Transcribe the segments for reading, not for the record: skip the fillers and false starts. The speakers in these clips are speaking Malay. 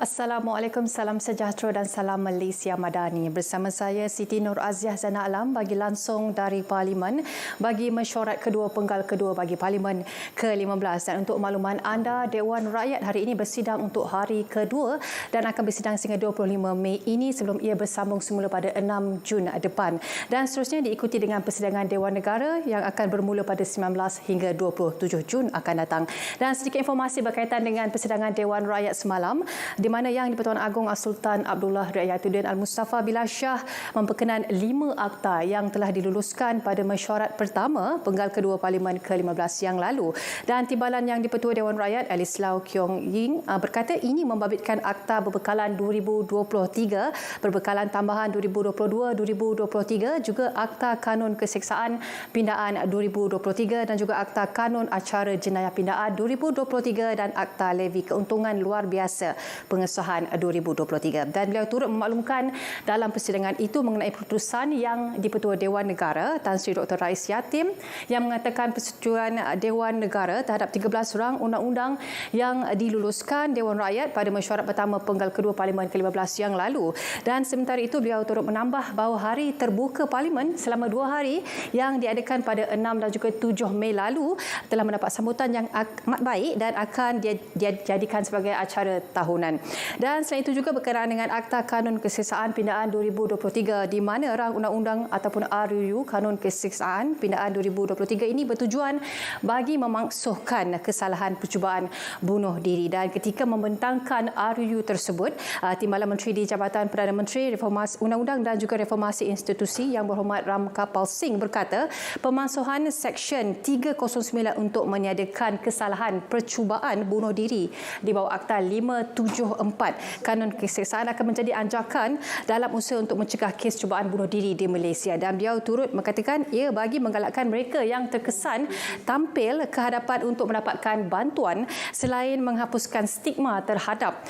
Assalamualaikum, salam sejahtera dan salam Malaysia Madani. Bersama saya Siti Nur Aziah Zana Alam bagi langsung dari Parlimen bagi mesyuarat kedua penggal kedua bagi Parlimen ke-15. Dan untuk makluman anda, Dewan Rakyat hari ini bersidang untuk hari kedua dan akan bersidang sehingga 25 Mei ini sebelum ia bersambung semula pada 6 Jun depan. Dan seterusnya diikuti dengan persidangan Dewan Negara yang akan bermula pada 19 hingga 27 Jun akan datang. Dan sedikit informasi berkaitan dengan persidangan Dewan Rakyat semalam, di mana Yang di-Pertuan Agong As-Sultan Abdullah Riayatuddin Al-Mustafa Billah Shah memperkenan 5 akta yang telah diluluskan pada mesyuarat pertama penggal kedua Parlimen ke-15 yang lalu. Dan timbalan Yang di-Pertua Dewan Rakyat Alice Lau Kiong Ying berkata ini membabitkan akta berbekalan 2023, berbekalan tambahan 2022-2023, juga akta kanun keseksaan pindaan 2023 dan juga akta kanun acara jenayah pindaan 2023 dan akta levi keuntungan luar biasa pengesahan 2023. Dan beliau turut memaklumkan dalam persidangan itu mengenai keputusan Yang di-Pertua Dewan Negara Tan Sri Dr. Rais Yatim yang mengatakan persetujuan Dewan Negara terhadap 13 rang undang-undang yang diluluskan Dewan Rakyat pada mesyuarat pertama penggal kedua Parlimen ke-15 yang lalu. Dan sementara itu beliau turut menambah bahawa hari terbuka Parlimen selama 2 hari yang diadakan pada 6 dan juga 7 Mei lalu telah mendapat sambutan yang amat baik dan akan dijadikan sebagai acara tahunan. Dan selain itu juga berkenaan dengan Akta Kanun Keseksaan Pindaan 2023 di mana rang undang-undang ataupun RUU Kanun Keseksaan Pindaan 2023 ini bertujuan bagi memaksuhkan kesalahan percubaan bunuh diri. Dan ketika membentangkan RUU tersebut, Timbalan Menteri di Jabatan Perdana Menteri Reformasi Undang-Undang dan juga Reformasi Institusi Yang Berhormat Ram Kapal Singh berkata pemansuhan Seksyen 309 untuk meniadakan kesalahan percubaan bunuh diri di bawah Akta 574 Kanun Keseksaan akan menjadi anjakan dalam usaha untuk mencegah kes cubaan bunuh diri di Malaysia. Dan beliau turut mengatakan ia bagi menggalakkan mereka yang terkesan tampil ke hadapan untuk mendapatkan bantuan selain menghapuskan stigma terhadap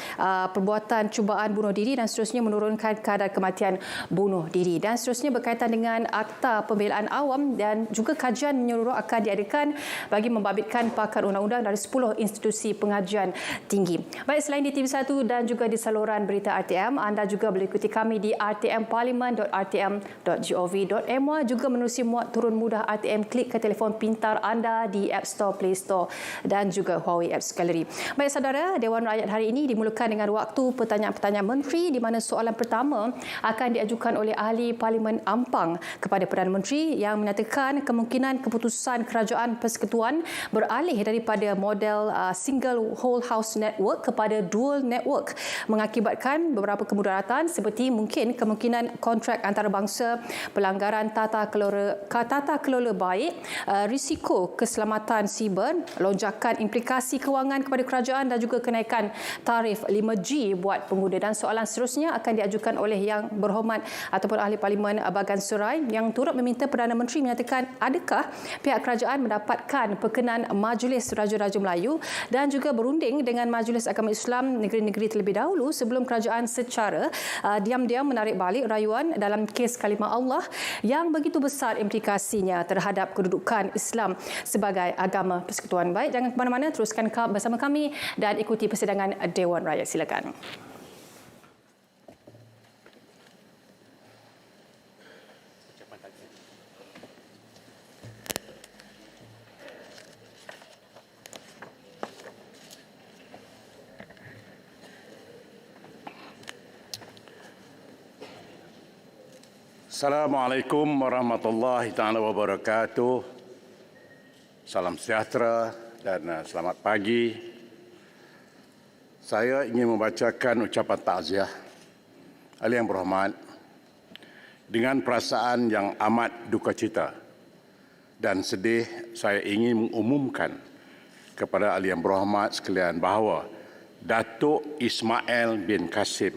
perbuatan cubaan bunuh diri dan seterusnya menurunkan kadar kematian bunuh diri. Dan seterusnya berkaitan dengan Akta Pembelaan Awam dan juga kajian menyeluruh akan diadakan bagi membabitkan pakar undang-undang dari 10 institusi pengajian tinggi. Baik, selain di TV1 dan juga di saluran berita RTM, anda juga boleh ikuti kami di rtmparlimen.rtm.gov.my, juga menerusi muat turun mudah RTM klik ke telefon pintar anda di App Store, Play Store dan juga Huawei Apps Gallery. Baik saudara, Dewan Rakyat hari ini dimulakan dengan waktu pertanyaan-pertanyaan menteri di mana soalan pertama akan diajukan oleh Ahli Parlimen Ampang kepada Perdana Menteri yang menyatakan kemungkinan keputusan Kerajaan Persekutuan beralih daripada model single whole house network kepada dual network mengakibatkan beberapa kemudaratan seperti mungkin kemungkinan kontrak antarabangsa, pelanggaran tata kelola baik, risiko keselamatan siber, lonjakan implikasi kewangan kepada kerajaan dan juga kenaikan tarif 5G buat pengguna. Dan soalan seterusnya akan diajukan oleh Yang Berhormat ataupun Ahli Parlimen Bagan Serai yang turut meminta Perdana Menteri menyatakan adakah pihak kerajaan mendapatkan perkenan Majlis Raja-Raja Melayu dan juga berunding dengan Majlis Agama Islam negeri-negeri terlebih dahulu sebelum kerajaan secara diam-diam menarik balik rayuan dalam kes kalimah Allah yang begitu besar implikasinya terhadap kedudukan Islam sebagai agama persekutuan. Baik, jangan ke mana-mana, teruskan bersama kami dan ikuti persidangan Dewan Rakyat. Silakan. Assalamualaikum warahmatullahi taala wabarakatuh. Salam sejahtera dan selamat pagi. Saya ingin membacakan ucapan takziah Ahli Yang Berhormat dengan perasaan yang amat duka cita dan sedih. Saya ingin mengumumkan kepada Ahli Yang Berhormat sekalian bahawa Datuk Ismail bin Kasim,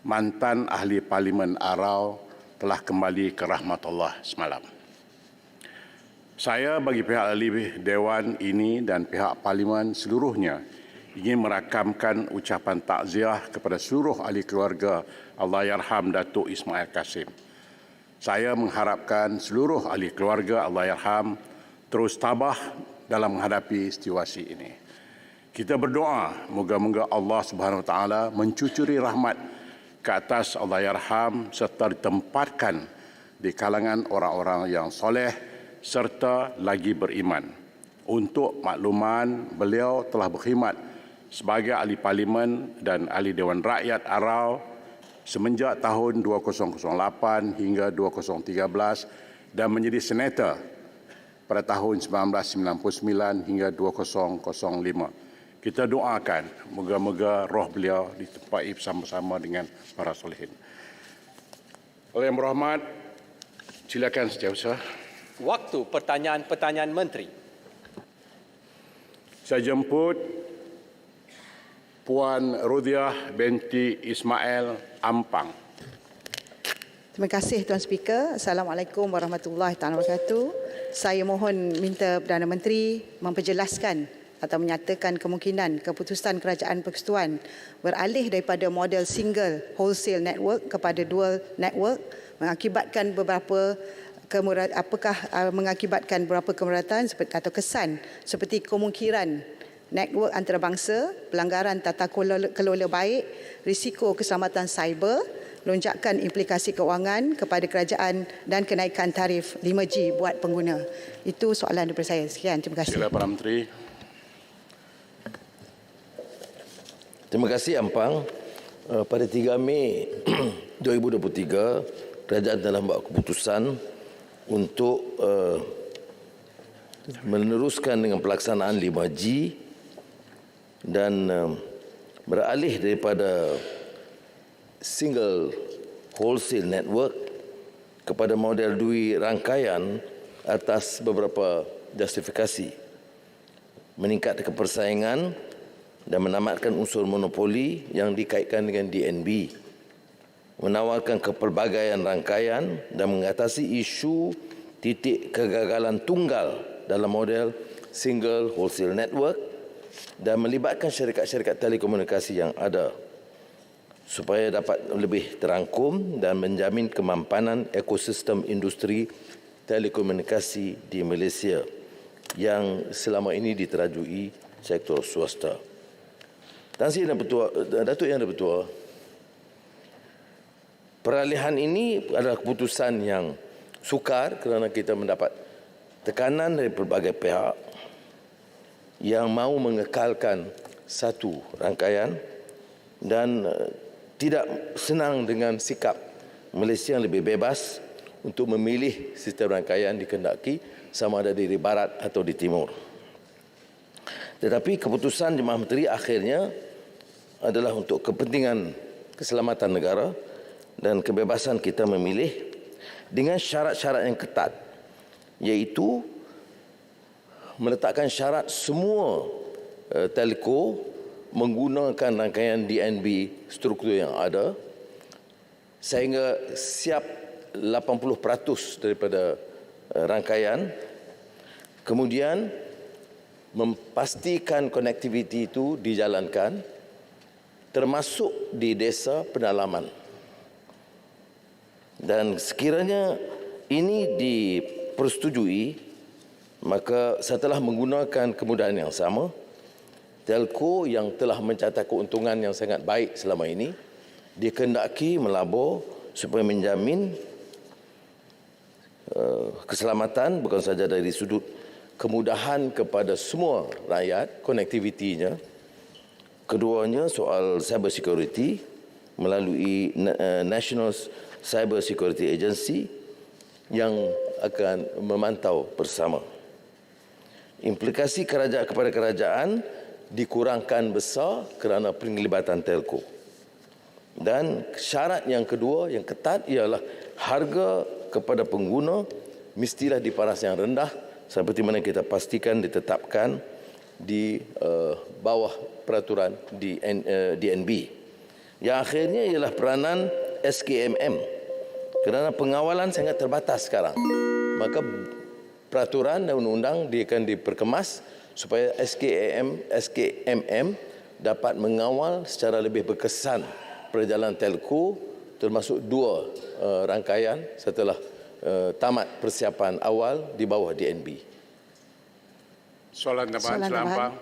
mantan Ahli Parlimen Arau, telah kembali ke rahmat Allah semalam. Saya bagi pihak ahli Dewan ini dan pihak Parlimen seluruhnya ingin merakamkan ucapan takziah kepada seluruh ahli keluarga Allahyarham Datuk Ismail Kasim. Saya mengharapkan seluruh ahli keluarga Allahyarham terus tabah dalam menghadapi situasi ini. Kita berdoa moga-moga Allah Subhanahu Wa Taala mencucuri rahmat ke atas Allahyarham serta ditempatkan di kalangan orang-orang yang soleh serta lagi beriman. Untuk makluman, beliau telah berkhidmat sebagai ahli parlimen dan ahli Dewan Rakyat Arau semenjak tahun 2008 hingga 2013 dan menjadi senator pada tahun 1999 hingga 2005. Kita doakan moga-moga roh beliau ditempati bersama-sama dengan para solehin. Oleh Yang Berhormat, silakan Setiausaha. Waktu pertanyaan-pertanyaan menteri. Saya jemput Puan Rodiah binti Ismail Ampang. Terima kasih Tuan Speaker. Assalamualaikum warahmatullahi wabarakatuh. Saya mohon minta Perdana Menteri memperjelaskan atau menyatakan kemungkinan keputusan Kerajaan Persekutuan beralih daripada model single wholesale network kepada dual network mengakibatkan beberapa mengakibatkan beberapa kemudaratan atau kesan seperti kemungkinan network antarabangsa, pelanggaran tata kelola baik, risiko keselamatan cyber, lonjakan implikasi keuangan kepada kerajaan dan kenaikan tarif 5G buat pengguna. Itu soalan daripada saya. Sekian, terima kasih. Sila Perdana Menteri. Terima kasih Ampang. Pada 3 Mei 2023, kerajaan telah membuat keputusan untuk meneruskan dengan pelaksanaan 5G dan beralih daripada single wholesale network kepada model dui rangkaian atas beberapa justifikasi. Meningkatkan persaingan dan menamatkan unsur monopoli yang dikaitkan dengan DNB, menawarkan kepelbagaian rangkaian dan mengatasi isu titik kegagalan tunggal dalam model single wholesale network dan melibatkan syarikat-syarikat telekomunikasi yang ada supaya dapat lebih terangkum dan menjamin kemampanan ekosistem industri telekomunikasi di Malaysia yang selama ini diterajui sektor swasta. Datuk Yang Dipertua, peralihan ini adalah keputusan yang sukar kerana kita mendapat tekanan dari pelbagai pihak yang mahu mengekalkan satu rangkaian dan tidak senang dengan sikap Malaysia yang lebih bebas untuk memilih sistem rangkaian dikehendaki sama ada di barat atau di timur. Tetapi keputusan Jemaah Menteri akhirnya adalah untuk kepentingan keselamatan negara dan kebebasan kita memilih dengan syarat-syarat yang ketat, iaitu meletakkan syarat semua telco menggunakan rangkaian DNB struktur yang ada sehingga siap 80% daripada rangkaian, kemudian memastikan konektiviti itu dijalankan termasuk di desa pedalaman. Dan sekiranya ini dipersetujui, maka setelah menggunakan kemudahan yang sama, telco yang telah mencatat keuntungan yang sangat baik selama ini dikehendaki melabur supaya menjamin keselamatan bukan saja dari sudut kemudahan kepada semua rakyat, konektivitinya. Keduanya soal cyber security melalui National Cyber Security Agency yang akan memantau bersama. Implikasi kerajaan kepada kerajaan dikurangkan besar kerana penglibatan telco. Dan syarat yang kedua yang ketat ialah harga kepada pengguna mestilah di paras yang rendah seperti mana kita pastikan ditetapkan di bawah peraturan DNB. Yang akhirnya ialah peranan SKMM. Kerana pengawalan sangat terbatas sekarang, maka peraturan dan undang-undang dia akan diperkemas supaya SKMM dapat mengawal secara lebih berkesan perjalanan telco termasuk 2 rangkaian setelah tamat persiapan awal di bawah DNB. Soalan tambahan, Sila Ampang.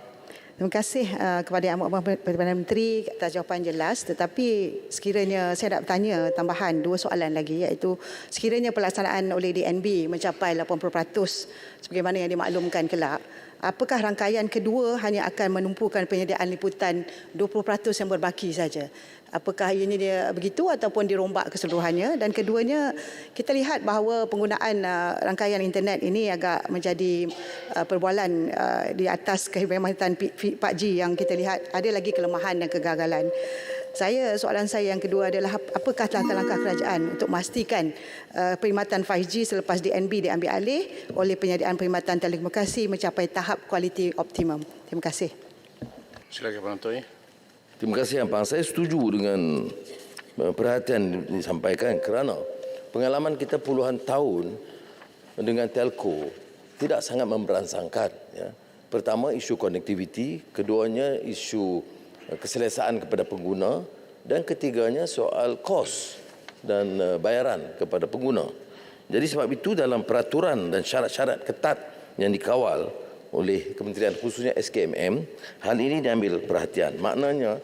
Terima kasih kepada Yang Amat Perdana Menteri atas jawapan jelas, tetapi sekiranya saya nak bertanya tambahan 2 soalan lagi, iaitu sekiranya pelaksanaan oleh DNB mencapai 80% sebagaimana yang dimaklumkan kelak, apakah rangkaian kedua hanya akan menumpukan penyediaan liputan 20% yang berbaki saja? Apakah ini dia begitu ataupun dirombak keseluruhannya? Dan keduanya, kita lihat bahawa penggunaan rangkaian internet ini agak menjadi perbualan di atas kehebatan 4G yang kita lihat ada lagi kelemahan dan kegagalan. Soalan saya yang kedua adalah apakah langkah-langkah kerajaan untuk memastikan perkhidmatan 5G selepas DNB diambil alih oleh penyediaan perkhidmatan telekomunikasi mencapai tahap kualiti optimum? Terima kasih. Silakan Pak Menteri. Terima kasih Abang. Saya setuju dengan perhatian disampaikan kerana pengalaman kita puluhan tahun dengan telco tidak sangat memberansangkan. Ya. Pertama, isu konektiviti. Keduanya, isu keselesaan kepada pengguna. Dan ketiganya, soal kos dan bayaran kepada pengguna. Jadi sebab itu dalam peraturan dan syarat-syarat ketat yang dikawal oleh Kementerian khususnya SKMM, hal ini diambil perhatian. Maknanya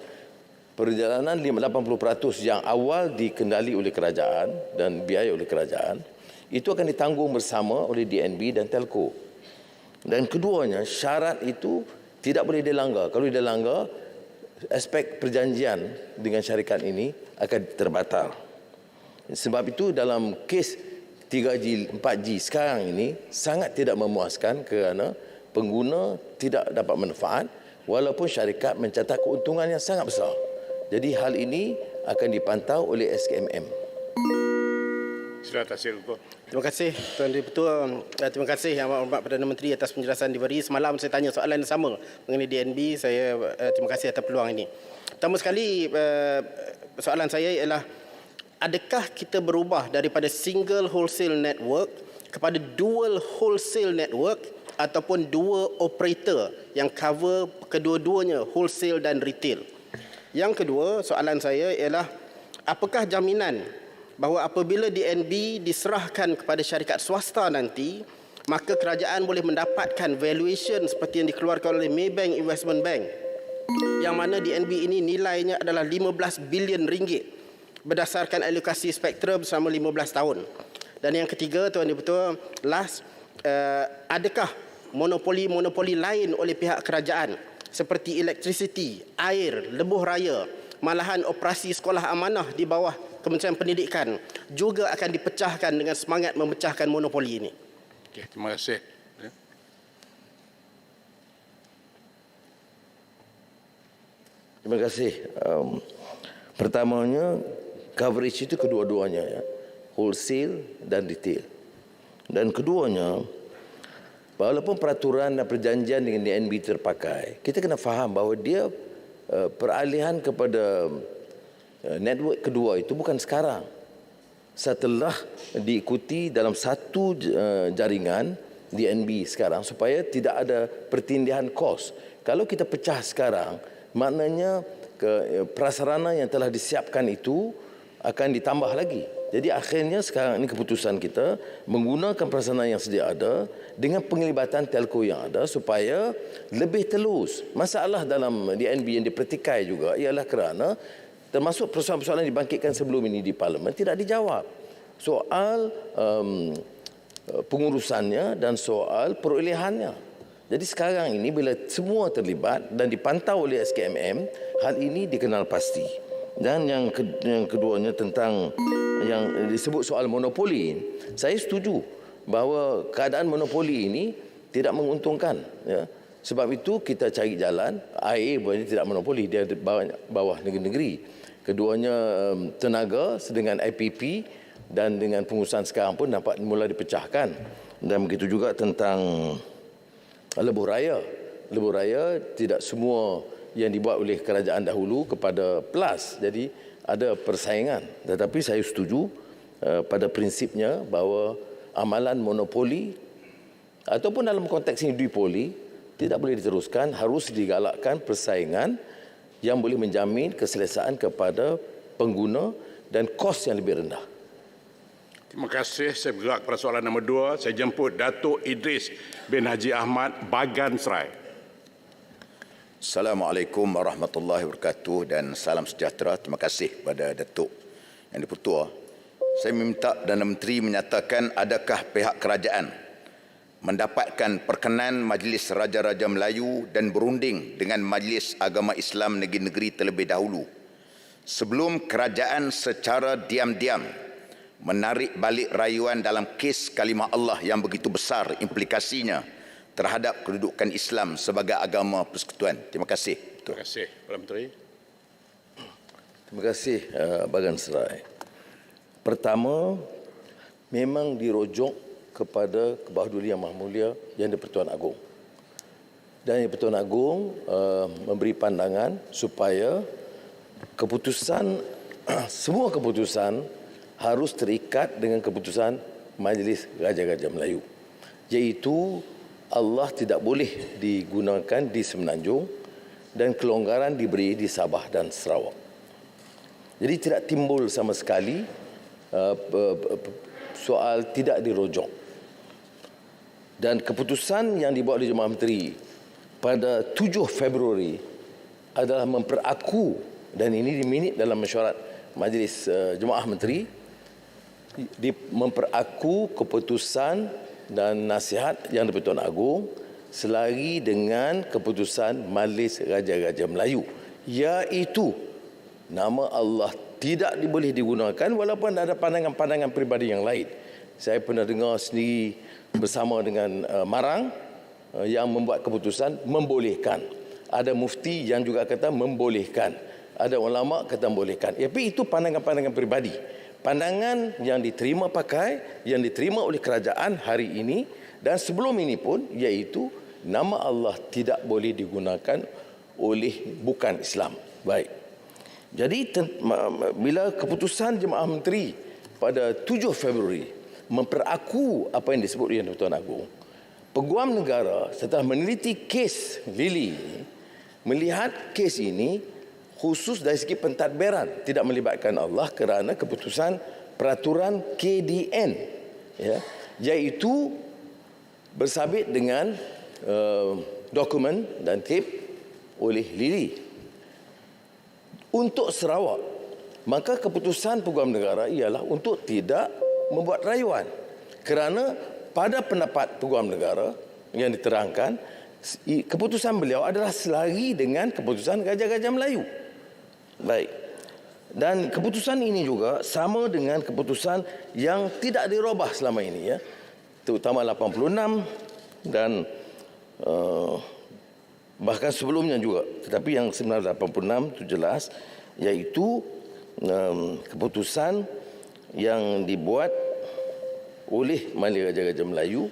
perjalanan 80% yang awal dikendali oleh kerajaan dan biaya oleh kerajaan, itu akan ditanggung bersama oleh DNB dan Telco. Dan keduanya, syarat itu tidak boleh dilanggar. Kalau dilanggar, aspek perjanjian dengan syarikat ini akan terbatal. Sebab itu dalam kes 3G, 4G sekarang ini sangat tidak memuaskan kerana pengguna tidak dapat manfaat walaupun syarikat mencatat keuntungan yang sangat besar. Jadi hal ini akan dipantau oleh SKMM. Silakan Tasir Ukur. Terima kasih Tuan Dipertua. Terima kasih Yang Amat Perdana Menteri atas penjelasan diberi. Semalam saya tanya soalan yang sama mengenai DNB. Saya terima kasih atas peluang ini. Pertama sekali, soalan saya ialah, adakah kita berubah daripada single wholesale network kepada dual wholesale network ataupun dua operator yang cover kedua-duanya wholesale dan retail? Yang kedua, soalan saya ialah, apakah jaminan bahawa apabila DNB diserahkan kepada syarikat swasta nanti, maka kerajaan boleh mendapatkan valuation seperti yang dikeluarkan oleh Maybank Investment Bank, yang mana DNB ini nilainya adalah 15 bilion ringgit berdasarkan alokasi spektrum selama 15 tahun. Dan yang ketiga, Tuan Dipertua, adakah monopoli-monopoli lain oleh pihak kerajaan seperti elektrisiti, air, lebuh raya, malahan operasi sekolah amanah di bawah Kementerian Pendidikan juga akan dipecahkan dengan semangat memecahkan monopoli ini? Okay, terima kasih. Terima kasih. Pertamanya, coverage itu kedua-duanya, ya, wholesale dan retail. Dan keduanya, walaupun peraturan dan perjanjian dengan DNB terpakai, kita kena faham bahawa dia peralihan kepada network kedua itu bukan sekarang. Setelah diikuti dalam satu jaringan DNB sekarang supaya tidak ada pertindihan kos. Kalau kita pecah sekarang, maknanya prasarana yang telah disiapkan itu akan ditambah lagi. Jadi akhirnya sekarang ini keputusan kita menggunakan prasarana yang sedia ada dengan penglibatan telco yang ada supaya lebih telus. Masalah dalam DNB yang dipertikai juga ialah kerana termasuk persoalan-persoalan yang dibangkitkan sebelum ini di Parlimen tidak dijawab. Soal pengurusannya dan soal perolehannya. Jadi sekarang ini bila semua terlibat dan dipantau oleh SKMM, hal ini dikenal pasti. Dan yang keduanya tentang yang disebut soal monopoli, saya setuju bahawa keadaan monopoli ini tidak menguntungkan. Ya. Sebab itu kita cari jalan, air boleh tidak monopoli, dia bawah negeri-negeri. Keduanya tenaga dengan IPP dan dengan pengurusan sekarang pun dapat mula dipecahkan. Dan begitu juga tentang lebuh raya. Lebuh raya tidak semua yang dibuat oleh kerajaan dahulu kepada PLAS. Jadi ada persaingan. Tetapi saya setuju pada prinsipnya bahawa amalan monopoli ataupun dalam konteks ini duopoli tidak boleh diteruskan, harus digalakkan persaingan yang boleh menjamin keselesaan kepada pengguna dan kos yang lebih rendah. Terima kasih. Saya bergerak kepada soalan nombor 2. Saya jemput Datuk Idris bin Haji Ahmad Bagan Serai. Assalamualaikum warahmatullahi wabarakatuh dan salam sejahtera. Terima kasih kepada Datuk Yang di-Pertua. Saya meminta Perdana Menteri menyatakan adakah pihak kerajaan mendapatkan perkenan Majlis Raja-Raja Melayu dan berunding dengan Majlis Agama Islam negeri-negeri terlebih dahulu sebelum kerajaan secara diam-diam menarik balik rayuan dalam kes kalimah Allah yang begitu besar implikasinya terhadap kedudukan Islam sebagai agama persekutuan. Terima kasih. Terima kasih, Perdana Menteri. Terima kasih Bagan Serai. Pertama, memang dirujuk kepada Kebawah Duli Yang Maha Mulia Yang di-Pertuan Agong. Dan Yang di-Pertuan Agong memberi pandangan supaya keputusan, semua keputusan harus terikat dengan keputusan Majlis Raja-Raja Melayu. Iaitu Allah tidak boleh digunakan di Semenanjung dan kelonggaran diberi di Sabah dan Sarawak. Jadi tidak timbul sama sekali soal tidak dirujuk. Dan keputusan yang dibuat oleh Jemaah Menteri pada 7 Februari adalah memperaku, dan ini diminit dalam mesyuarat Majlis Jemaah Menteri, memperaku keputusan dan nasihat Yang di-Pertuan Agong selari dengan keputusan Majlis Raja-Raja Melayu, iaitu nama Allah tidak boleh digunakan walaupun ada pandangan-pandangan peribadi yang lain. Saya pernah dengar sendiri bersama dengan Marang yang membuat keputusan membolehkan. Ada mufti yang juga kata membolehkan. Ada ulama kata membolehkan. Tapi itu pandangan-pandangan peribadi. Pandangan yang diterima yang diterima oleh kerajaan hari ini dan sebelum ini pun, iaitu nama Allah tidak boleh digunakan oleh bukan Islam. Baik. Jadi bila keputusan Jemaah Menteri pada 7 Februari memperaku apa yang disebut Yang di-Pertuan Agong, Peguam Negara setelah meneliti kes Lili, melihat kes ini khusus dari segi pentadbiran tidak melibatkan Allah kerana keputusan peraturan KDN, iaitu bersabit dengan dokumen dan tip oleh Lili. Untuk Sarawak, maka keputusan Peguam Negara ialah untuk tidak membuat rayuan. Kerana pada pendapat Peguam Negara yang diterangkan, keputusan beliau adalah selari dengan keputusan Raja-Raja Melayu. Baik. Dan keputusan ini juga sama dengan keputusan yang tidak dirubah selama ini, terutama 86 dan bahkan sebelumnya juga. Tetapi yang 1986 itu jelas, iaitu keputusan yang dibuat oleh Majlis Raja-Raja Melayu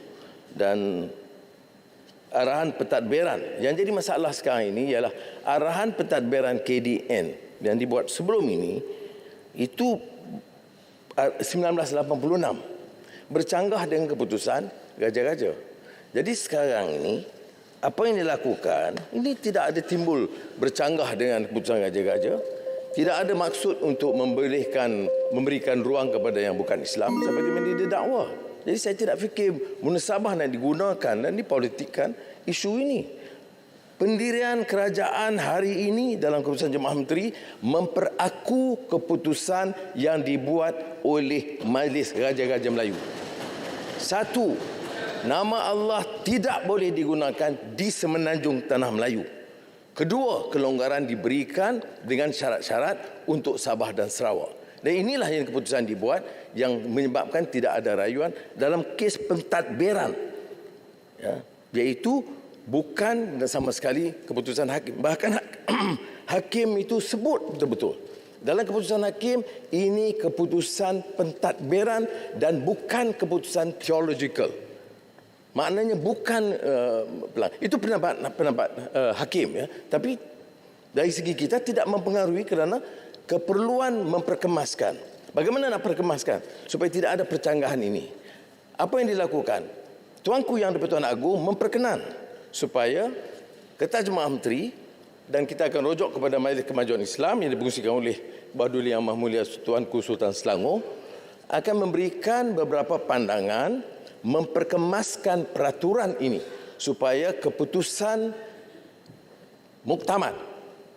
dan arahan pentadbiran. Yang jadi masalah sekarang ini ialah arahan pentadbiran KDN yang dibuat sebelum ini, itu 1986 bercanggah dengan keputusan Raja-Raja. Jadi sekarang ini apa yang dilakukan ini tidak ada timbul bercanggah dengan keputusan Raja-Raja, tidak ada maksud untuk memberikan ruang kepada yang bukan Islam seperti yang didakwa. Jadi saya tidak fikir munasabah nak digunakan dan dipolitikkan isu ini. Pendirian kerajaan hari ini dalam keputusan Jemaah Menteri memperaku keputusan yang dibuat oleh Majlis Raja-Raja Melayu. Satu, nama Allah tidak boleh digunakan di Semenanjung Tanah Melayu. Kedua, kelonggaran diberikan dengan syarat-syarat untuk Sabah dan Sarawak. Dan inilah yang keputusan dibuat yang menyebabkan tidak ada rayuan dalam kes pentadbiran. Iaitu bukan sama sekali keputusan hakim. Bahkan hakim itu sebut betul-betul. Dalam keputusan hakim, ini keputusan pentadbiran dan bukan keputusan theological. Maknanya bukan itu pendapat hakim, tapi dari segi kita tidak mempengaruhi kerana keperluan memperkemaskan. Bagaimana nak perkemaskan supaya tidak ada percanggahan ini? Apa yang dilakukan? Tuanku Yang di-Pertuan Agong memperkenan supaya Ketua Jemaah Menteri, dan kita akan rujuk kepada Majlis Kemajuan Islam yang dipengusikan oleh Kebawah Duli Yang Maha Mulia Tuanku Sultan Selangor, akan memberikan beberapa pandangan memperkemaskan peraturan ini supaya keputusan muktamad.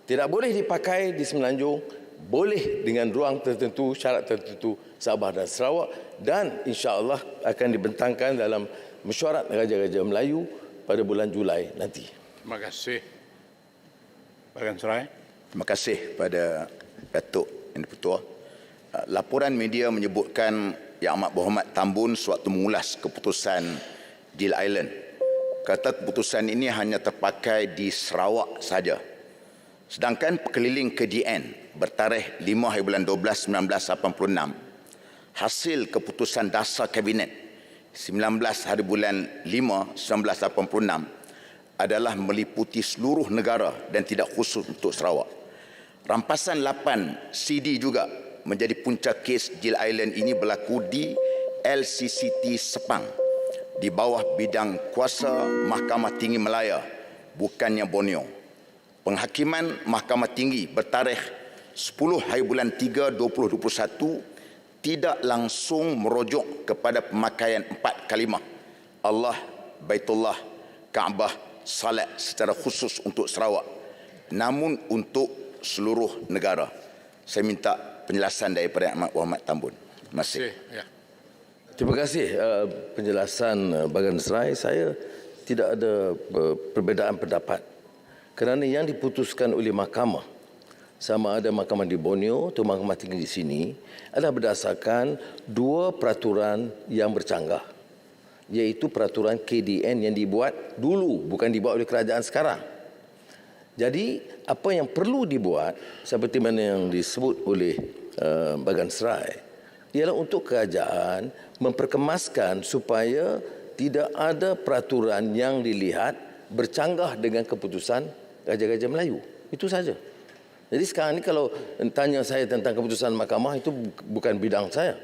Tidak boleh dipakai di Semenanjung, boleh dengan ruang tertentu, syarat tertentu Sabah dan Sarawak, dan insya-Allah akan dibentangkan dalam mesyuarat Raja-Raja Melayu pada bulan Julai nanti. Terima kasih. Bagan Serai. Terima kasih pada Datuk Yang di-Pertua. Laporan media menyebutkan Yang Amat Berhormat Tambun sewaktu mengulas keputusan Deal Island. Kata keputusan ini hanya terpakai di Sarawak saja. Sedangkan perkeliling KDN bertarikh 5 hari bulan 12 1986, hasil keputusan dasar Kabinet 19 hari bulan 5 1986 adalah meliputi seluruh negara dan tidak khusus untuk Sarawak. Rampasan 8 CD juga menjadi punca kes Deal Island ini berlaku di LCCT Sepang di bawah bidang kuasa Mahkamah Tinggi Melaya, bukannya Borneo. Penghakiman Mahkamah Tinggi bertarikh 10 hari bulan 3 2021 tidak langsung merujuk kepada pemakaian 4 kalimah Allah, Baitullah, Kaabah, Salat secara khusus untuk Sarawak, namun untuk seluruh negara. Saya minta penjelasan daripada Amat Berhormat Tambun. Terima kasih. Ya. Terima kasih penjelasan Bagan Serai. Saya tidak ada perbezaan pendapat kerana yang diputuskan oleh mahkamah, sama ada mahkamah di Borneo atau mahkamah tinggi di sini, adalah berdasarkan dua peraturan yang bercanggah, iaitu peraturan KDN yang dibuat dulu, bukan dibuat oleh kerajaan sekarang. Jadi apa yang perlu dibuat seperti mana yang disebut oleh Bagan Serai ialah untuk kerajaan memperkemaskan supaya tidak ada peraturan yang dilihat bercanggah dengan keputusan Raja-Raja Melayu. Itu saja. Jadi sekarang ni kalau tanya saya tentang keputusan mahkamah, itu bukan bidang saya.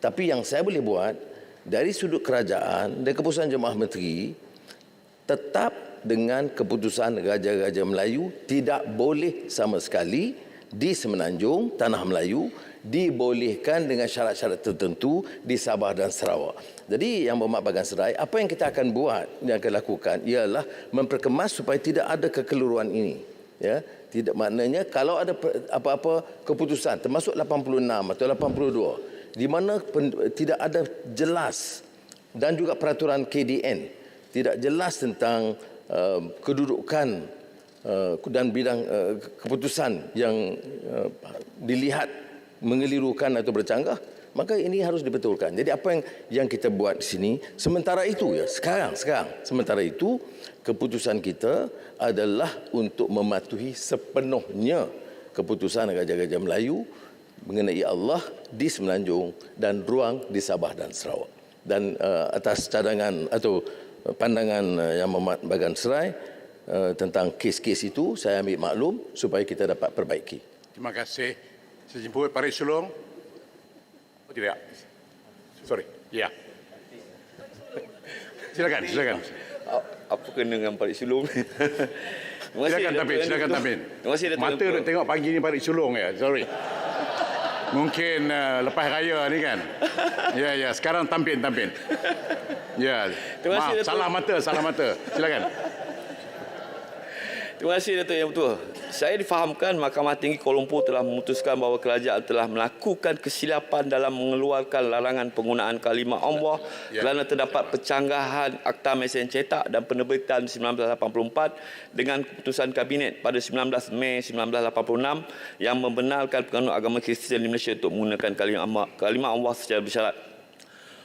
Tapi yang saya boleh buat dari sudut kerajaan dan keputusan Jemaah Menteri, tetap dengan keputusan Raja-Raja Melayu tidak boleh sama sekali di Semenanjung, Tanah Melayu, dibolehkan dengan syarat-syarat tertentu di Sabah dan Sarawak. Jadi Yang Berhormat Bagan Serai, apa yang kita akan buat, yang akan lakukan ialah memperkemas supaya tidak ada kekeliruan ini. Ya, tidak maknanya kalau ada apa-apa keputusan termasuk 86 atau 82 di mana tidak ada jelas, dan juga peraturan KDN tidak jelas tentang kedudukan dan bidang keputusan yang dilihat mengelirukan atau bercanggah, maka ini harus dibetulkan. Jadi apa yang kita buat di sini sementara itu, ya sekarang sementara itu keputusan kita adalah untuk mematuhi sepenuhnya keputusan Raja-Raja Melayu mengenai Allah di Semenanjung dan ruang di Sabah dan Sarawak. Dan atas cadangan atau pandangan Yang Berhormat Bagan Serai tentang kes-kes itu, saya ambil maklum supaya kita dapat perbaiki. Terima kasih. Saya jemput Parit Sulong. Oh, tidak. Sorry. Ya. Silakan. Apa kena dengan Parit Sulong? Silakan Tampin. Terima kasih Datuk. Mata nak tengok pagi ni Parit Sulong ya. Sorry. Mungkin lepas raya ni kan. Ya, sekarang Tampin. Ya. Terima kasih, Maaf, Datuk. salah mata. Silakan. Terima kasih Datuk Yang Bertuah. Saya difahamkan Mahkamah Tinggi Kuala Lumpur telah memutuskan bahawa kerajaan telah melakukan kesilapan dalam mengeluarkan larangan penggunaan kalimah Allah kerana terdapat pencanggahan Akta Mesin Cetak dan Penerbitan 1984 dengan keputusan Kabinet pada 19 Mei 1986 yang membenarkan penganut agama Kristian di Malaysia untuk menggunakan kalimah Allah secara bersyarat.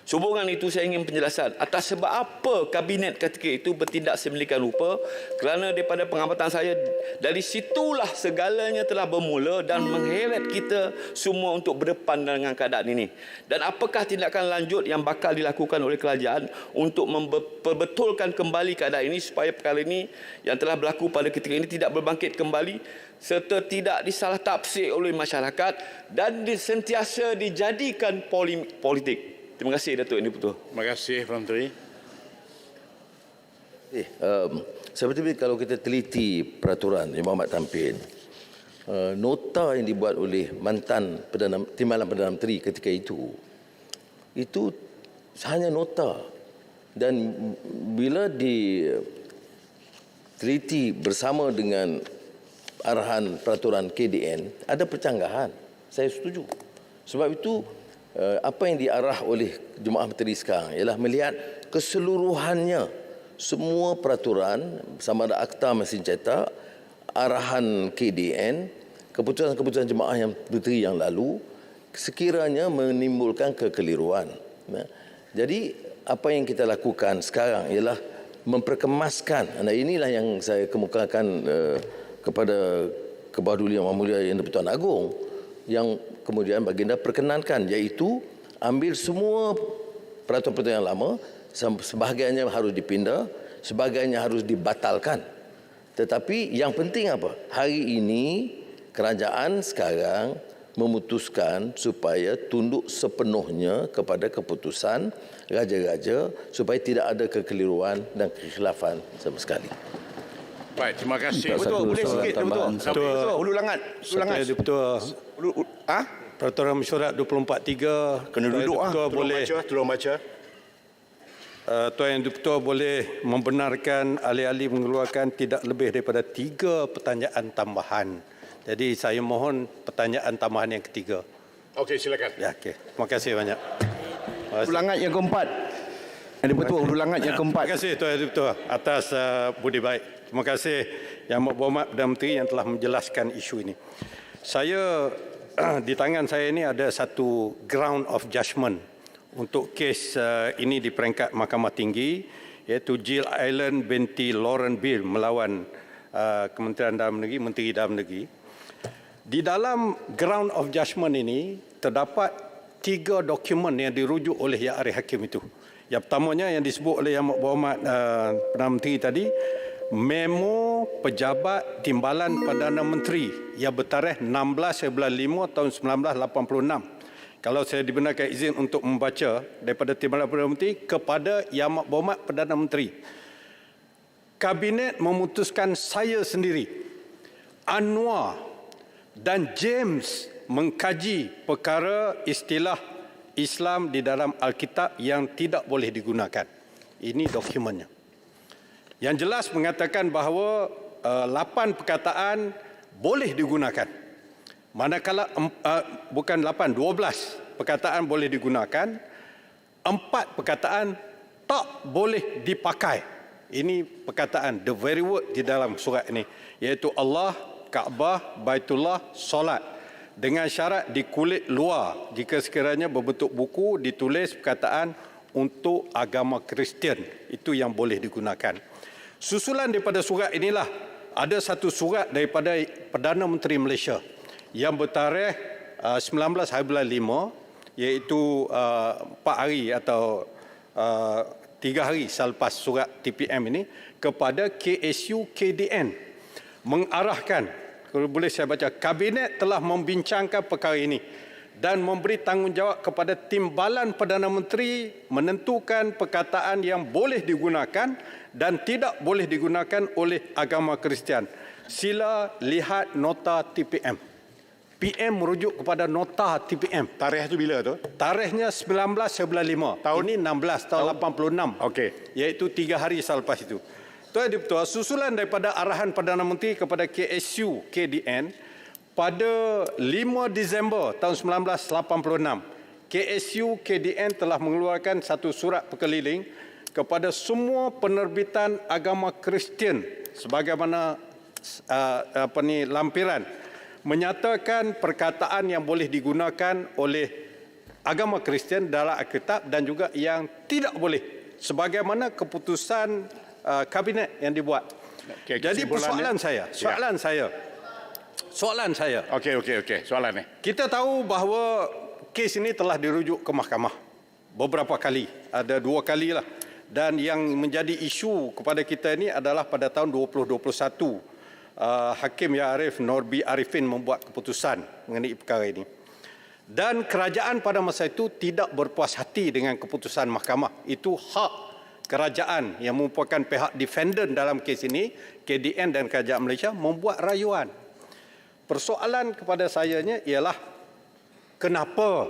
Sehubungan itu saya ingin penjelasan atas sebab apa Kabinet ketika itu bertindak semelikan rupa, kerana daripada pengamatan saya dari situlah segalanya telah bermula dan mengheret kita semua untuk berdepan dengan keadaan ini. Dan apakah tindakan lanjut yang bakal dilakukan oleh kerajaan untuk memperbetulkan kembali keadaan ini supaya perkara ini yang telah berlaku pada ketika ini tidak berbangkit kembali serta tidak disalah tafsir oleh masyarakat dan sentiasa dijadikan politik. Terima kasih Datuk Yang Di-Pertua. Terima kasih Prof. Menteri. Seperti kalau kita teliti peraturan Yang Berhormat Tampin, nota yang dibuat oleh mantan Timbalan Perdana Menteri ketika itu hanya nota, dan bila diteliti bersama dengan arahan peraturan KDN ada percanggahan. Saya setuju. Sebab itu apa yang diarah oleh Jemaah Menteri sekarang ialah melihat keseluruhannya semua peraturan sama ada akta mesin cetak, arahan KDN, keputusan-keputusan Jemaah yang Menteri yang lalu sekiranya menimbulkan kekeliruan. Jadi apa yang kita lakukan sekarang ialah memperkemaskan. Nah, inilah yang saya kemukakan kepada Kebawah Duli Yang Mulia Yang di-Pertuan Agong yang kemudian baginda perkenankan, iaitu ambil semua peraturan-peraturan yang lama, sebahagiannya harus dipindah, sebahagiannya harus dibatalkan. Tetapi yang penting apa? Hari ini kerajaan sekarang memutuskan supaya tunduk sepenuhnya kepada keputusan raja-raja supaya tidak ada kekeliruan dan kekhilafan sama sekali. Baik, terima kasih. Betul, boleh sikit betul. Ulu langat. Peraturan Mesyuarat 243 Kena duduk Tolong baca. Tuan Yang di-Pertua boleh membenarkan ahli-ahli mengeluarkan tidak lebih daripada 3 pertanyaan tambahan. Jadi saya mohon pertanyaan tambahan yang ketiga. Okey, silakan. Ya, okey. Terima kasih banyak. Ulangan yang keempat. Yang di-Pertua ulangan yang keempat. Terima kasih Tuan Yang di-Pertua atas budi baik. Terima kasih Yang Berhormat Perdana Menteri yang telah menjelaskan isu ini. Saya di tangan saya ini ada satu ground of judgment untuk kes ini di peringkat Mahkamah Tinggi, iaitu Jill Island binti Lauren Bill melawan Kementerian Dalam Negeri, Menteri Dalam Negeri. Di dalam ground of judgment ini terdapat 3 dokumen yang dirujuk oleh Yang Arif Hakim itu. Yang pertamanya yang disebut oleh Yang Berhormat Perdana Menteri tadi, memo Pejabat Timbalan Perdana Menteri yang bertarikh 16/5 tahun 1986. Kalau saya dibenarkan izin untuk membaca daripada Timbalan Perdana Menteri kepada Yang Berhormat Perdana Menteri. Kabinet memutuskan saya sendiri, Anwar dan James mengkaji perkara istilah Islam di dalam Alkitab yang tidak boleh digunakan. Ini dokumennya. Yang jelas mengatakan bahawa 8 perkataan boleh digunakan. Manakala bukan 8, 12 perkataan boleh digunakan, 4 perkataan tak boleh dipakai. Ini perkataan, the very word di dalam surat ini, iaitu Allah, Kaabah, Baitullah, solat. Dengan syarat di kulit luar, jika sekiranya berbentuk buku, ditulis perkataan untuk agama Kristian. Itu yang boleh digunakan. Susulan daripada surat inilah, ada satu surat daripada Perdana Menteri Malaysia yang bertarikh 19/5, iaitu 4 hari atau 3 hari selepas surat TPM ini, kepada KSU KDN mengarahkan, kalau boleh saya baca, Kabinet telah membincangkan perkara ini dan memberi tanggungjawab kepada Timbalan Perdana Menteri menentukan perkataan yang boleh digunakan dan tidak boleh digunakan oleh agama Kristian. Sila lihat nota TPM. PM merujuk kepada nota TPM. Tarikh itu bila tu? Tarikhnya 19/5. Tahun ini 16 tahun 86. Okey. Iaitu 3 hari selepas itu. Tuan Dipertua, susulan daripada arahan Perdana Menteri kepada KSU KDN pada 5 Disember tahun 1986, KSU KDN telah mengeluarkan satu surat berkeliling kepada semua penerbitan agama Kristian sebagaimana lampiran, menyatakan perkataan yang boleh digunakan oleh agama Kristian dalam Alkitab dan juga yang tidak boleh sebagaimana keputusan kabinet yang dibuat. Okay, jadi soalan saya. Okey. Soalan ni. Kita tahu bahawa kes ini telah dirujuk ke mahkamah beberapa kali. Ada 2 kali lah. Dan yang menjadi isu kepada kita ini adalah pada tahun 2021. Hakim Yang Arif Norbi Arifin membuat keputusan mengenai perkara ini. Dan kerajaan pada masa itu tidak berpuas hati dengan keputusan mahkamah. Itu hak kerajaan yang merupakan pihak defendant dalam kes ini, KDN dan Kerajaan Malaysia, membuat rayuan. Persoalan kepada sayanya ialah kenapa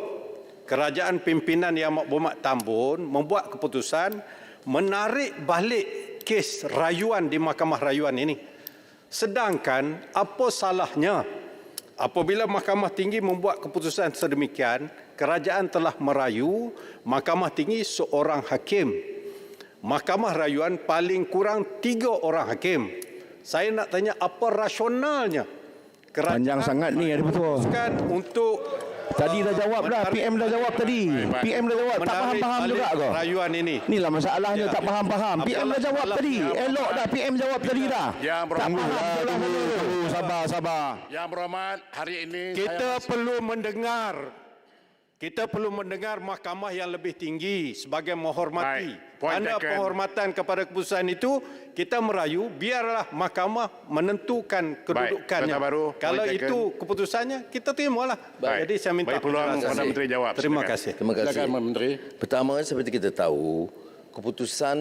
kerajaan pimpinan Yang Berhormat Tambun membuat keputusan menarik balik kes rayuan di Mahkamah Rayuan ini. Sedangkan apa salahnya apabila Mahkamah Tinggi membuat keputusan sedemikian, kerajaan telah merayu Mahkamah Tinggi seorang hakim. Mahkamah rayuan paling kurang 3 orang hakim. Saya nak tanya apa rasionalnya? Panjang sangat ni, Yang di-Pertua. Untuk Tadi dah jawab dah, PM dah jawab tadi. PM dah jawab, tak faham-faham juga ke? rayuan ini. Inilah masalahnya, tak faham-faham. PM dah jawab tadi. Elok dah PM jawab tadi dah. Yang berhormat, Sabar. Yang berhormat, hari ini Kita perlu mendengar mahkamah yang lebih tinggi sebagai menghormati. Baik, point Anda taken. penghormatan kepada keputusan itu, kita merayu biarlah mahkamah menentukan kedudukannya. Kata baru, Kalau point taken. itu keputusannya, kita terimalah. Baik. Jadi saya minta Bagi peluang penjelasan. Perdana Menteri jawab. Terima Silakan. kasih. Terima kasih. Silakan Menteri. Pertama, seperti kita tahu, keputusan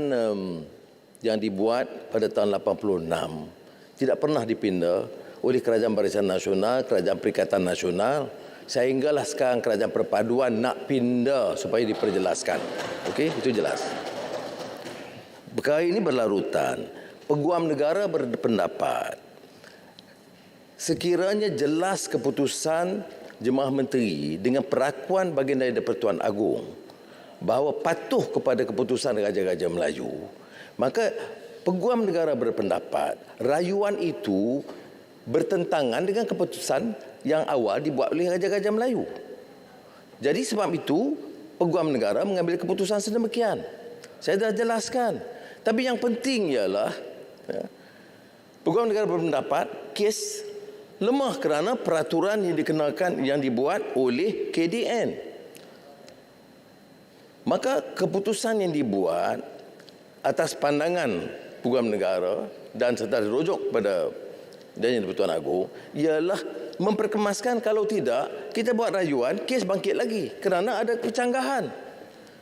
yang dibuat pada tahun 86 tidak pernah dipinda oleh Kerajaan Barisan Nasional, Kerajaan Perikatan Nasional, sehinggalah sekarang Kerajaan Perpaduan nak pindah supaya diperjelaskan. Okey, itu jelas. Perkara ini berlarutan. Peguam negara berpendapat sekiranya jelas keputusan Jemaah Menteri dengan perakuan baginda di-Pertuan Agong bahawa patuh kepada keputusan Raja-Raja Melayu, maka Peguam negara berpendapat rayuan itu bertentangan dengan keputusan yang awal dibuat oleh Raja-Raja Melayu. Jadi sebab itu Peguam negara mengambil keputusan sedemikian. Saya dah jelaskan. Tapi yang penting ialah Peguam negara berpendapat kes lemah kerana peraturan yang dikenakan yang dibuat oleh KDN. Maka keputusan yang dibuat atas pandangan Peguam negara dan serta dirujuk kepada Dan Yang di-Pertuan Agong ialah memperkemaskan kalau tidak kita buat rayuan, kes bangkit lagi kerana ada percanggahan.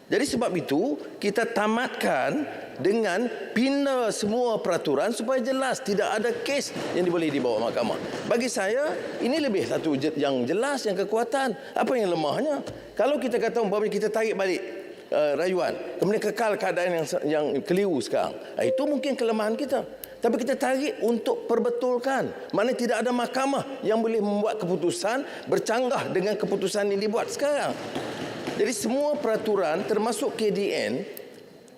Jadi sebab itu kita tamatkan dengan pindah semua peraturan supaya jelas tidak ada kes yang boleh dibawa mahkamah. Bagi saya ini lebih satu yang jelas, yang kekuatan. Apa yang lemahnya? Kalau kita kata umpamanya kita tarik balik rayuan, kemudian kekal keadaan yang keliru sekarang, itu mungkin kelemahan kita. Tapi kita tarik untuk perbetulkan. Mana tidak ada mahkamah yang boleh membuat keputusan bercanggah dengan keputusan yang dibuat sekarang. Jadi semua peraturan termasuk KDN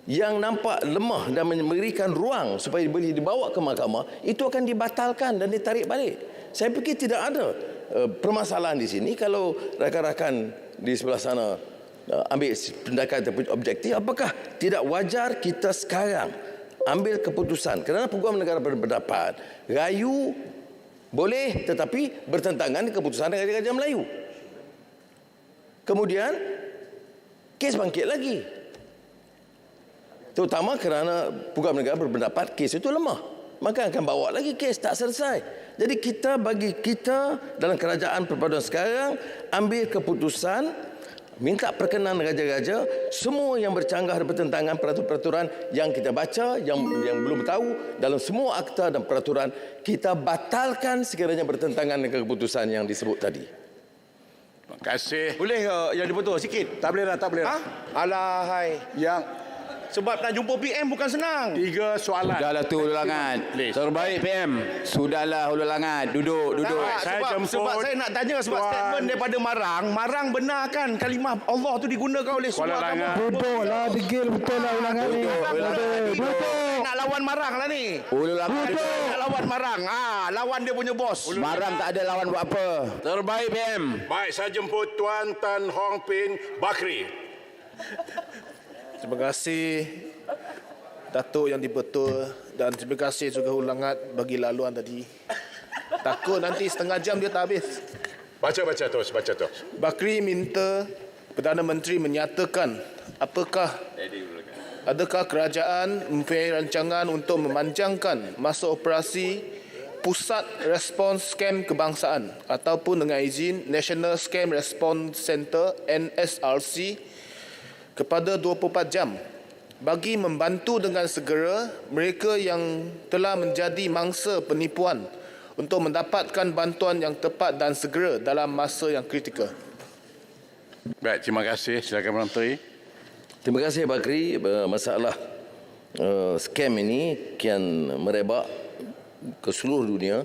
yang nampak lemah dan memberikan ruang supaya boleh dibawa ke mahkamah, itu akan dibatalkan dan ditarik balik. Saya fikir tidak ada permasalahan di sini. Kalau rakan-rakan di sebelah sana ambil tindakan objektif, apakah tidak wajar kita sekarang ambil keputusan? Kerana Peguam negara berpendapat rayu boleh tetapi bertentangan dengan keputusan Raja-Raja Melayu. Kemudian kes bangkit lagi, terutama kerana Peguam negara berpendapat kes itu lemah, maka akan bawa lagi kes tak selesai. Jadi bagi kita dalam kerajaan perpaduan sekarang ambil keputusan minta perkenan raja-raja semua yang bercanggah dan bertentangan peraturan yang kita baca, yang belum tahu dalam semua akta dan peraturan, kita batalkan sekiranya bertentangan dengan keputusan yang disebut tadi. Terima kasih. Boleh yang dibetul sikit? Tak boleh dah, tak boleh dah. Alahai. Yang Sebab nak jumpa PM bukan senang. 3 soalan. Sudahlah tu Ulul Langat. Terbaik PM. Sudahlah Ulul Langat. Duduk. Sebab saya nak tanya sebab statement daripada Marang benar kan kalimah Allah tu digunakan oleh semua agama. Duduk lah. Degil betul lah Ulul Langat ni. Duduk. Nak lawan Marang lah ni. Ulul Langat. Nak lawan Marang. Lawan dia punya bos. Marang tak ada lawan buat apa. Terbaik PM. Baik, saya jemput Tuan Tan Hong Pin Bakri. Terima kasih Datuk Yang di-Pertua dan terima kasih juga Ulangat bagi laluan tadi. Takut nanti setengah jam dia tak habis. Baca terus. Bakri minta Perdana Menteri menyatakan adakah kerajaan mempunyai rancangan untuk memanjangkan masa operasi Pusat Respons Scam Kebangsaan ataupun dengan izin National Scam Response Center NSRC kepada 24 jam bagi membantu dengan segera mereka yang telah menjadi mangsa penipuan untuk mendapatkan bantuan yang tepat dan segera dalam masa yang kritikal. Baik, terima kasih. Silakan Menteri. Terima kasih Bakri. Masalah scam ini kian merebak ke seluruh dunia,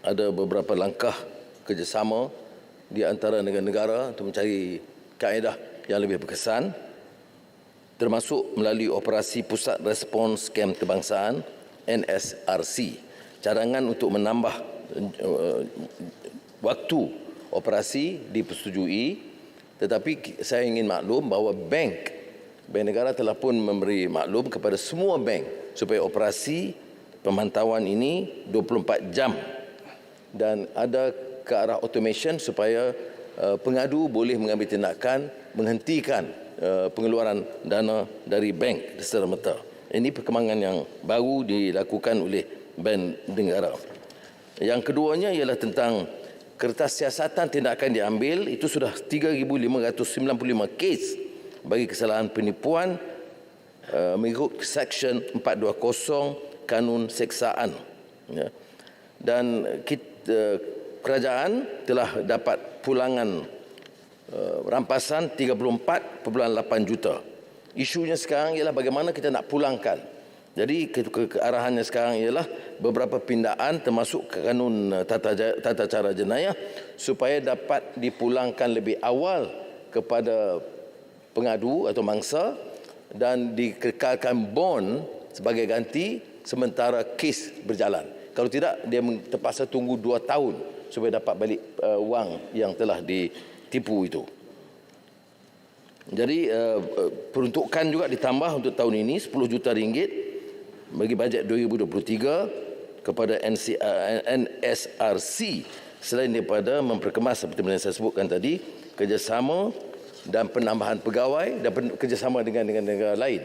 ada beberapa langkah kerjasama di antara negara-negara untuk mencari kaedah yang lebih berkesan, termasuk melalui operasi Pusat Respons Kem Kebangsaan NSRC. Cadangan untuk menambah waktu operasi dipersetujui, tetapi saya ingin maklum bahawa Bank negara telah pun memberi maklum kepada semua bank supaya operasi pemantauan ini 24 jam dan ada ke arah automation supaya pengadu boleh mengambil tindakan menghentikan pengeluaran dana dari bank serta-merta. Ini perkembangan yang baru dilakukan oleh bank negara. Yang keduanya ialah tentang kertas siasatan tindakan diambil. Itu sudah 3,595 kes bagi kesalahan penipuan mengikut Seksyen 420 Kanun Seksaan. Ya. Dan kerajaan telah dapat pulangan rampasan 34.8 juta. Isunya sekarang ialah bagaimana kita nak pulangkan. Jadi kearahannya sekarang ialah beberapa pindaan termasuk kanun tata cara jenayah supaya dapat dipulangkan lebih awal kepada pengadu atau mangsa dan dikekalkan bond sebagai ganti sementara kes berjalan. Kalau tidak, dia terpaksa tunggu 2 tahun supaya dapat balik wang yang telah ditipu itu. Jadi peruntukan juga ditambah untuk tahun ini 10 juta ringgit bagi bajet 2023 kepada NSRC selain daripada memperkemas seperti yang saya sebutkan tadi kerjasama dan penambahan pegawai dan kerjasama dengan negara lain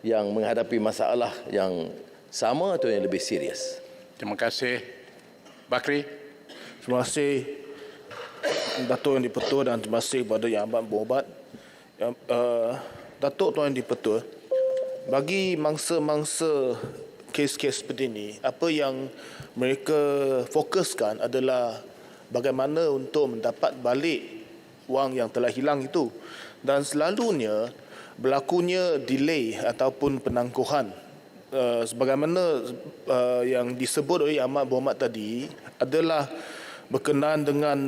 yang menghadapi masalah yang sama atau yang lebih serius. Terima kasih. Bakri. Terima kasih Datuk Yang di-Pertua dan terima kasih kepada Yang Amat Berhormat. Datuk Tuan Yang di-Pertua, bagi mangsa-mangsa kes-kes seperti ini, apa yang mereka fokuskan adalah bagaimana untuk mendapat balik wang yang telah hilang itu. Dan selalunya berlakunya delay ataupun penangguhan. Sebagaimana yang disebut oleh Yang Amat Berhormat tadi adalah berkenaan dengan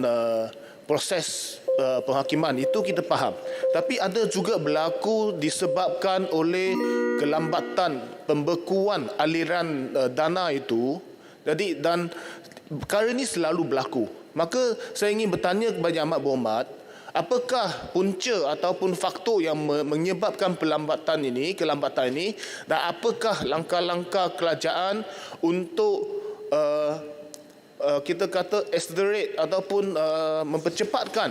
proses penghakiman, itu kita faham. Tapi ada juga berlaku disebabkan oleh kelambatan pembekuan aliran dana itu. Jadi dan perkara ini selalu berlaku. Maka saya ingin bertanya kepada Yang Amat Berhormat, apakah punca ataupun faktor yang menyebabkan kelambatan ini dan apakah langkah-langkah kerajaan untuk kita kata accelerate ataupun mempercepatkan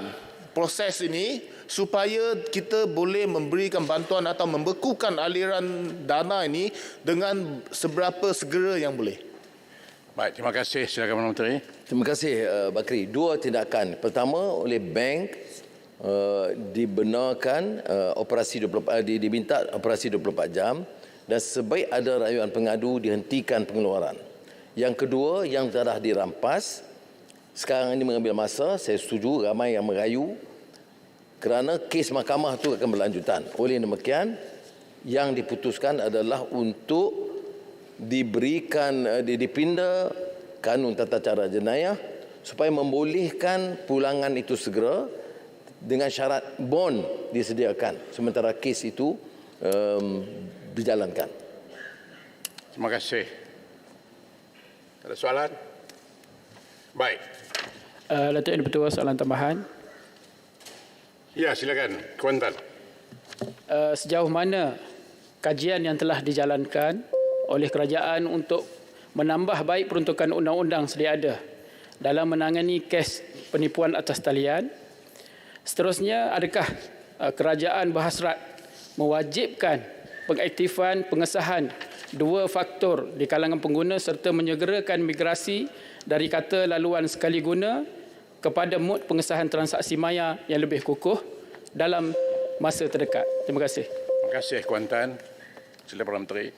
proses ini supaya kita boleh memberikan bantuan atau membekukan aliran dana ini dengan seberapa segera yang boleh. Baik, terima kasih. Silakan Menteri. Terima kasih Bakri. 2 tindakan. Pertama, oleh bank dibenarkan diminta operasi 24 jam dan sebaik ada rayuan pengadu dihentikan pengeluaran. Yang kedua, yang telah dirampas sekarang ini mengambil masa. Saya setuju ramai yang merayu kerana kes mahkamah itu akan berlanjutan. Oleh demikian, yang diputuskan adalah untuk dipinda kanun tata cara jenayah supaya membolehkan pulangan itu segera dengan syarat bond disediakan sementara kes itu dijalankan. Terima kasih. Ada soalan? Baik. Datuk Yang di-Pertua, soalan tambahan. Ya, silakan. Kuantan. Sejauh mana kajian yang telah dijalankan oleh kerajaan untuk menambah baik peruntukan undang-undang sedia ada dalam menangani kes penipuan atas talian? Seterusnya, adakah kerajaan berhasrat mewajibkan pengaktifan pengesahan 2 faktor di kalangan pengguna serta menyegerakan migrasi dari kata laluan sekali guna kepada mod pengesahan transaksi maya yang lebih kukuh dalam masa terdekat? Terima kasih. Terima kasih, Kuantan. Silakan Menteri.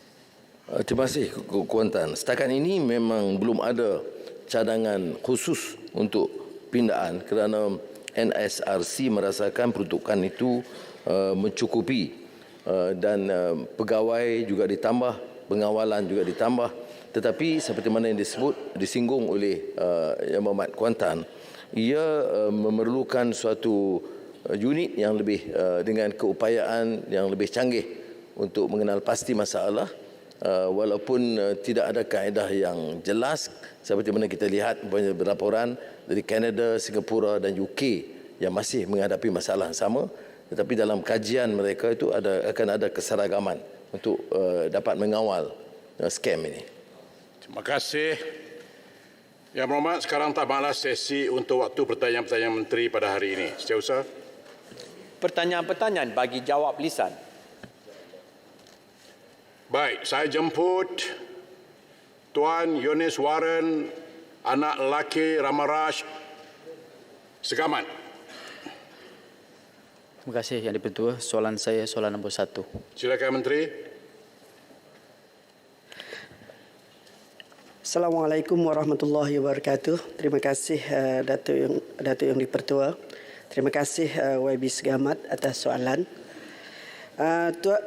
Terima kasih, Kuantan. Setakat ini memang belum ada cadangan khusus untuk pindaan kerana NSRC merasakan peruntukan itu mencukupi dan pegawai juga ditambah, pengawalan juga ditambah Tetapi seperti mana yang disinggung oleh Yang Berhormat Kuantan, ia memerlukan suatu unit yang lebih dengan keupayaan yang lebih canggih untuk mengenal pasti masalah, walaupun tidak ada kaedah yang jelas seperti mana kita lihat berlaporan dari Kanada, Singapura dan UK yang masih menghadapi masalah yang sama, tetapi dalam kajian mereka itu akan ada keseragaman untuk dapat mengawal skam ini. Terima kasih. Yang Berhormat, sekarang tamatlah sesi untuk waktu pertanyaan-pertanyaan menteri pada hari ini. Setiausaha. Pertanyaan-pertanyaan bagi jawab lisan. Baik, saya jemput Tuan Yunis Warren, anak lelaki Ramaraj Segamat. Terima kasih Yang di-Pertua. Soalan saya soalan nombor 1. Silakan Menteri. Assalamualaikum warahmatullahi wabarakatuh. Terima kasih Datuk Yang di-Pertua. Terima kasih YB Segamat atas soalan.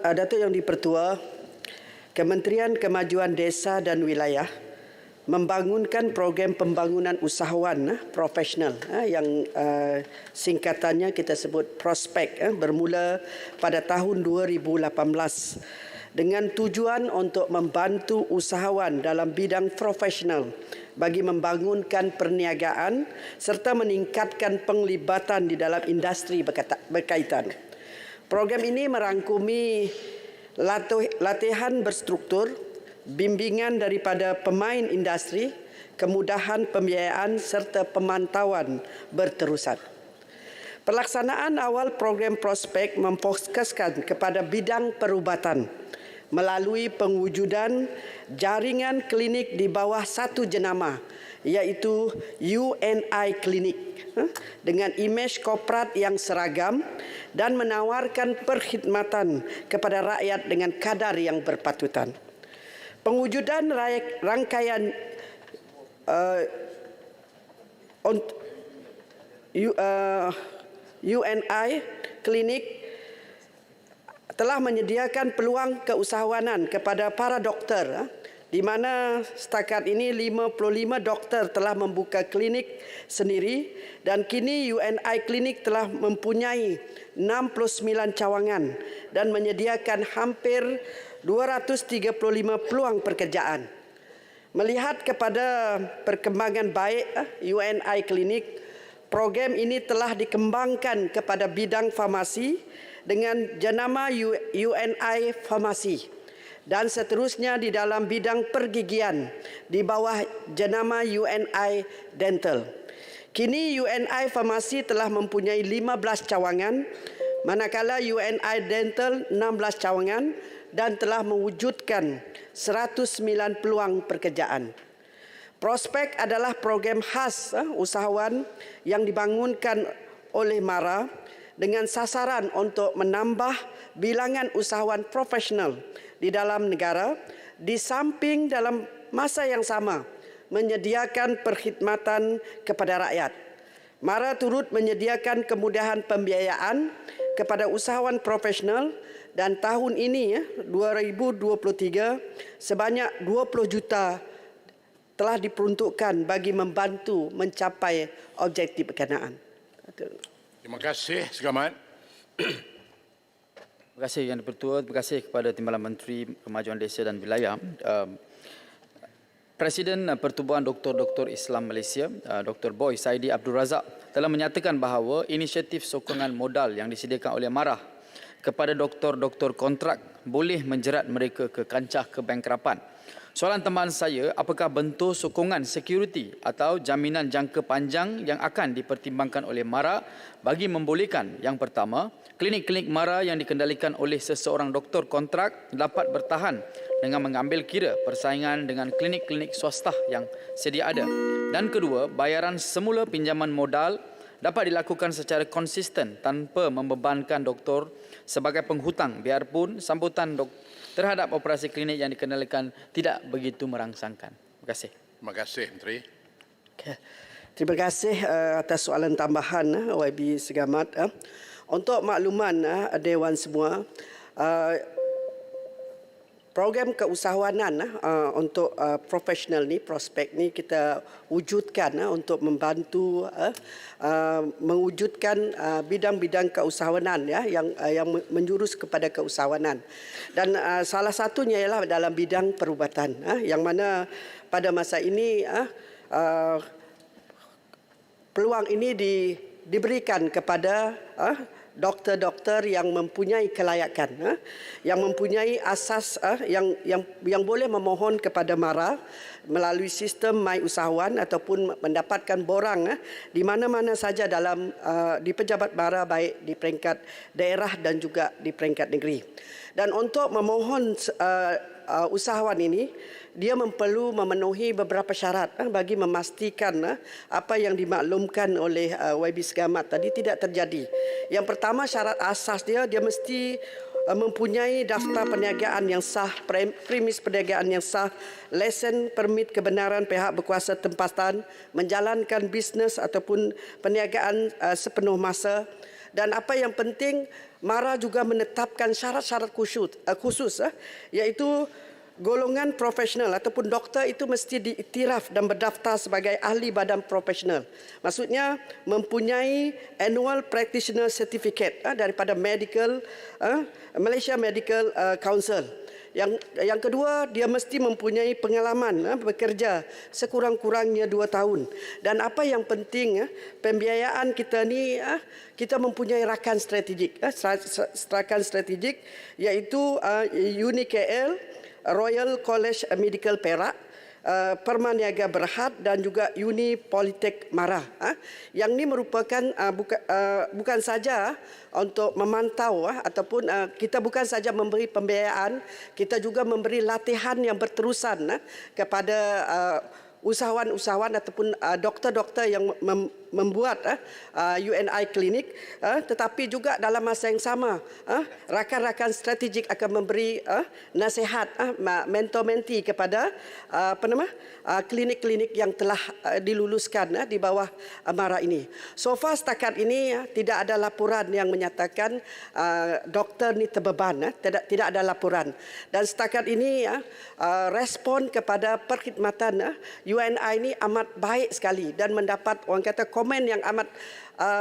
Datuk Yang di-Pertua, Kementerian Kemajuan Desa dan Wilayah membangunkan program pembangunan usahawan profesional yang singkatannya kita sebut Prospek, bermula pada tahun 2018 dengan tujuan untuk membantu usahawan dalam bidang profesional bagi membangunkan perniagaan serta meningkatkan penglibatan di dalam industri berkaitan. Program ini merangkumi latihan berstruktur, bimbingan daripada pemain industri, kemudahan pembiayaan serta pemantauan berterusan. Pelaksanaan awal program Prospek memfokuskan kepada bidang perubatan melalui pengujudan jaringan klinik di bawah satu jenama, iaitu UNI Klinik, dengan imej korporat yang seragam dan menawarkan perkhidmatan kepada rakyat dengan kadar yang berpatutan. Pengujudan rangkaian UNI Klinik telah menyediakan peluang keusahawanan kepada para doktor, di mana setakat ini 55 doktor telah membuka klinik sendiri dan kini UNI Klinik telah mempunyai 69 cawangan dan menyediakan hampir 235 peluang pekerjaan. Melihat kepada perkembangan baik UNI Klinik, program ini telah dikembangkan kepada bidang farmasi dengan jenama UNI Farmasi dan seterusnya di dalam bidang pergigian di bawah jenama UNI Dental. Kini UNI Farmasi telah mempunyai 15 cawangan, manakala UNI Dental 16 cawangan dan telah mewujudkan 109 peluang pekerjaan. Prospek adalah program khas usahawan yang dibangunkan oleh MARA dengan sasaran untuk menambah bilangan usahawan profesional di dalam negara, di samping dalam masa yang sama menyediakan perkhidmatan kepada rakyat. MARA turut menyediakan kemudahan pembiayaan kepada usahawan profesional dan tahun ini 2023 sebanyak 20 juta telah diperuntukkan bagi membantu mencapai objektif berkenaan. Terima kasih, Segamat. Terima kasih Yang di-Pertua. Terima kasih kepada Timbalan Menteri Kemajuan Desa dan Wilayah. Presiden Pertubuhan Doktor-Doktor Islam Malaysia, Dr. Boy Saidi Abdul Razak, telah menyatakan bahawa inisiatif sokongan modal yang disediakan oleh MARA kepada doktor-doktor kontrak boleh menjerat mereka ke kancah kebangkrapan. Soalan tambahan saya, apakah bentuk sokongan security atau jaminan jangka panjang yang akan dipertimbangkan oleh MARA bagi membolehkan, yang pertama, klinik-klinik MARA yang dikendalikan oleh seseorang doktor kontrak dapat bertahan dengan mengambil kira persaingan dengan klinik-klinik swasta yang sedia ada. Dan kedua, bayaran semula pinjaman modal dapat dilakukan secara konsisten tanpa membebankan doktor sebagai penghutang, biarpun sambutan terhadap operasi klinik yang dikendalikan tidak begitu merangsangkan. Terima kasih. Terima kasih, Menteri. Okay. Terima kasih atas soalan tambahan YB Segamat. Untuk makluman Dewan semua, program keusahawanan untuk profesional ni, prospek ni kita wujudkan untuk membantu mewujudkan bidang-bidang keusahawanan yang menjurus kepada keusahawanan. Dan salah satunya ialah dalam bidang perubatan yang mana pada masa ini peluang ini diberikan kepada doktor-doktor yang mempunyai kelayakan, yang mempunyai asas yang boleh memohon kepada MARA melalui sistem My Usahawan ataupun mendapatkan borang di mana-mana saja di pejabat MARA, baik di peringkat daerah dan juga di peringkat negeri. Dan untuk memohon usahawan ini, dia perlu memenuhi beberapa syarat bagi memastikan apa yang dimaklumkan oleh YB Segamat tadi tidak terjadi. Yang pertama, syarat asas dia mesti mempunyai daftar perniagaan yang sah, premis perniagaan yang sah, lesen permit kebenaran pihak berkuasa tempatan, menjalankan bisnes ataupun perniagaan sepenuh masa. Dan apa yang penting, MARA juga menetapkan syarat-syarat khusus iaitu golongan profesional ataupun doktor itu mesti diiktiraf dan berdaftar sebagai ahli badan profesional. Maksudnya mempunyai annual practitioner certificate daripada Malaysia Medical Council. Yang kedua, dia mesti mempunyai pengalaman bekerja sekurang-kurangnya 2 tahun. Dan apa yang penting, pembiayaan kita ni, kita mempunyai rakan strategik. Rakan strategik iaitu UniKL, Royal College Medical Perak, Permaniaga Berhad dan juga Uni Politek MARA. Yang ini merupakan bukan saja untuk memantau ataupun kita bukan saja memberi pembiayaan, kita juga memberi latihan yang berterusan kepada usahawan-usahawan ataupun doktor-doktor yang membuat UNI klinik, tetapi juga dalam masa yang sama rakan-rakan strategik akan memberi nasihat, mentor-menti kepada klinik-klinik yang telah diluluskan di bawah MARA ini. So far setakat ini tidak ada laporan yang menyatakan doktor ni terbeban, tidak ada laporan. Dan setakat ini respon kepada perkhidmatan UNI ini amat baik sekali dan mendapat orang kata komen yang amat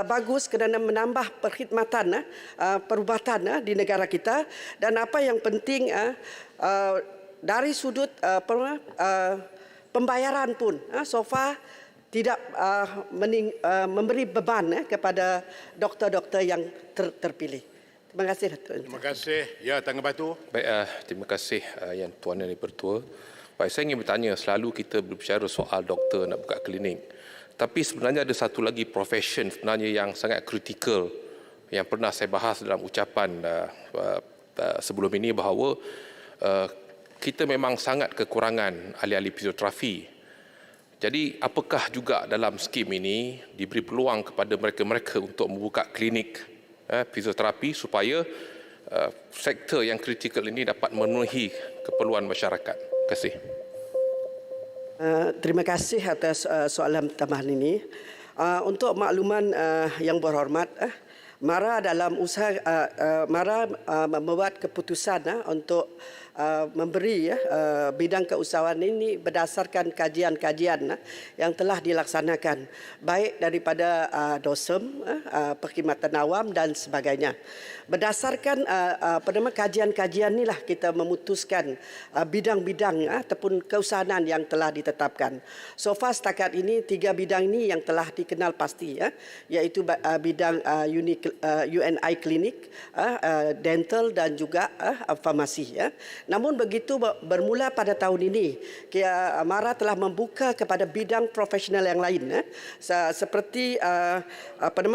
bagus kerana menambah perkhidmatan perubatan di negara kita. Dan apa yang penting dari sudut pembayaran pun so far tidak memberi beban kepada doktor-doktor yang terpilih. Terima kasih Datuk. Terima kasih. Ya, Tangga Batu. Baik, terima kasih Yang Tuan Yang Dipertua. Baik, saya ingin bertanya, selalu kita berbicara soal doktor nak buka klinik. Tapi sebenarnya ada satu lagi profession sebenarnya yang sangat kritikal yang pernah saya bahas dalam ucapan sebelum ini bahawa kita memang sangat kekurangan ahli-ahli fisioterapi. Jadi apakah juga dalam skim ini diberi peluang kepada mereka-mereka untuk membuka klinik fisioterapi supaya sektor yang kritikal ini dapat memenuhi keperluan masyarakat. Terima kasih. Terima kasih atas soalan tambahan ini. Untuk makluman yang berhormat, MARA dalam usaha MARA membuat keputusan untuk memberi bidang keusahawan ini berdasarkan kajian-kajian yang telah dilaksanakan baik daripada DOSEM, perkhidmatan awam dan sebagainya. Berdasarkan kajian-kajian inilah kita memutuskan bidang-bidang ataupun keusahawan yang telah ditetapkan. So far setakat ini 3 bidang ini yang telah dikenal pasti, iaitu bidang UNI klinik, dental dan juga farmasi. Namun begitu bermula pada tahun ini, MARA telah membuka kepada bidang profesional yang lain, seperti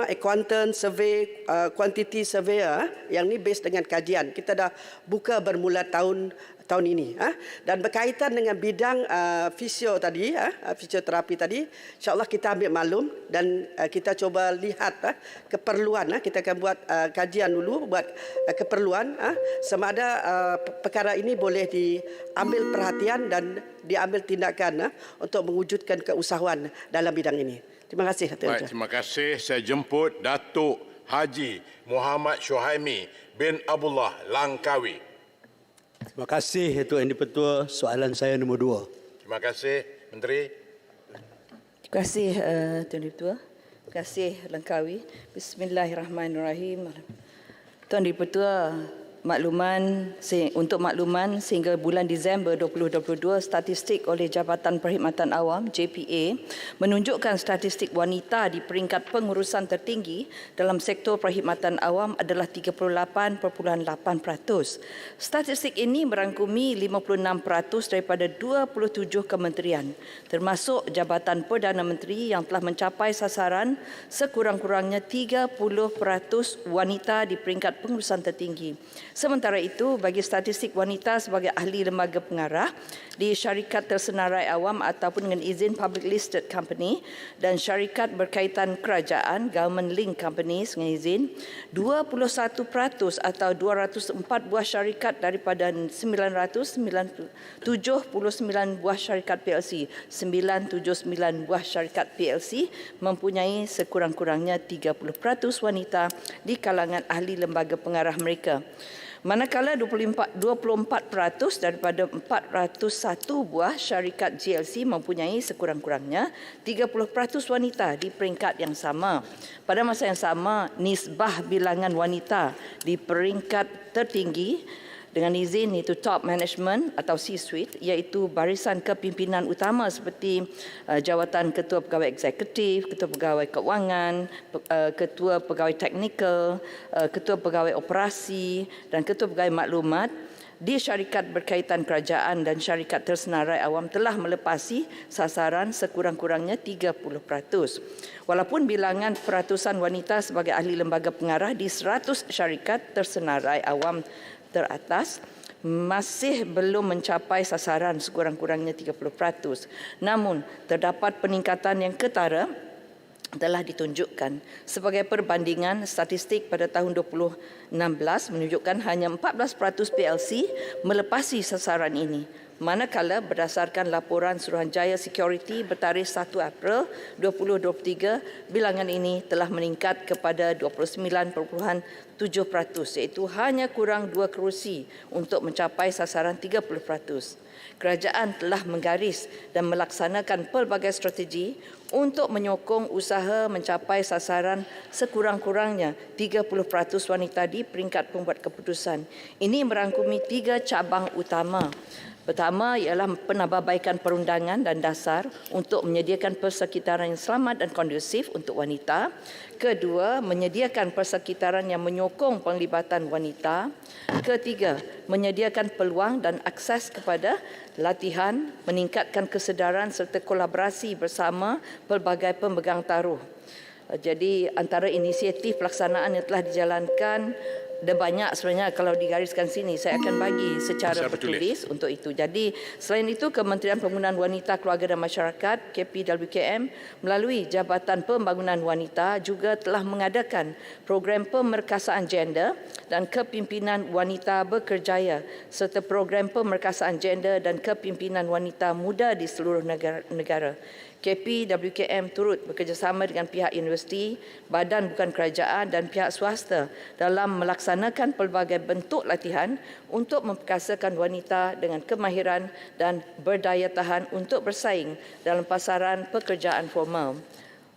accountant, survey, quantity surveyor, yang ini based dengan kajian. Kita dah buka bermula tahun ini. Dan berkaitan dengan bidang fisioterapi tadi, insyaAllah kita ambil maklum dan kita cuba lihat keperluan. Kita akan buat kajian dulu, buat keperluan sama ada perkara ini boleh diambil perhatian dan diambil tindakan untuk mewujudkan keusahawan dalam bidang ini. Terima kasih. Baik, terima kasih. Saya jemput Datuk Haji Muhammad Syuhaimi bin Abdullah Langkawi. Terima kasih Datuk Yang di-Pertua. Soalan saya nombor 2. Terima kasih Menteri. Terima kasih Tuan Di-Pertua. Terima kasih Langkawi. Bismillahirrahmanirrahim. Tuan Di-Pertua, untuk makluman sehingga bulan Disember 2022, statistik oleh Jabatan Perkhidmatan Awam JPA menunjukkan statistik wanita di peringkat pengurusan tertinggi dalam sektor perkhidmatan awam adalah 38.8%. Statistik ini merangkumi 56% daripada 27 kementerian, termasuk Jabatan Perdana Menteri yang telah mencapai sasaran sekurang-kurangnya 30% wanita di peringkat pengurusan tertinggi. Sementara itu, bagi statistik wanita sebagai ahli lembaga pengarah di syarikat tersenarai awam ataupun dengan izin public listed company dan syarikat berkaitan kerajaan government link companies dengan izin, 21% atau 204 buah syarikat daripada 979 buah syarikat PLC, 979 buah syarikat PLC mempunyai sekurang-kurangnya 30% wanita di kalangan ahli lembaga pengarah mereka. Manakala 24% daripada 401 buah syarikat GLC mempunyai sekurang-kurangnya 30% wanita di peringkat yang sama. Pada masa yang sama, nisbah bilangan wanita di peringkat tertinggi dengan izin itu top management atau C-suite, iaitu barisan kepimpinan utama seperti jawatan ketua pegawai eksekutif, ketua pegawai keuangan, ketua pegawai teknikal, ketua pegawai operasi dan ketua pegawai maklumat di syarikat berkaitan kerajaan dan syarikat tersenarai awam telah melepasi sasaran sekurang-kurangnya 30%. Walaupun bilangan peratusan wanita sebagai ahli lembaga pengarah di 100 syarikat tersenarai awam teratas masih belum mencapai sasaran sekurang-kurangnya 30%. Namun, terdapat peningkatan yang ketara telah ditunjukkan. Sebagai perbandingan, statistik pada tahun 2016 menunjukkan hanya 14% PLC melepasi sasaran ini. Manakala berdasarkan laporan Suruhanjaya Security bertarikh 1 April 2023, bilangan ini telah meningkat kepada 29.7%, iaitu hanya kurang 2 kerusi untuk mencapai sasaran 30%. Kerajaan telah menggaris dan melaksanakan pelbagai strategi untuk menyokong usaha mencapai sasaran sekurang-kurangnya 30% wanita di peringkat pembuat keputusan. Ini merangkumi 3 cabang utama. Pertama ialah penambahbaikan perundangan dan dasar untuk menyediakan persekitaran yang selamat dan kondusif untuk wanita. Kedua, menyediakan persekitaran yang menyokong penglibatan wanita. Ketiga, menyediakan peluang dan akses kepada latihan, meningkatkan kesedaran serta kolaborasi bersama pelbagai pemegang taruh. Jadi antara inisiatif pelaksanaan yang telah dijalankan, ada banyak sebenarnya kalau digariskan sini. Saya akan bagi secara bertulis untuk itu. Jadi selain itu, Kementerian Pembangunan Wanita, Keluarga dan Masyarakat KPWKM melalui Jabatan Pembangunan Wanita juga telah mengadakan program pemerkasaan gender dan kepimpinan wanita berkerjaya serta program pemerkasaan gender dan kepimpinan wanita muda di seluruh negara. KPWKM turut bekerjasama dengan pihak universiti, badan bukan kerajaan dan pihak swasta dalam melaksanakan pelbagai bentuk latihan untuk memperkasakan wanita dengan kemahiran dan berdaya tahan untuk bersaing dalam pasaran pekerjaan formal.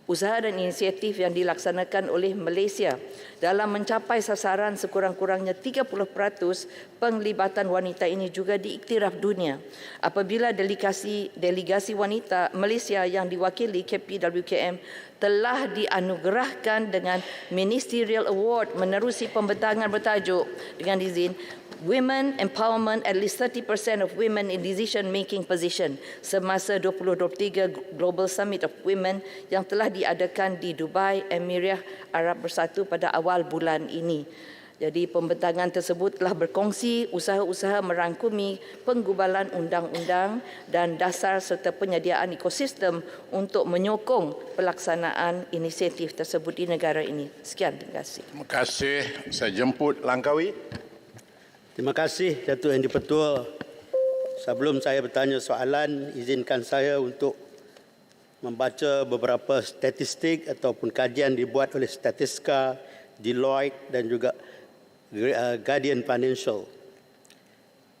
Usaha dan inisiatif yang dilaksanakan oleh Malaysia dalam mencapai sasaran sekurang-kurangnya 30% penglibatan wanita ini juga diiktiraf dunia. Apabila delegasi wanita Malaysia yang diwakili KPWKM telah dianugerahkan dengan Ministerial Award menerusi pembentangan bertajuk dengan izin Women Empowerment at least 30% of women in decision-making position semasa 2023 Global Summit of Women yang telah diadakan di Dubai, Emirat Arab Bersatu pada awal bulan ini. Jadi pembentangan tersebut telah berkongsi usaha-usaha merangkumi penggubalan undang-undang dan dasar serta penyediaan ekosistem untuk menyokong pelaksanaan inisiatif tersebut di negara ini. Sekian, terima kasih. Terima kasih. Saya jemput Langkawi. Terima kasih Datuk Yang di-Pertua. Sebelum saya bertanya soalan, izinkan saya untuk membaca beberapa statistik ataupun kajian dibuat oleh Statista, Deloitte dan juga Guardian Financial.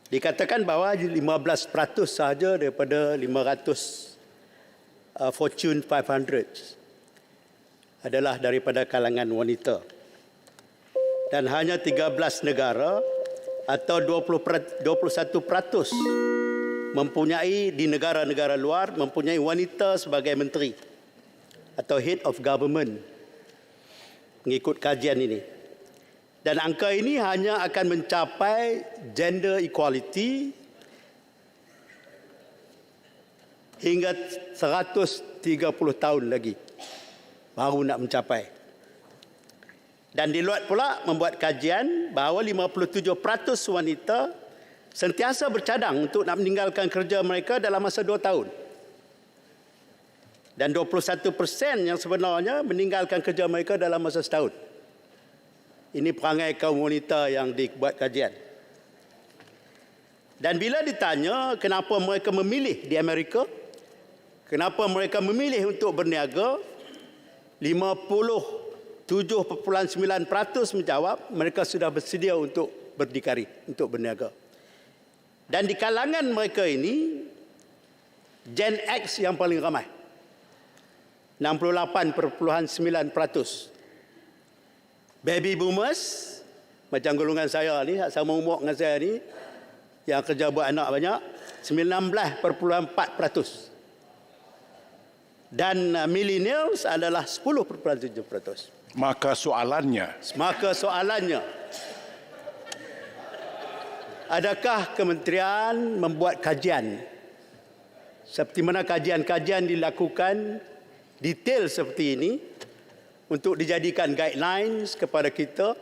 Dikatakan bahawa 15% sahaja daripada 500 Fortune 500 adalah daripada kalangan wanita. Dan hanya 13 negara atau 21% mempunyai di negara-negara luar mempunyai wanita sebagai menteri atau head of government mengikut kajian ini. Dan angka ini hanya akan mencapai gender equality hingga 130 tahun lagi baru nak mencapai. Dan Deloitte pula membuat kajian bahawa 57% wanita sentiasa bercadang untuk nak meninggalkan kerja mereka dalam masa 2 tahun. Dan 21% yang sebenarnya meninggalkan kerja mereka dalam masa setahun. Ini perangai kaum wanita yang dibuat kajian. Dan bila ditanya kenapa mereka memilih di Amerika, kenapa mereka memilih untuk berniaga, 57.9% menjawab mereka sudah bersedia untuk berdikari, untuk berniaga. Dan di kalangan mereka ini, Gen X yang paling ramai. 68.9%. Baby boomers, macam golongan saya ni, sama umur dengan saya ni, yang kerja buat anak banyak, 19.4%. Dan millennials adalah 10.7%. Maka soalannya, adakah kementerian membuat kajian seperti mana kajian-kajian dilakukan detail seperti ini untuk dijadikan guidelines kepada kita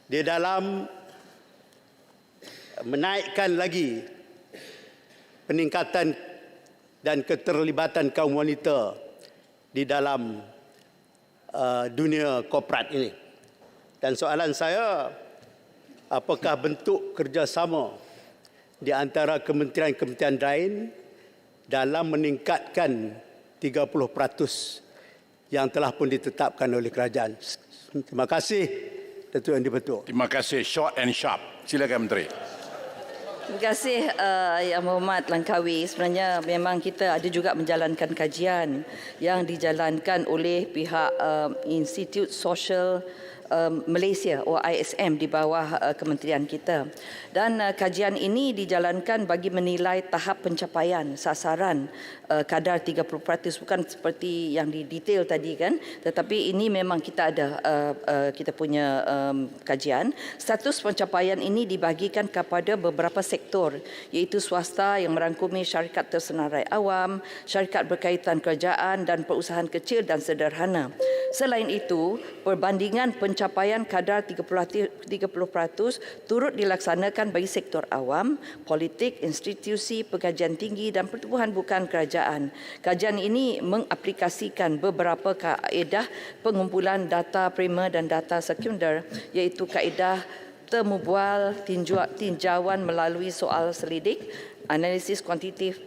di dalam menaikkan lagi peningkatan dan keterlibatan kaum wanita di dalam dunia korporat ini. Dan soalan saya, apakah bentuk kerjasama di antara kementerian-kementerian lain dalam meningkatkan 30% yang telah pun ditetapkan oleh kerajaan. Terima kasih, Datuk Yang di-Pertua. Terima kasih. Short and sharp. Silakan Menteri. Terima kasih Yang Berhormat Langkawi. Sebenarnya memang kita ada juga menjalankan kajian yang dijalankan oleh pihak Institut Sosial Malaysia atau ISM di bawah kementerian kita. Dan kajian ini dijalankan bagi menilai tahap pencapaian sasaran kadar 30%, bukan seperti yang didetail tadi kan, tetapi ini memang kita ada kita punya kajian. Status pencapaian ini dibagikan kepada beberapa sektor, iaitu swasta yang merangkumi syarikat tersenarai awam, syarikat berkaitan kerajaan dan perusahaan kecil dan sederhana. Selain itu, perbandingan pencapaian kadar 30% turut dilaksanakan bagi sektor awam, politik, institusi, pengkajian tinggi dan pertubuhan bukan kerajaan. Kajian ini mengaplikasikan beberapa kaedah pengumpulan data primer dan data sekunder, iaitu kaedah temu bual, tinjauan melalui soal selidik, analisis kuantitatif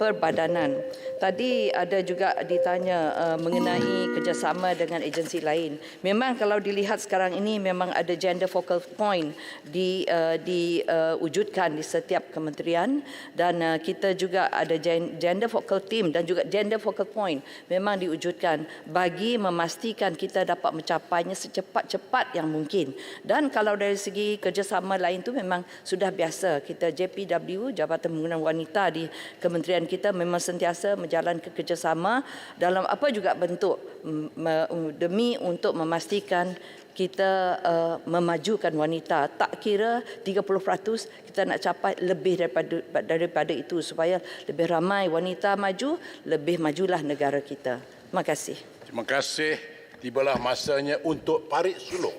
perbadanan. Tadi ada juga ditanya mengenai kerjasama dengan agensi lain. Memang kalau dilihat sekarang ini memang ada gender focal point diwujudkan di setiap kementerian, dan kita juga ada gender focal team dan juga gender focal point memang diwujudkan bagi memastikan kita dapat mencapainya secepat-cepat yang mungkin. Dan kalau dari segi kerjasama lain tu memang sudah biasa. Kita JPW, Jabatan Pembangunan Wanita di kementerian kita memang sentiasa menjalankan kerjasama dalam apa juga bentuk demi untuk memastikan kita memajukan wanita. Tak kira 30%, kita nak capai lebih daripada itu supaya lebih ramai wanita maju, lebih majulah negara kita. Terima kasih. Terima kasih. Tibalah masanya untuk parit sulung.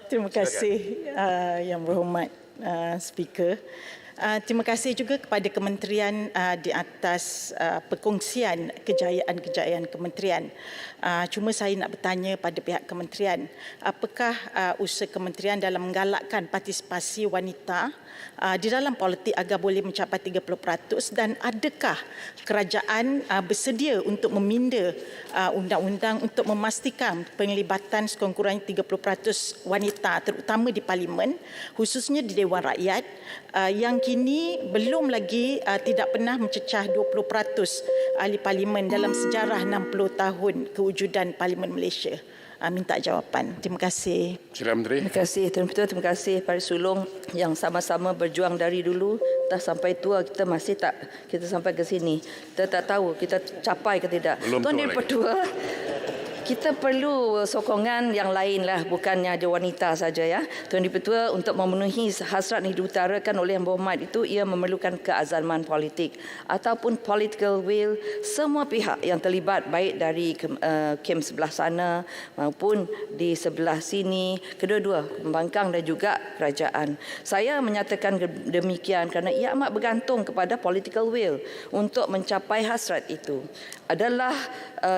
Terima kasih Yang Berhormat Speaker. Terima kasih juga kepada kementerian di atas perkongsian kejayaan-kejayaan kementerian. Cuma saya nak bertanya pada pihak kementerian, apakah usaha kementerian dalam menggalakkan partisipasi wanita di dalam politik agar boleh mencapai 30% dan adakah kerajaan bersedia untuk meminda undang-undang untuk memastikan penglibatan sekurang-kurangnya 30% wanita terutama di parlimen, khususnya di Dewan Rakyat yang kini belum lagi tidak pernah mencecah 20% ahli parlimen dalam sejarah 60 tahun kewujudan Parlimen Malaysia. Minta jawapan. Terima kasih. Sila Menteri. Terima kasih Tuan Ketua, terima kasih Pak Sulong yang sama-sama berjuang dari dulu dah sampai tua kita masih tak kita sampai ke sini. Kita tak tahu kita capai ke tidak. Tuan Dipertua, kita perlu sokongan yang lain lah, bukannya ada wanita saja ya. Tuan Dipertua, untuk memenuhi hasrat yang diutarakan oleh Yang Berhormat itu, ia memerlukan keazaman politik ataupun political will semua pihak yang terlibat, baik dari kem sebelah sana maupun di sebelah sini, kedua-dua pembangkang dan juga kerajaan. Saya menyatakan demikian kerana ia amat bergantung kepada political will untuk mencapai hasrat itu. Adalah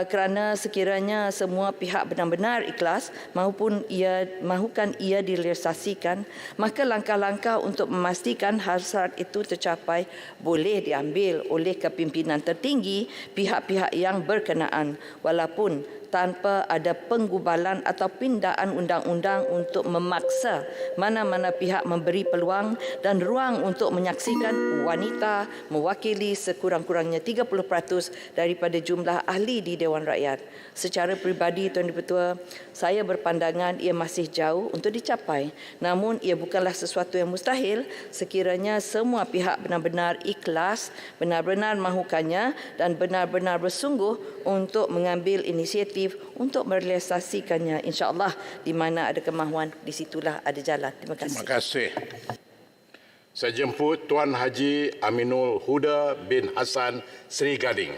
kerana sekiranya semua pihak benar-benar ikhlas maupun mahukan ia direalisasikan, maka langkah-langkah untuk memastikan hasrat itu tercapai boleh diambil oleh kepimpinan tertinggi pihak-pihak yang berkenaan, walaupun tanpa ada penggubalan atau pindaan undang-undang untuk memaksa mana-mana pihak memberi peluang dan ruang untuk menyaksikan wanita mewakili sekurang-kurangnya 30% daripada jumlah ahli di Dewan Rakyat. Secara peribadi, Tuan Dipertua, saya berpandangan ia masih jauh untuk dicapai. Namun ia bukanlah sesuatu yang mustahil sekiranya semua pihak benar-benar ikhlas, benar-benar mahukannya dan benar-benar bersungguh untuk mengambil inisiatif untuk merealisasikannya. InsyaAllah di mana ada kemahuan, di situlah ada jalan. Terima kasih. Terima kasih. Saya jemput Tuan Haji Aminul Huda bin Hassan Sri Gading.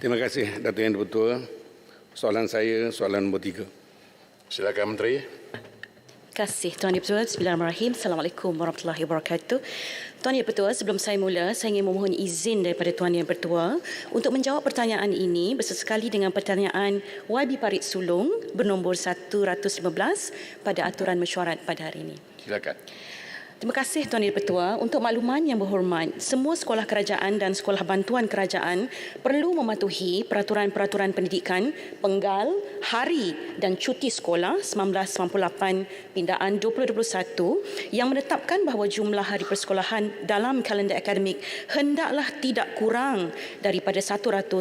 Terima kasih Datuk Yang Dipertua. Soalan saya, soalan nombor 3. Silakan Menteri. Terima kasih Tuan Dipertua. Bismillahirrahmanirrahim. Assalamualaikum warahmatullahi wabarakatuh. Tuan Yang Dipertua, sebelum saya mula, saya ingin memohon izin daripada Tuan Yang Dipertua untuk menjawab pertanyaan ini bersesekali dengan pertanyaan YB Parit Sulong bernombor 115 pada aturan mesyuarat pada hari ini. Silakan. Terima kasih Tuan Dipertua. Untuk makluman Yang Berhormat, semua sekolah kerajaan dan sekolah bantuan kerajaan perlu mematuhi peraturan-peraturan pendidikan, penggal, hari dan cuti sekolah 1998 pindaan 2021 yang menetapkan bahawa jumlah hari persekolahan dalam kalender akademik hendaklah tidak kurang daripada 190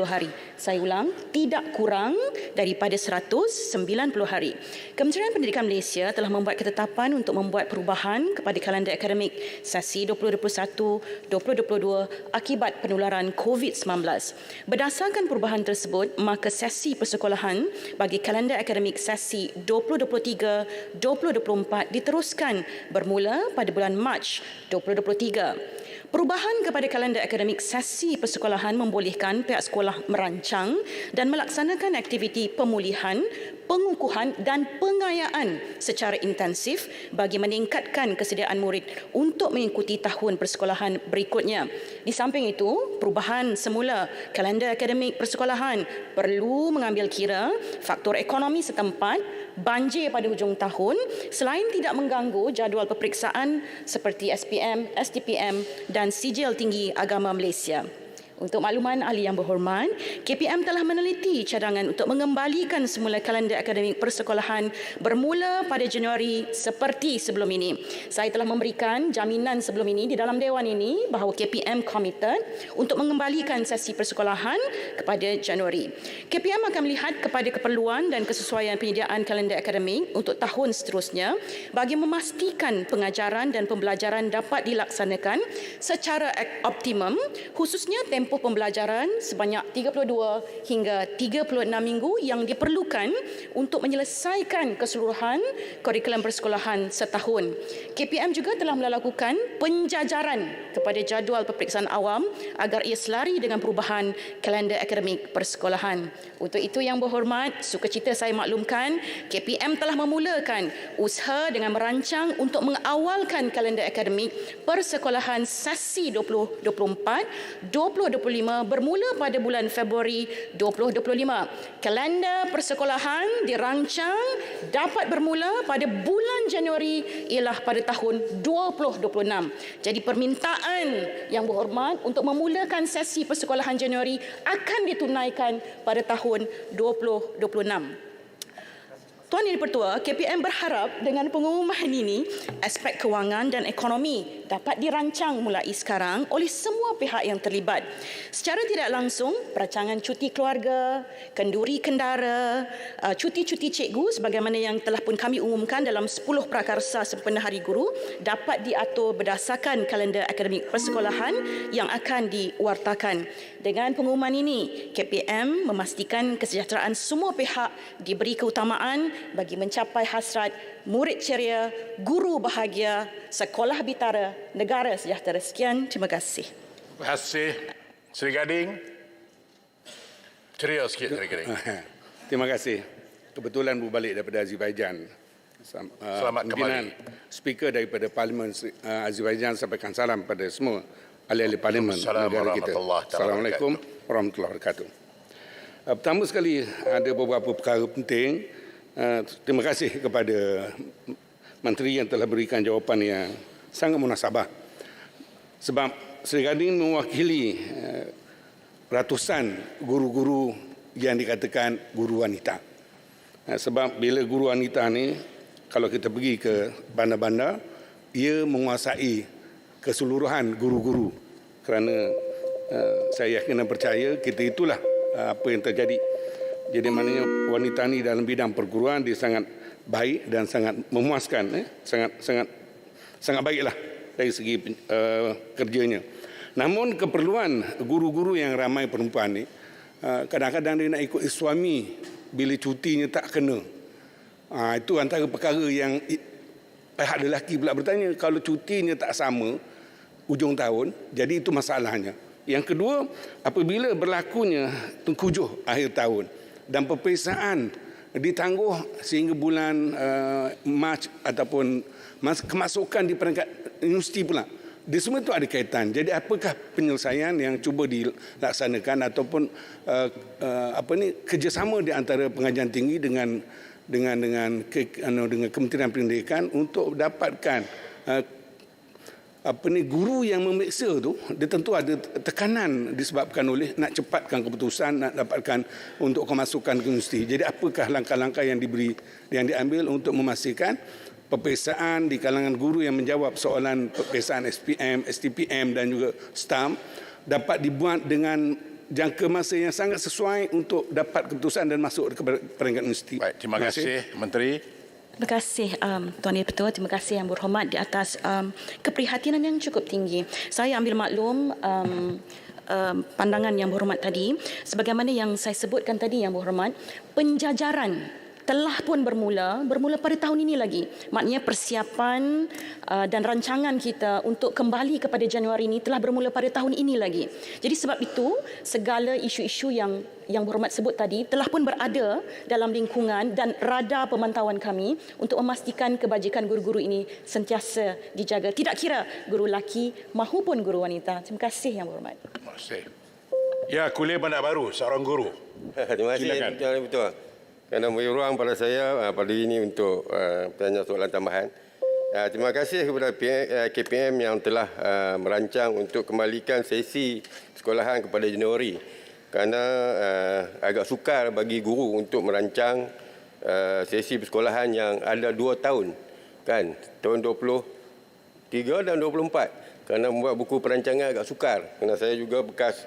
hari. Saya ulang, tidak kurang daripada 190 hari. Kementerian Pendidikan Malaysia telah membuat ketetapan untuk membuat perubahan kepada kalender akademik sesi 2021-2022 akibat penularan COVID-19. Berdasarkan perubahan tersebut, maka sesi persekolahan bagi kalender akademik sesi 2023-2024 diteruskan bermula pada bulan Mac 2023. Perubahan kepada kalender akademik sesi persekolahan membolehkan pihak sekolah merancang dan melaksanakan aktiviti pemulihan, pengukuhan dan pengayaan secara intensif bagi meningkatkan kesediaan murid untuk mengikuti tahun persekolahan berikutnya. Di samping itu, perubahan semula kalender akademik persekolahan perlu mengambil kira faktor ekonomi setempat, banjir pada hujung tahun selain tidak mengganggu jadual peperiksaan seperti SPM, STPM dan Sijil Tinggi Agama Malaysia. Untuk makluman ahli yang berhormat, KPM telah meneliti cadangan untuk mengembalikan semula kalender akademik persekolahan bermula pada Januari seperti sebelum ini. Saya telah memberikan jaminan sebelum ini di dalam Dewan ini bahawa KPM committed untuk mengembalikan sesi persekolahan kepada Januari. KPM akan melihat kepada keperluan dan kesesuaian penyediaan kalender akademik untuk tahun seterusnya bagi memastikan pengajaran dan pembelajaran dapat dilaksanakan secara optimum, khususnya tempoh tempoh pembelajaran sebanyak 32 hingga 36 minggu yang diperlukan untuk menyelesaikan keseluruhan kurikulum persekolahan setahun. KPM juga telah melakukan penjajaran kepada jadual peperiksaan awam agar ia selari dengan perubahan kalender akademik persekolahan. Untuk itu yang berhormat, sukacita saya maklumkan KPM telah memulakan usaha dengan merancang untuk mengawalkan kalender akademik persekolahan sesi 2024-2025 bermula pada bulan Februari 2025. Kalender persekolahan dirancang dapat bermula pada bulan Januari ialah pada tahun 2026. Jadi permintaan yang berhormat untuk memulakan sesi persekolahan Januari akan ditunaikan pada tahun 2026. Tuan Yang Dipertua, KPM berharap dengan pengumuman ini, aspek kewangan dan ekonomi dapat dirancang mulai sekarang oleh semua pihak yang terlibat. Secara tidak langsung, perancangan cuti keluarga, kenduri kendara, cuti-cuti cikgu sebagaimana yang telah pun kami umumkan dalam 10 prakarsa sempena Hari Guru dapat diatur berdasarkan kalender akademik persekolahan yang akan diwartakan. Dengan pengumuman ini, KPM memastikan kesejahteraan semua pihak diberi keutamaan bagi mencapai hasrat murid ceria, guru bahagia, sekolah bitara, negara sejahtera. Sekian, terima kasih. Terima kasih. Seri Gading. Ceria sikit Seri Gading. Terima kasih. Kebetulan berbalik daripada Azerbaijan. Selamat kembali. Speaker daripada Parlimen Azerbaijan sampaikan salam pada semua ahli-ahli Parlimen negara kita. Assalamualaikum warahmatullahi wabarakatuh. Pertama sekali ada beberapa perkara penting. Terima kasih kepada Menteri yang telah berikan jawapan yang sangat munasabah. Sebab Seri Gading mewakili ratusan guru-guru yang dikatakan guru wanita. Sebab bila guru wanita ni, kalau kita pergi ke bandar-bandar, ia menguasai keseluruhan guru-guru. Kerana saya yakin dan percaya kita itulah apa yang terjadi. Jadi maknanya wanita ni dalam bidang perguruan dia sangat baik dan sangat memuaskan, sangat baiklah dari segi kerjanya. Namun keperluan guru-guru yang ramai perempuan ni kadang-kadang dia nak ikut suami bila cutinya tak kena. Itu antara perkara yang pihak lelaki pula bertanya, kalau cutinya tak sama ujung tahun, jadi itu masalahnya. Yang kedua, apabila berlakunya tengkujuh akhir tahun dan peperiksaan ditangguh sehingga bulan Mac ataupun kemasukan di peringkat universiti pula. Di semua itu ada kaitan. Jadi apakah penyelesaian yang cuba dilaksanakan ataupun kerjasama di antara pengajian tinggi dengan Kementerian Pendidikan untuk dapatkan guru yang memeriksa tu, dia tentu ada tekanan disebabkan oleh nak cepatkan keputusan, nak dapatkan untuk kemasukan ke universiti. Jadi apakah langkah-langkah yang diambil untuk memastikan peperiksaan di kalangan guru yang menjawab soalan peperiksaan SPM, STPM dan juga STAM dapat dibuat dengan jangka masa yang sangat sesuai untuk dapat keputusan dan masuk ke peringkat universiti. Baik, terima kasih Menteri. Terima kasih Tuan Yang Dipertua, terima kasih Yang Berhormat di atas keprihatinan yang cukup tinggi. Saya ambil maklum pandangan Yang Berhormat tadi. Sebagaimana yang saya sebutkan tadi Yang Berhormat, penjajaran telah pun bermula pada tahun ini lagi. Maknanya persiapan dan rancangan kita untuk kembali kepada Januari ini telah bermula pada tahun ini lagi. Jadi sebab itu segala isu-isu yang Berhormat sebut tadi telah pun berada dalam lingkungan dan radar pemantauan kami untuk memastikan kebajikan guru-guru ini sentiasa dijaga. Tidak kira guru lelaki maupun guru wanita. Terima kasih Yang Berhormat. Terima kasih. Ya, Kuliah Bandar Baru, seorang guru. Terima kasih Tuan Yang Dipertua. Kerana beri ruang pada saya pada ini untuk bertanya soalan tambahan. Terima kasih kepada KPM yang telah merancang untuk kembalikan sesi sekolahan kepada Januari. Kerana agak sukar bagi guru untuk merancang sesi persekolahan yang ada 2 tahun. Kan? Tahun 23 dan 24. Kerana membuat buku perancangan agak sukar. Kerana saya juga bekas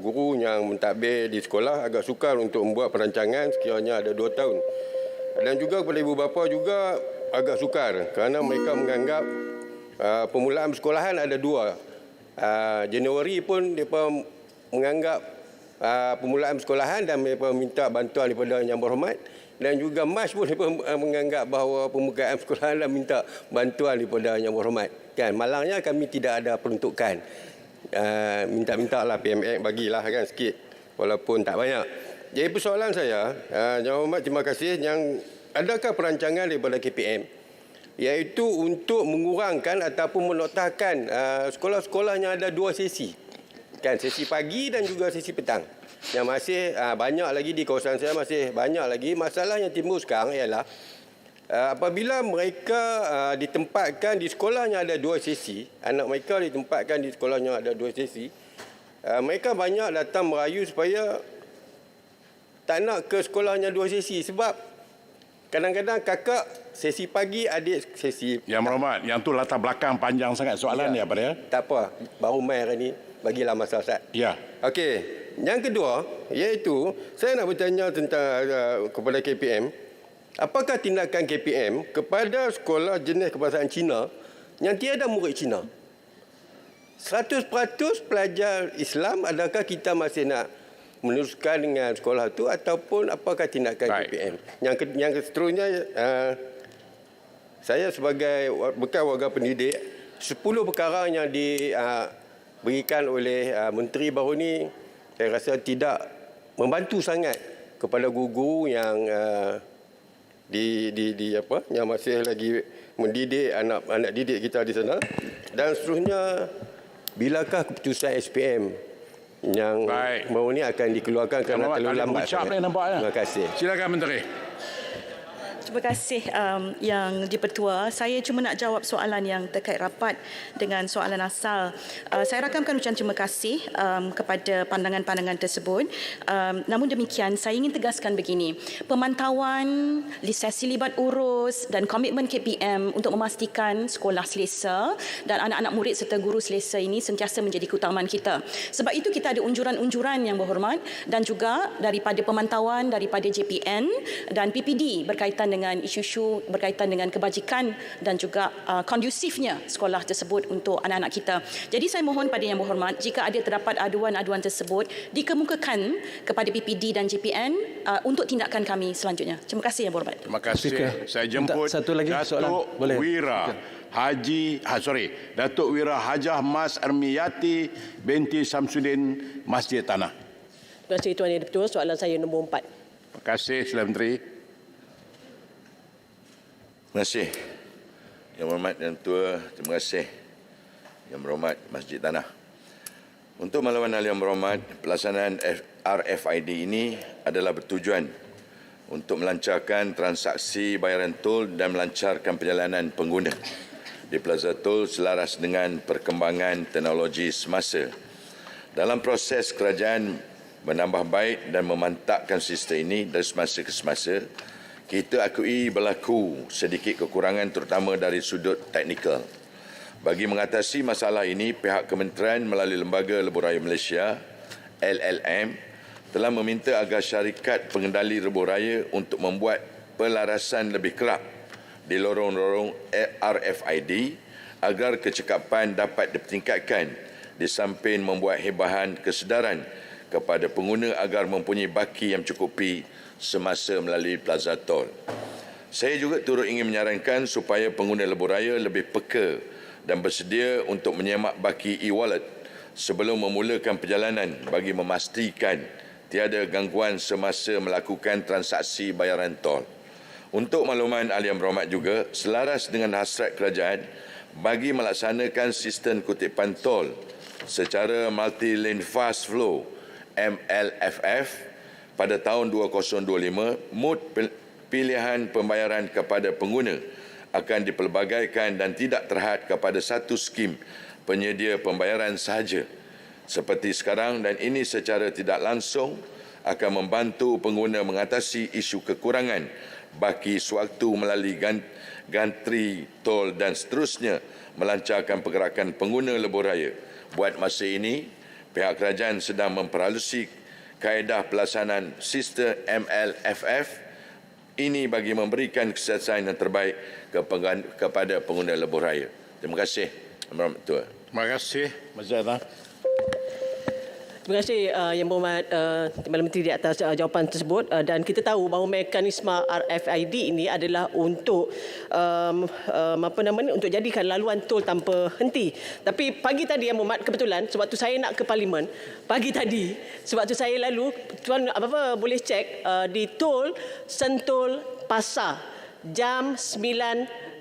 guru yang mentadbir di sekolah, agak sukar untuk membuat perancangan sekiranya ada 2 tahun. Dan juga kepada ibu bapa juga agak sukar kerana mereka menganggap permulaan persekolahan ada 2. Januari pun mereka menganggap permulaan sekolahan dan mereka minta bantuan daripada Yang Berhormat, dan juga MAS pun menganggap bahawa permukaan sekolahan dan minta bantuan daripada Yang Berhormat. Kan, malangnya kami tidak ada peruntukan. Minta-mintalah PMX bagilah kan sikit walaupun tak banyak. Jadi persoalan saya, Yang Berhormat, terima kasih, yang adakah perancangan daripada KPM iaitu untuk mengurangkan ataupun menotakkan sekolah-sekolah yang ada 2 sesi. Kan, sesi pagi dan juga sesi petang. Yang masih banyak lagi di kawasan saya, masih banyak lagi. Masalah yang timbul sekarang ialah apabila mereka ditempatkan di sekolah yang ada 2 sesi, anak mereka ditempatkan di sekolah yang ada 2 sesi, mereka banyak datang merayu supaya tak nak ke sekolah yang 2 sesi sebab kadang-kadang kakak sesi pagi, adik sesi. Yang Berhormat, yang tu latar belakang panjang sangat soalan ni apa dia? Tak apa, baru main hari ni, bagilah masa Ustaz. Ya. Okey, yang kedua iaitu saya nak bertanya tentang kepada KPM, apakah tindakan KPM kepada sekolah jenis kebangsaan Cina yang tiada murid Cina? 100% pelajar Islam, adakah kita masih nak meneruskan dengan sekolah itu ataupun apakah tindakan KPM? Yang seterusnya, saya sebagai bekas warga pendidik, 10 perkara yang diberikan oleh menteri baru ni saya rasa tidak membantu sangat kepada guru-guru yang yang masih lagi mendidik anak-anak didik kita di sana. Dan seterusnya, bilakah keputusan SPM yang baru ni akan dikeluarkan kerana terlalu lambat? Terima kasih. Silakan Menteri. Terima kasih Yang di-Pertua. Saya cuma nak jawab soalan yang terkait rapat dengan soalan asal. Saya rakamkan ucapan terima kasih kepada pandangan-pandangan tersebut. Namun demikian, saya ingin tegaskan begini. Pemantauan, lisesi libat urus dan komitmen KPM untuk memastikan sekolah selesa dan anak-anak murid serta guru selesa ini sentiasa menjadi keutamaan kita. Sebab itu kita ada unjuran-unjuran Yang Berhormat dan juga daripada pemantauan daripada JPN dan PPD berkaitan dengan isu-isu berkaitan dengan kebajikan dan juga kondusifnya sekolah tersebut untuk anak-anak kita. Jadi saya mohon pada Yang Berhormat, jika ada terdapat aduan-aduan tersebut dikemukakan kepada PPD dan JPN untuk tindakan kami selanjutnya. Terima kasih Yang Berhormat. Terima kasih. Saya jemput satu lagi Datuk Wira Datuk Wira Hajah Mas Armiyati binti Samsudin, Masjid Tanah. Terima kasih Tuan Yang Dipertua. Soalan saya nombor 4. Terima kasih Sila Menteri. Terima kasih Yang Berhormat dan Tua. Terima kasih Yang Berhormat Masjid Tanah. Untuk makluman Yang Berhormat, pelaksanaan RFID ini adalah bertujuan untuk melancarkan transaksi bayaran tol dan melancarkan perjalanan pengguna di Plaza Tol selaras dengan perkembangan teknologi semasa. Dalam proses kerajaan menambah baik dan memantapkan sistem ini dari semasa ke semasa, kita akui berlaku sedikit kekurangan terutama dari sudut teknikal. Bagi mengatasi masalah ini, pihak kementerian melalui Lembaga Lebuh Malaysia, LLM, telah meminta agar syarikat pengendali lebuh raya untuk membuat pelarasan lebih kerap di lorong-lorong RFID agar kecekapan dapat ditingkatkan di samping membuat hebahan kesedaran kepada pengguna agar mempunyai baki yang mencukupi semasa melalui Plaza Tol. Saya juga turut ingin menyarankan supaya pengguna lebuh raya lebih peka dan bersedia untuk menyemak baki e-wallet sebelum memulakan perjalanan bagi memastikan tiada gangguan semasa melakukan transaksi bayaran tol. Untuk makluman Ahli Yang Berhormat juga, selaras dengan hasrat kerajaan bagi melaksanakan sistem kutipan tol secara multi-lane fast flow MLFF pada tahun 2025, mod pilihan pembayaran kepada pengguna akan dipelbagaikan dan tidak terhad kepada satu skim penyedia pembayaran sahaja seperti sekarang, dan ini secara tidak langsung akan membantu pengguna mengatasi isu kekurangan baki sewaktu melalui gantri tol dan seterusnya melancarkan pergerakan pengguna lebuh raya. Buat masa ini, pihak kerajaan sedang memperhalusi kaedah pelaksanaan sistem MLFF ini bagi memberikan kesesuaian yang terbaik kepada pengguna lebuh raya. Terima kasih. Terima kasih. Mas Zainal. Terima kasih Yang Berhormat Timbalan Menteri di atas jawapan tersebut, dan kita tahu bahawa mekanisme RFID ini adalah untuk untuk jadikan laluan tol tanpa henti. Tapi pagi tadi Yang Berhormat, kebetulan sewaktu saya nak ke Parlimen pagi tadi, sewaktu saya lalu, tuan boleh cek di tol Sentul Pasar jam 29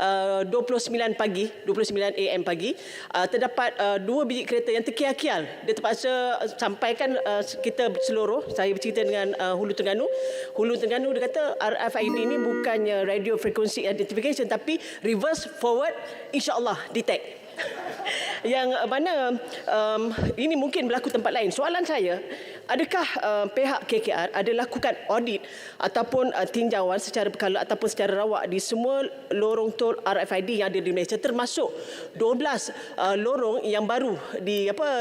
pagi, 29 AM pagi, terdapat 2 biji kereta yang terkial-kial. Dia terpaksa sampaikan kita seluruh, saya bercerita dengan Hulu Terengganu. Hulu Terengganu dia kata RFID ini bukannya radio frequency identification, tapi reverse forward insya-Allah detect. Yang mana ini mungkin berlaku tempat lain. Soalan saya, adakah pihak KKR ada lakukan audit ataupun tinjauan secara berkala ataupun secara rawak di semua lorong tol RFID yang ada di Malaysia, termasuk 12 lorong yang baru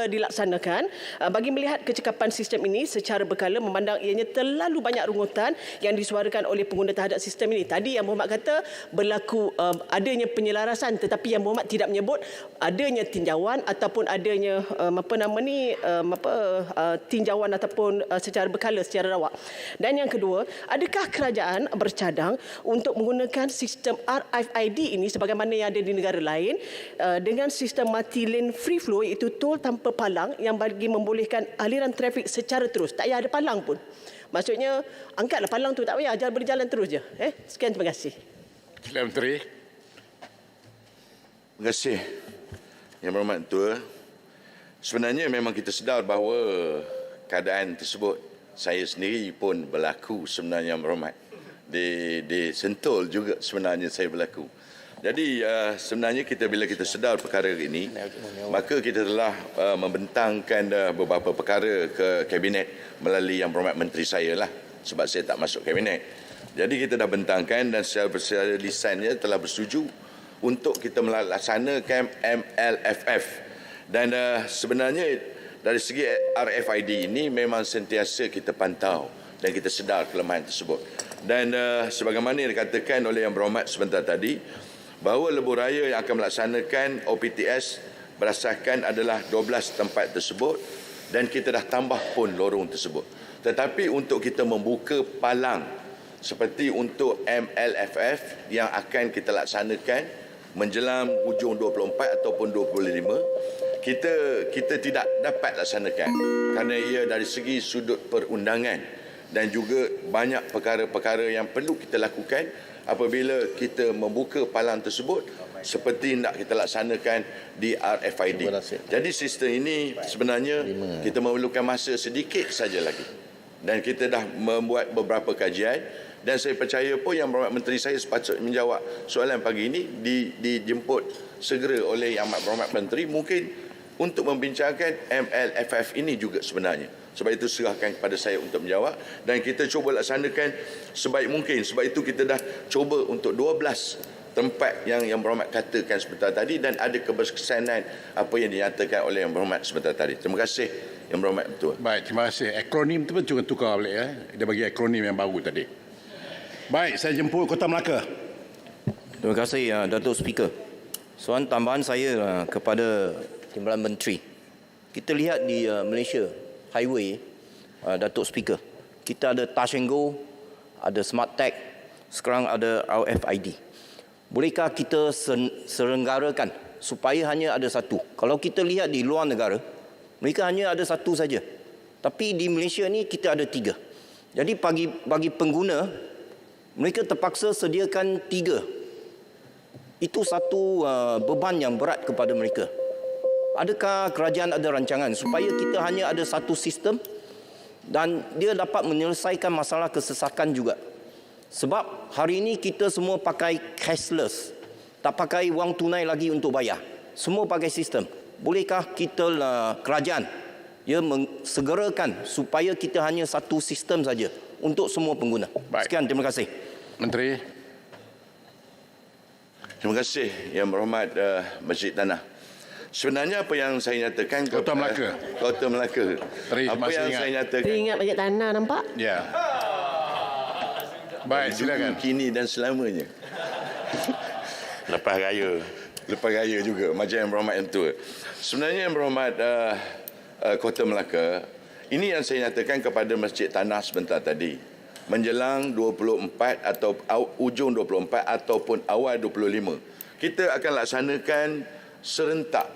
dilaksanakan, bagi melihat kecekapan sistem ini secara berkala, memandang ianya terlalu banyak rungutan yang disuarakan oleh pengguna terhadap sistem ini. Tadi Yang Berhormat kata berlaku adanya penyelarasan, tetapi Yang Berhormat tidak menyebut adanya tinjauan ataupun adanya tinjauan ataupun secara berkala, secara rawak. Dan yang kedua, adakah kerajaan bercadang untuk menggunakan sistem RFID ini sebagaimana yang ada di negara lain dengan sistem multi lane free flow, iaitu tol tanpa palang yang bagi membolehkan aliran trafik secara terus, tak payah ada palang pun. Maksudnya angkatlah palang tu, tak payah, berjalan terus je. Sekian, terima kasih. Sila Menteri. Terima kasih Yang Berhormat Ketua. Sebenarnya memang kita sedar bahawa keadaan tersebut saya sendiri pun berlaku sebenarnya, Yang Berhormat. Di Sentul juga sebenarnya saya berlaku. Jadi sebenarnya bila kita sedar perkara ini, maka kita telah membentangkan beberapa perkara ke Kabinet melalui Yang Berhormat Menteri saya lah, sebab saya tak masuk Kabinet. Jadi kita dah bentangkan dan secara lisannya telah bersetuju untuk kita melaksanakan MLFF. Dan sebenarnya dari segi RFID ini memang sentiasa kita pantau dan kita sedar kelemahan tersebut. Dan sebagaimana yang dikatakan oleh Yang Berhormat sebentar tadi, bahawa lebuh raya yang akan melaksanakan OPTS berdasarkan adalah 12 tempat tersebut, dan kita dah tambah pun lorong tersebut. Tetapi untuk kita membuka palang seperti untuk MLFF yang akan kita laksanakan menjelang hujung 24 ataupun 25, kita tidak dapat laksanakan kerana ia dari segi sudut perundangan dan juga banyak perkara-perkara yang perlu kita lakukan apabila kita membuka palang tersebut seperti nak kita laksanakan di RFID. Jadi sistem ini sebenarnya kita memerlukan masa sedikit saja lagi, dan kita dah membuat beberapa kajian. Dan saya percaya pun Yang Berhormat Menteri saya sepatutnya menjawab soalan pagi ini dijemput segera oleh Yang Berhormat Menteri, mungkin untuk membincangkan MLFF ini juga sebenarnya. Sebab itu serahkan kepada saya untuk menjawab, dan kita cuba laksanakan sebaik mungkin. Sebab itu kita dah cuba untuk 12 tempat yang Berhormat katakan sebentar tadi, dan ada keberkesanan apa yang dinyatakan oleh Yang Berhormat sebentar tadi. Terima kasih Yang Berhormat Ketua. Baik, terima kasih. Akronim tu pun jangan tukar balik ya. Dia bagi akronim yang baru tadi. Baik, saya jemput Kota Melaka. Terima kasih Datuk Speaker. Soalan tambahan saya kepada Timbalan Menteri. Kita lihat di Malaysia highway, Datuk Speaker, kita ada Touch and Go, ada Smart Tag, sekarang ada RFID. Bolehkah kita selenggarakan supaya hanya ada satu? Kalau kita lihat di luar negara, mereka hanya ada satu saja. Tapi di Malaysia ni kita ada 3. Jadi bagi pengguna, mereka terpaksa sediakan 3. Itu satu beban yang berat kepada mereka. Adakah kerajaan ada rancangan supaya kita hanya ada satu sistem dan dia dapat menyelesaikan masalah kesesakan juga? Sebab hari ini kita semua pakai cashless, tak pakai wang tunai lagi untuk bayar. Semua pakai sistem. Bolehkah kita kerajaan segerakan supaya kita hanya satu sistem saja untuk semua pengguna? Sekian, terima kasih. Menteri. Terima kasih Yang Berhormat Masjid Tanah. Sebenarnya apa yang saya nyatakan Kota Melaka. Kota Melaka. Apa yang saya nyatakan. Teringat Masjid Tanah, nampak? Ya. Baik, silakan. Kini dan selamanya. Lepas raya. Lepas raya juga. Macam Yang Berhormat Yang Tua. Sebenarnya Yang Berhormat Kota Melaka, Ini yang saya nyatakan kepada Masjid Tanah sebentar tadi. Menjelang 24 atau ujung 24 ataupun awal 25. Kita akan laksanakan serentak.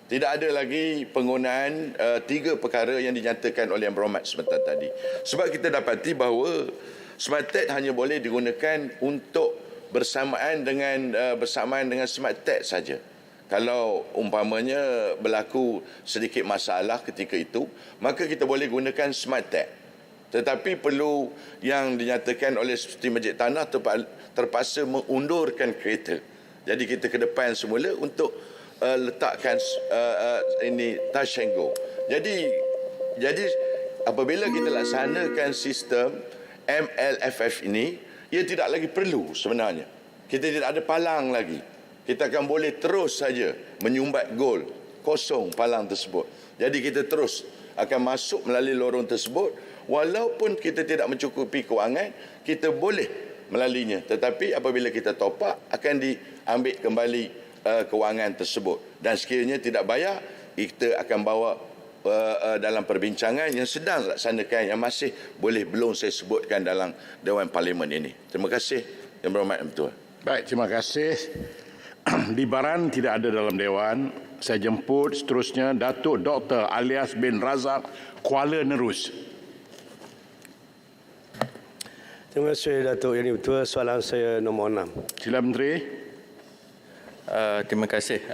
Tidak ada lagi penggunaan 3 perkara yang dinyatakan oleh Yang Berhormat sebentar tadi. Sebab kita dapati bahawa smart tag hanya boleh digunakan untuk bersamaan dengan smart tag saja. Kalau umpamanya berlaku sedikit masalah ketika itu, maka kita boleh gunakan smart tag. Tetapi perlu yang dinyatakan oleh seperti Masjid Tanah terpaksa mengundurkan kereta. Jadi kita ke depan semula untuk letakkan ini touch and go. Jadi apabila kita laksanakan sistem MLFF ini, ia tidak lagi perlu sebenarnya. Kita tidak ada palang lagi. Kita akan boleh terus saja menyumbat gol kosong palang tersebut. Jadi kita terus akan masuk melalui lorong tersebut. Walaupun kita tidak mencukupi kewangan, kita boleh melaluinya. Tetapi apabila kita top up, akan diambil kembali kewangan tersebut. Dan sekiranya tidak bayar, kita akan bawa dalam perbincangan yang sedang laksanakan, yang masih belum saya sebutkan dalam Dewan Parlimen ini. Terima kasih, Yang Berhormat Yang Bertuah. Baik, terima kasih. Libaran tidak ada dalam Dewan. Saya jemput seterusnya Datuk Dr. Alias bin Razak, Kuala Nerus. Terima kasih Datuk Yang Bertuah. Soalan saya nombor 6. Sila Menteri. Terima kasih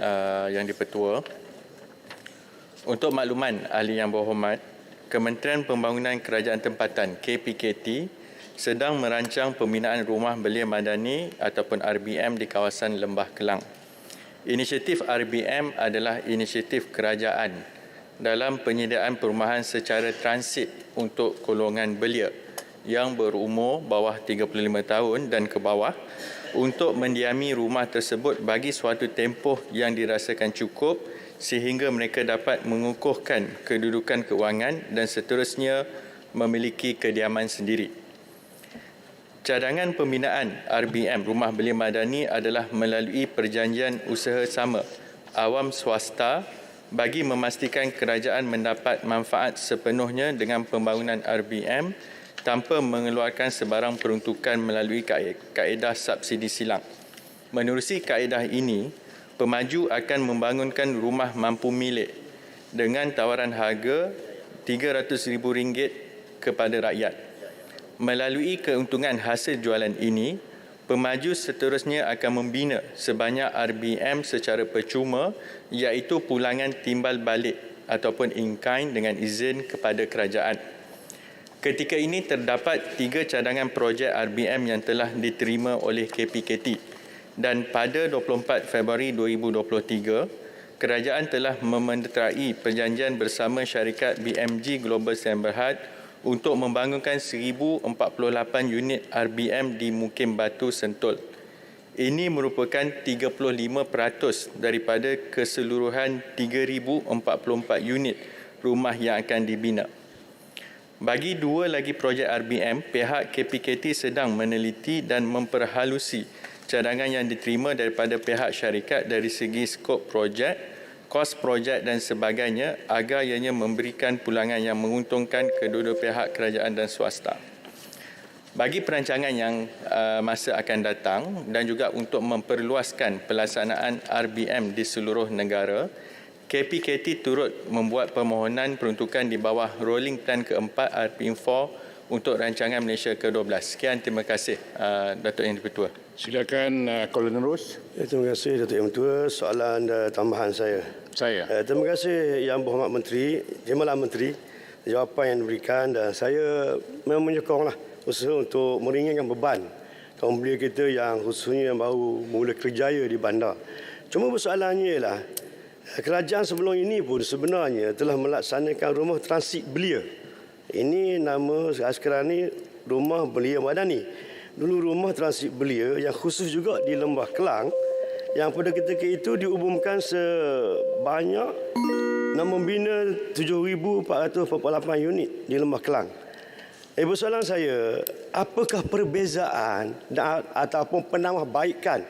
Yang Dipertua. Untuk makluman Ahli Yang Berhormat, Kementerian Pembangunan Kerajaan Tempatan KPKT sedang merancang pembinaan rumah belia madani ataupun RBM di kawasan Lembah Kelang. Inisiatif RBM adalah inisiatif kerajaan dalam penyediaan perumahan secara transit untuk golongan belia yang berumur bawah 35 tahun dan ke bawah untuk mendiami rumah tersebut bagi suatu tempoh yang dirasakan cukup sehingga mereka dapat mengukuhkan kedudukan kewangan dan seterusnya memiliki kediaman sendiri. Cadangan pembinaan RBM Rumah Belia Madani adalah melalui perjanjian usaha sama awam swasta bagi memastikan kerajaan mendapat manfaat sepenuhnya dengan pembangunan RBM tanpa mengeluarkan sebarang peruntukan melalui kaedah subsidi silang. Menerusi kaedah ini, pemaju akan membangunkan rumah mampu milik dengan tawaran harga RM300,000 kepada rakyat. Melalui keuntungan hasil jualan ini, pemaju seterusnya akan membina sebanyak RBM secara percuma iaitu pulangan timbal balik ataupun in-kind dengan izin kepada kerajaan. Ketika ini terdapat 3 cadangan projek RBM yang telah diterima oleh KPKT dan pada 24 Februari 2023, kerajaan telah mementerai perjanjian bersama syarikat BMG Global Sdn Bhd untuk membangunkan 1,048 unit RBM di Mukim Batu, Sentul. Ini merupakan 35% daripada keseluruhan 3,044 unit rumah yang akan dibina. Bagi 2 lagi projek RBM, pihak KPKT sedang meneliti dan memperhalusi cadangan yang diterima daripada pihak syarikat dari segi skop projek, kos projek dan sebagainya agar ianya memberikan pulangan yang menguntungkan kedua-dua pihak kerajaan dan swasta. Bagi perancangan yang masa akan datang dan juga untuk memperluaskan pelaksanaan RBM di seluruh negara, KPKT turut membuat permohonan peruntukan di bawah Rolling Plan keempat RPM4 untuk rancangan Malaysia ke-12. Sekian, terima kasih Datuk Yang Dipertua. Silakan Kuala Nerus. Terima kasih Datuk Yang Bertuah. Soalan tambahan saya. Terima kasih Yang Berhormat Menteri, Jemalah Menteri, jawapan yang diberikan dan saya memang menyokonglah usaha untuk meringankan beban kaum belia kita yang khususnya yang baru mula kerjaya di bandar. Cuma persoalannya ialah kerajaan sebelum ini pun sebenarnya telah melaksanakan rumah transit belia. Ini nama sekarang ni Rumah Belia Madani. Dulu rumah transit belia yang khusus juga di Lembah Kelang yang pada ketika itu diumumkan sebanyak membina 7,448 unit di Lembah Kelang. Persoalan saya, apakah perbezaan ataupun penambahbaikan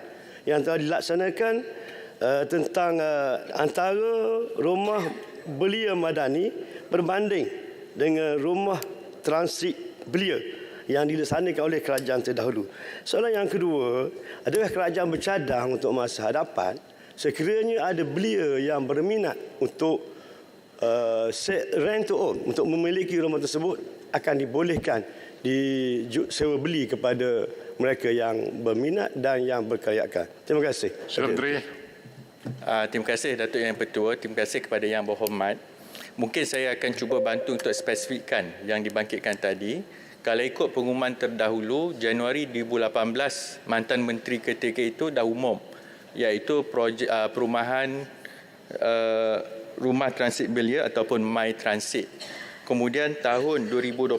yang telah dilaksanakan tentang antara rumah belia madani berbanding dengan rumah transit belia yang dilaksanakan oleh kerajaan terdahulu. Soalan yang kedua, adakah kerajaan bercadang untuk masa hadapan sekiranya ada belia yang berminat untuk rent to own, untuk memiliki rumah tersebut, akan dibolehkan disewa beli kepada mereka yang berminat dan yang berkelayakan. Terima kasih. Terima kasih Datuk Yang Pertua. Terima kasih kepada Yang Berhormat. Mungkin saya akan cuba bantu untuk spesifikkan yang dibangkitkan tadi. Kalau ikut pengumuman terdahulu, Januari 2018, mantan Menteri ketika itu dah umum, iaitu projek perumahan rumah transit belia ataupun My Transit. Kemudian tahun 2021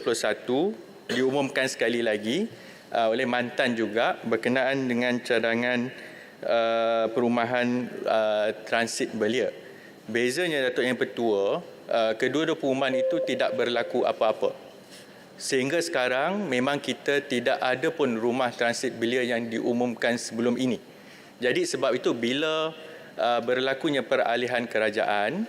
diumumkan sekali lagi oleh mantan juga berkenaan dengan cadangan perumahan transit belia. Bezanya Datuk Yang Pertua, kedua-dua pengumuman itu tidak berlaku apa-apa. Sehingga sekarang memang kita tidak ada pun rumah transit belia yang diumumkan sebelum ini. Jadi sebab itu bila berlakunya peralihan kerajaan,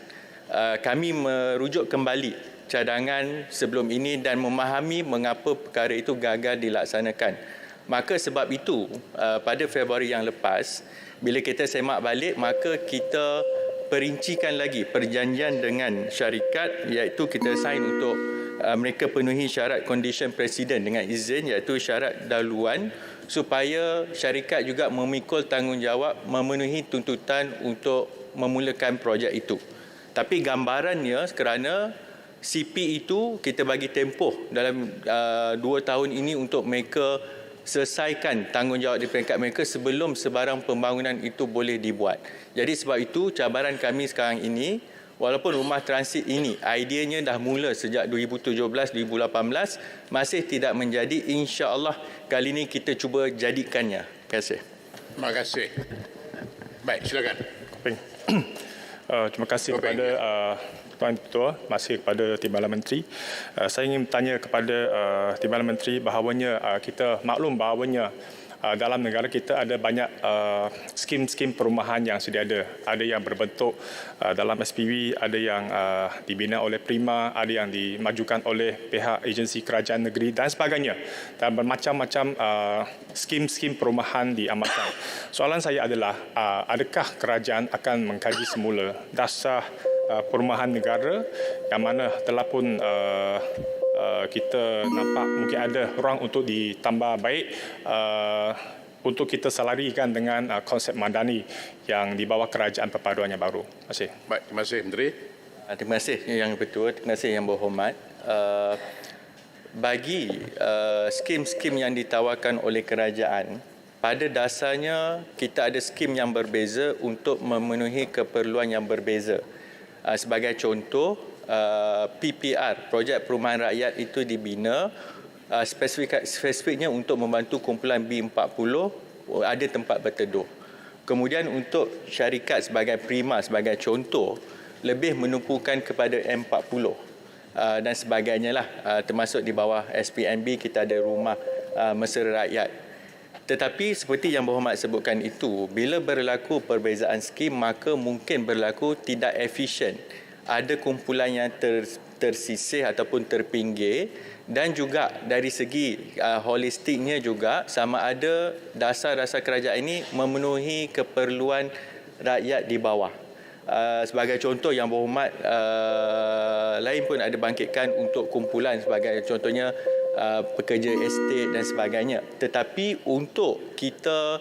kami merujuk kembali cadangan sebelum ini dan memahami mengapa perkara itu gagal dilaksanakan. Maka sebab itu pada Februari yang lepas, bila kita semak balik, maka kita perincikan lagi perjanjian dengan syarikat, iaitu kita sign untuk mereka penuhi syarat condition presiden dengan izin, iaitu syarat dahuluan, supaya syarikat juga memikul tanggungjawab memenuhi tuntutan untuk memulakan projek itu. Tapi gambarannya kerana CP itu kita bagi tempoh dalam 2 tahun ini untuk mereka selesaikan tanggungjawab di peringkat mereka sebelum sebarang pembangunan itu boleh dibuat. Jadi sebab itu cabaran kami sekarang ini, walaupun rumah transit ini ideanya dah mula sejak 2017-2018, masih tidak menjadi, insya-Allah kali ini kita cuba jadikannya. Terima kasih. Terima kasih. Baik, silakan. Terima kasih kepada Tuan Ketua, masih kepada Timbalan Menteri. Saya ingin bertanya kepada Timbalan Menteri bahawanya kita maklum bahawanya dalam negara kita ada banyak skim-skim perumahan yang sedia ada. Ada yang berbentuk dalam SPV, ada yang dibina oleh Prima, ada yang dimajukan oleh pihak agensi kerajaan negeri dan sebagainya. Dan bermacam-macam skim-skim perumahan diamalkan. Soalan saya adalah, adakah kerajaan akan mengkaji semula dasar perumahan negara yang mana telah pun kita nampak mungkin ada ruang untuk ditambah baik untuk kita selarikan dengan konsep madani yang di bawah kerajaan perpaduan yang baru. Terima kasih. Baik, terima kasih Menteri. Terima kasih Yang Pertua, terima kasih Yang Berhormat. Bagi skim-skim yang ditawarkan oleh kerajaan, pada dasarnya kita ada skim yang berbeza untuk memenuhi keperluan yang berbeza. Sebagai contoh, PPR, Projek Perumahan Rakyat itu dibina spesifiknya untuk membantu kumpulan B40 ada tempat berteduh. Kemudian untuk syarikat sebagai Prima sebagai contoh, lebih menumpukan kepada M40 dan sebagainya lah, termasuk di bawah SPNB kita ada rumah mesra rakyat. Tetapi seperti Yang Berhormat sebutkan itu, bila berlaku perbezaan skim, maka mungkin berlaku tidak efisien. Ada kumpulan yang tersisih ataupun terpinggir, dan juga dari segi holistiknya juga sama ada dasar-dasar kerajaan ini memenuhi keperluan rakyat di bawah. Sebagai contoh, Yang Berhormat lain pun ada bangkitkan untuk kumpulan sebagai contohnya pekerja estate dan sebagainya. Tetapi untuk kita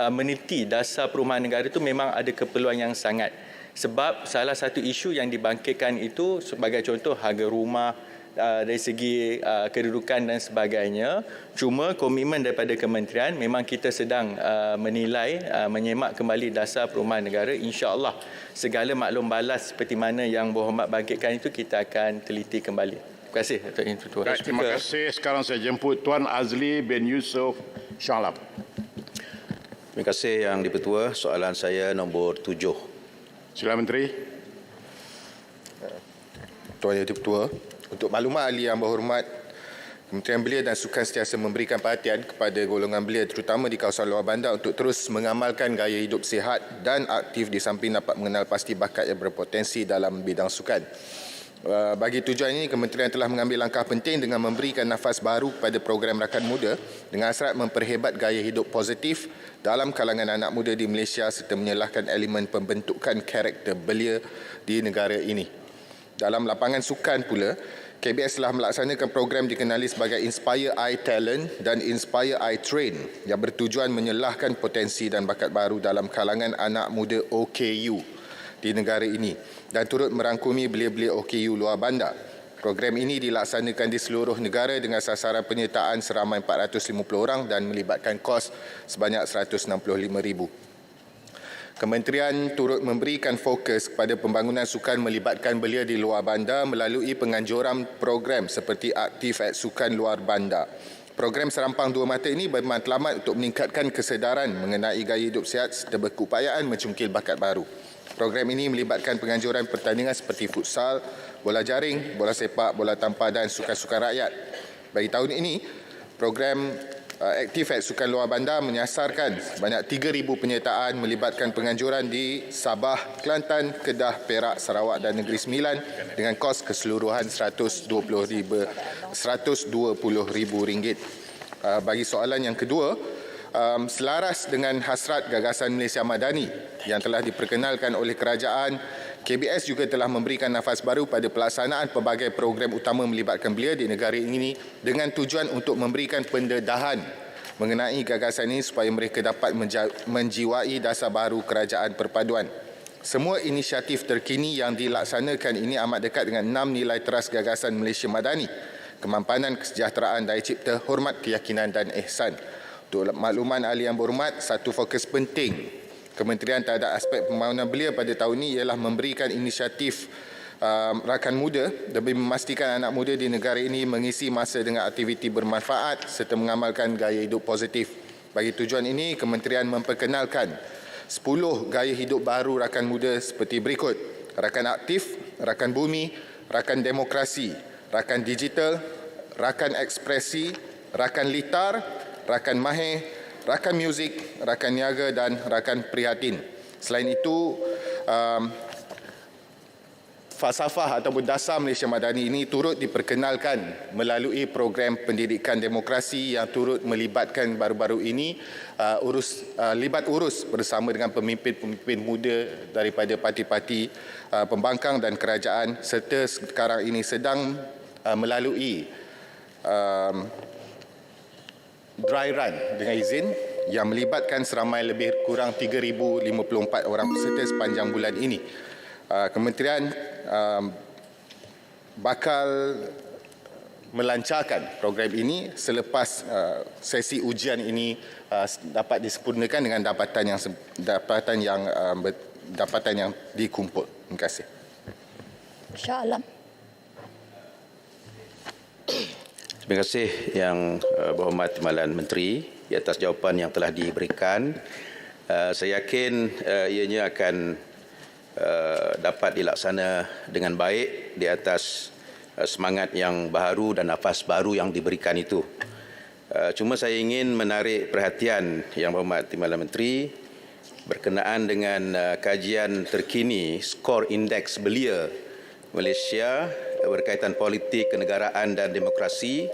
meneliti dasar perumahan negara itu memang ada keperluan yang sangat. Sebab salah satu isu yang dibangkitkan itu sebagai contoh harga rumah dari segi kedudukan dan sebagainya. Cuma komitmen daripada kementerian memang kita sedang menilai, menyemak kembali dasar perumahan negara. InsyaAllah segala maklum balas seperti mana Yang Berhormat bangkitkan itu kita akan teliti kembali. Terima kasih Datuk Yang Pertua. Terima kasih. Sekarang saya jemput Tuan Azli bin Yusof Shah. Terima kasih Yang di-Pertua. Soalan saya nombor 7. Sila Menteri. Tuan Yang di-Pertua, untuk maklumat ahli Yang Berhormat, Kementerian Belia dan Sukan sentiasa memberikan perhatian kepada golongan belia terutama di kawasan luar bandar untuk terus mengamalkan gaya hidup sihat dan aktif di samping dapat mengenal pasti bakat yang berpotensi dalam bidang sukan. Bagi tujuan ini, kementerian telah mengambil langkah penting dengan memberikan nafas baru kepada program rakan muda dengan hasrat memperhebat gaya hidup positif dalam kalangan anak muda di Malaysia serta menyelahkan elemen pembentukan karakter belia di negara ini. Dalam lapangan sukan pula, KBS telah melaksanakan program dikenali sebagai Inspire I Talent dan Inspire I Train yang bertujuan menyelahkan potensi dan bakat baru dalam kalangan anak muda OKU di negara ini dan turut merangkumi belia-belia OKU luar bandar. Program ini dilaksanakan di seluruh negara dengan sasaran penyertaan seramai 450 orang dan melibatkan kos sebanyak RM165,000. Kementerian turut memberikan fokus kepada pembangunan sukan melibatkan belia di luar bandar melalui penganjuran program seperti Aktif at Sukan Luar Bandar. Program serampang dua mata ini bermatlamat untuk meningkatkan kesedaran mengenai gaya hidup sihat serta berkeupayaan mencungkil bakat baru. Program ini melibatkan penganjuran pertandingan seperti futsal, bola jaring, bola sepak, bola tampar dan sukan-sukan rakyat. Bagi tahun ini, program Aktif at Sukan Luar Bandar menyasarkan sebanyak 3,000 penyertaan melibatkan penganjuran di Sabah, Kelantan, Kedah, Perak, Sarawak dan Negeri Sembilan dengan kos keseluruhan RM120,000. Bagi soalan yang kedua, selaras dengan hasrat gagasan Malaysia Madani yang telah diperkenalkan oleh kerajaan, KBS juga telah memberikan nafas baru pada pelaksanaan pelbagai program utama melibatkan belia di negara ini dengan tujuan untuk memberikan pendedahan mengenai gagasan ini supaya mereka dapat menjiwai dasar baru kerajaan perpaduan. Semua inisiatif terkini yang dilaksanakan ini amat dekat dengan 6 nilai teras gagasan Malaysia Madani: kemampanan, kesejahteraan, daya cipta, hormat, keyakinan dan ihsan. Untuk makluman ahli yang berhormat, satu fokus penting Kementerian terhadap aspek pembangunan belia pada tahun ini ialah memberikan inisiatif rakan muda demi memastikan anak muda di negara ini mengisi masa dengan aktiviti bermanfaat serta mengamalkan gaya hidup positif. Bagi tujuan ini, Kementerian memperkenalkan 10 gaya hidup baru rakan muda seperti berikut: rakan aktif, rakan bumi, rakan demokrasi, rakan digital, rakan ekspresi, rakan litar, rakan mahir, rakan muzik, rakan niaga dan rakan prihatin. Selain itu, falsafah ataupun dasar Malaysia Madani ini turut diperkenalkan melalui program pendidikan demokrasi yang turut melibatkan baru-baru ini libat urus bersama dengan pemimpin-pemimpin muda daripada parti-parti pembangkang dan kerajaan serta sekarang ini sedang melalui dry run dengan izin yang melibatkan seramai lebih kurang 3,054 orang peserta sepanjang bulan ini. Kementerian bakal melancarkan program ini selepas sesi ujian ini dapat disempurnakan dengan dapatan yang dikumpul. Terima kasih. Shah Alam. Terima kasih Yang Berhormat Timbalan Menteri di atas jawapan yang telah diberikan. Saya yakin ianya akan dapat dilaksana dengan baik di atas semangat yang baru dan nafas baru yang diberikan itu. Cuma saya ingin menarik perhatian Yang Berhormat Timbalan Menteri berkenaan dengan kajian terkini skor indeks belia Malaysia berkaitan politik, kenegaraan dan demokrasi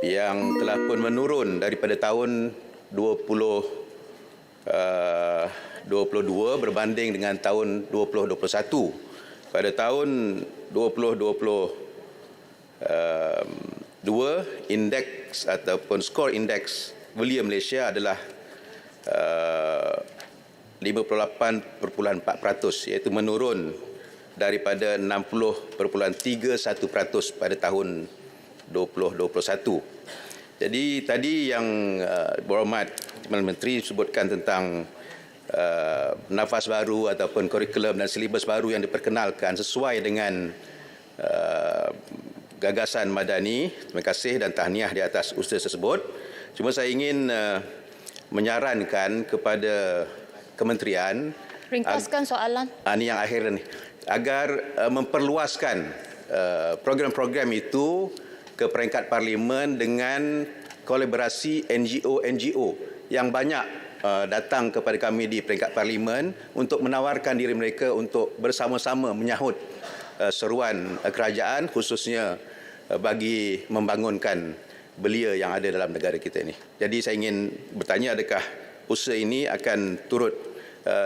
yang telah pun menurun daripada tahun 2022 berbanding dengan tahun 2021. Pada tahun 2022, indeks ataupun skor indeks belia Malaysia adalah 58.4%, iaitu menurun daripada 60.31% pada tahun 2021. Jadi tadi yang Berhormat Timbalan Menteri sebutkan tentang nafas baru ataupun kurikulum dan silibus baru yang diperkenalkan sesuai dengan gagasan Madani. Terima kasih dan tahniah di atas usaha tersebut. Cuma saya ingin menyarankan kepada kementerian, Ringkaskan soalan. Ini yang akhir ni, agar memperluaskan program-program itu ke peringkat parlimen dengan kolaborasi NGO yang banyak datang kepada kami di peringkat parlimen untuk menawarkan diri mereka untuk bersama-sama menyahut seruan kerajaan khususnya bagi membangunkan belia yang ada dalam negara kita ini. Jadi saya ingin bertanya, adakah usaha ini akan turut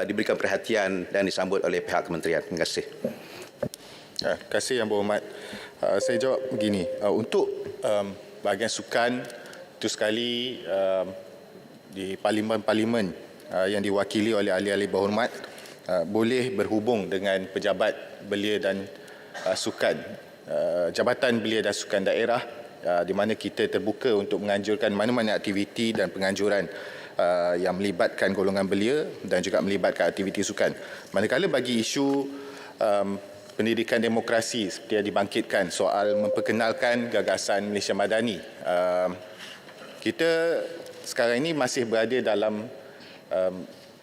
diberikan perhatian dan disambut oleh pihak kementerian? Terima kasih. Terima kasih Yang Berhormat. Saya jawab begini. Untuk bahagian sukan, itu sekali di parlimen-parlimen yang diwakili oleh ahli-ahli berhormat boleh berhubung dengan pejabat belia dan sukan, Jabatan Belia dan Sukan Daerah, di mana kita terbuka untuk menganjurkan mana-mana aktiviti dan penganjuran yang melibatkan golongan belia dan juga melibatkan aktiviti sukan. Manakala bagi isu pendidikan demokrasi seperti yang dibangkitkan soal memperkenalkan gagasan Malaysia Madani, kita sekarang ini masih berada dalam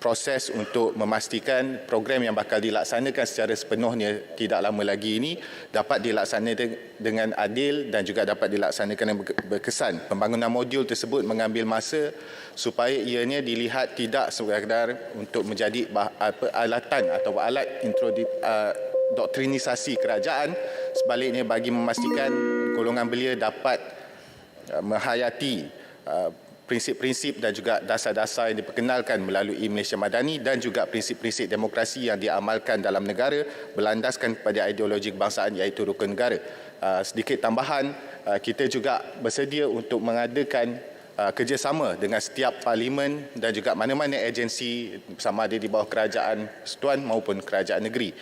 proses untuk memastikan program yang bakal dilaksanakan secara sepenuhnya tidak lama lagi ini dapat dilaksanakan dengan adil dan juga dapat dilaksanakan dengan berkesan. Pembangunan modul tersebut mengambil masa supaya ianya dilihat tidak sekadar untuk menjadi alatan atau alat doktrinisasi kerajaan, sebaliknya bagi memastikan golongan belia dapat menghayati prinsip-prinsip dan juga dasar-dasar yang diperkenalkan melalui Malaysia Madani dan juga prinsip-prinsip demokrasi yang diamalkan dalam negara berlandaskan pada ideologi kebangsaan iaitu rukun negara. Sedikit tambahan, kita juga bersedia untuk mengadakan kerjasama dengan setiap parlimen dan juga mana-mana agensi sama ada di bawah kerajaan persekutuan maupun kerajaan negeri.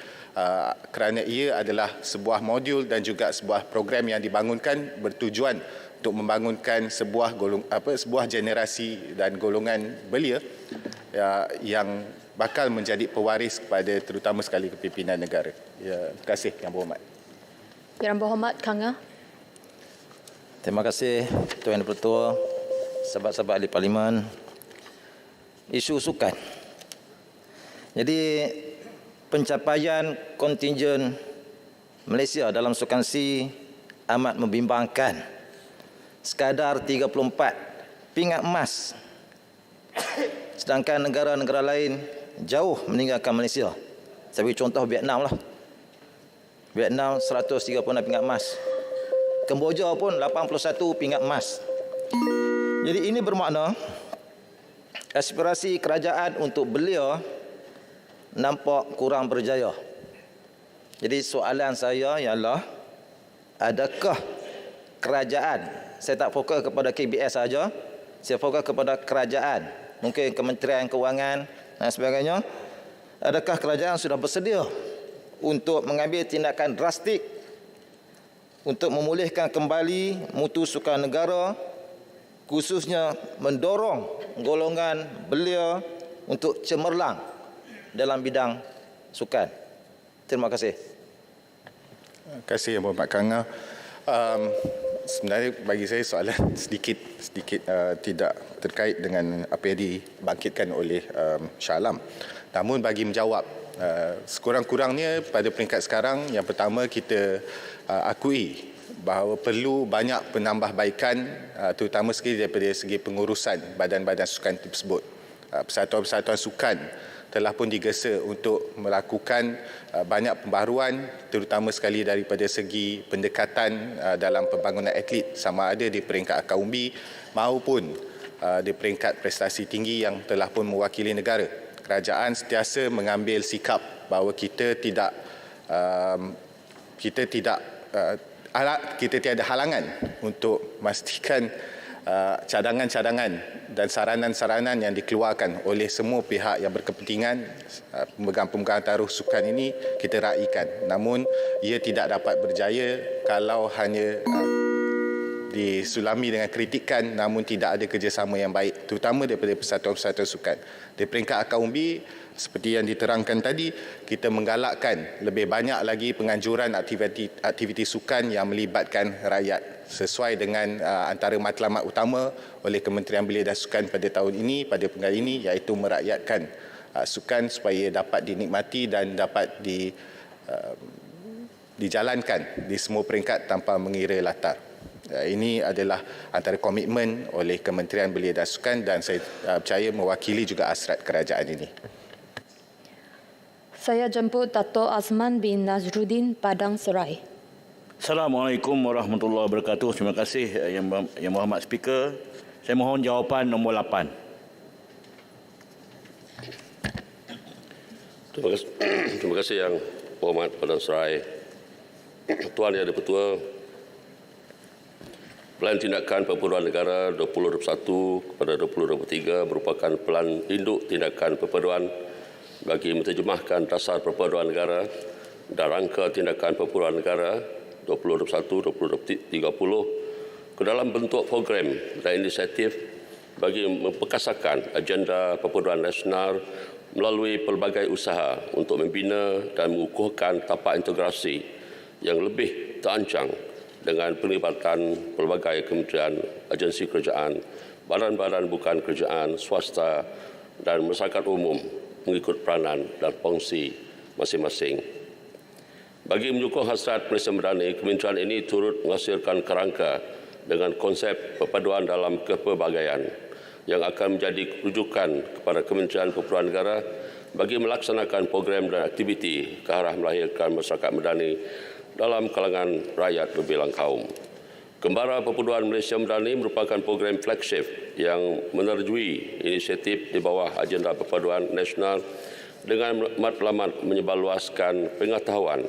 Kerana ia adalah sebuah modul dan juga sebuah program yang dibangunkan bertujuan untuk membangunkan sebuah generasi dan golongan belia yang bakal menjadi pewaris kepada terutama sekali kepimpinan negara. Terima kasih Yang Berhormat. Yang Berhormat Kanga. Terima kasih Tuan Pertua, sahabat-sahabat ahli parlimen. Isu sukan. Jadi pencapaian kontingen Malaysia dalam sukan SEA amat membimbangkan. Sekadar 34 pingat emas. Sedangkan negara-negara lain jauh meninggalkan Malaysia. Saya beri contoh Vietnam lah. Vietnam 136 pingat emas. Kemboja pun 81 pingat emas. Jadi ini bermakna aspirasi kerajaan untuk belia nampak kurang berjaya. Jadi soalan saya ialah, adakah kerajaan, saya tak fokus kepada KBS saja, saya fokus kepada kerajaan, mungkin Kementerian Kewangan dan sebagainya, adakah kerajaan sudah bersedia untuk mengambil tindakan drastik untuk memulihkan kembali mutu sukan negara, khususnya mendorong golongan belia untuk cemerlang dalam bidang sukan? Terima kasih. Terima kasih Yang Berhormat Kanga. Sebenarnya bagi saya soalan sedikit tidak terkait dengan apa yang dibangkitkan oleh Shah Alam. Namun bagi menjawab, sekurang-kurangnya pada peringkat sekarang, yang pertama kita akui bahawa perlu banyak penambahbaikan, terutama sekali daripada segi pengurusan badan-badan sukan tersebut. Persatuan-persatuan sukan telah pun digesa untuk melakukan banyak pembaharuan, terutama sekali daripada segi pendekatan dalam pembangunan atlet, sama ada di peringkat akaumbi maupun di peringkat prestasi tinggi yang telah pun mewakili negara. Kerajaan sentiasa mengambil sikap bahawa kita tiada halangan untuk memastikan cadangan-cadangan dan saranan-saranan yang dikeluarkan oleh semua pihak yang berkepentingan, pemegang-pemegang taruh sukan ini kita raikan. Namun ia tidak dapat berjaya kalau hanya disulami dengan kritikan namun tidak ada kerjasama yang baik, terutama daripada persatuan-persatuan sukan. Di peringkat akaumbi, seperti yang diterangkan tadi, kita menggalakkan lebih banyak lagi penganjuran aktiviti sukan yang melibatkan rakyat sesuai dengan antara matlamat utama oleh Kementerian Belia dan Sukan pada tahun ini, pada penggal ini, iaitu merakyatkan sukan supaya dapat dinikmati dan dapat dijalankan di semua peringkat tanpa mengira latar. Ini adalah antara komitmen oleh Kementerian Belia dan Sukan dan saya percaya mewakili juga hasrat kerajaan ini. Saya jemput Dato' Azman bin Nazruddin Padang Serai. Assalamualaikum warahmatullahi wabarakatuh. Terima kasih Yang Berhormat Speaker. Saya mohon jawapan nombor 8. Terima kasih Yang Berhormat Padang Serai. Tuan Yang di-Pertua, Pelan Tindakan Perpaduan Negara 2021 kepada 2023 merupakan pelan induk tindakan perpaduan bagi menterjemahkan dasar perpaduan negara dan rangka tindakan perpaduan negara 2021-2030 ke dalam bentuk program dan inisiatif bagi memperkasakan agenda perpaduan nasional melalui pelbagai usaha untuk membina dan mengukuhkan tapak integrasi yang lebih terancang dengan penglibatan pelbagai kementerian, agensi kerajaan, badan-badan bukan kerajaan, swasta dan masyarakat umum mengikut peranan dan fungsi masing-masing. Bagi menyokong hasrat Malaysia Madani, kementerian ini turut menghasilkan kerangka dengan konsep perpaduan dalam kepelbagaian yang akan menjadi rujukan kepada Kementerian Perpaduan Negara bagi melaksanakan program dan aktiviti ke arah melahirkan masyarakat Madani dalam kalangan rakyat berbilang kaum. Kembara Perpaduan Malaysia Madani merupakan program flagship yang menerjui inisiatif di bawah agenda perpaduan nasional dengan matlamat menyebarluaskan pengetahuan,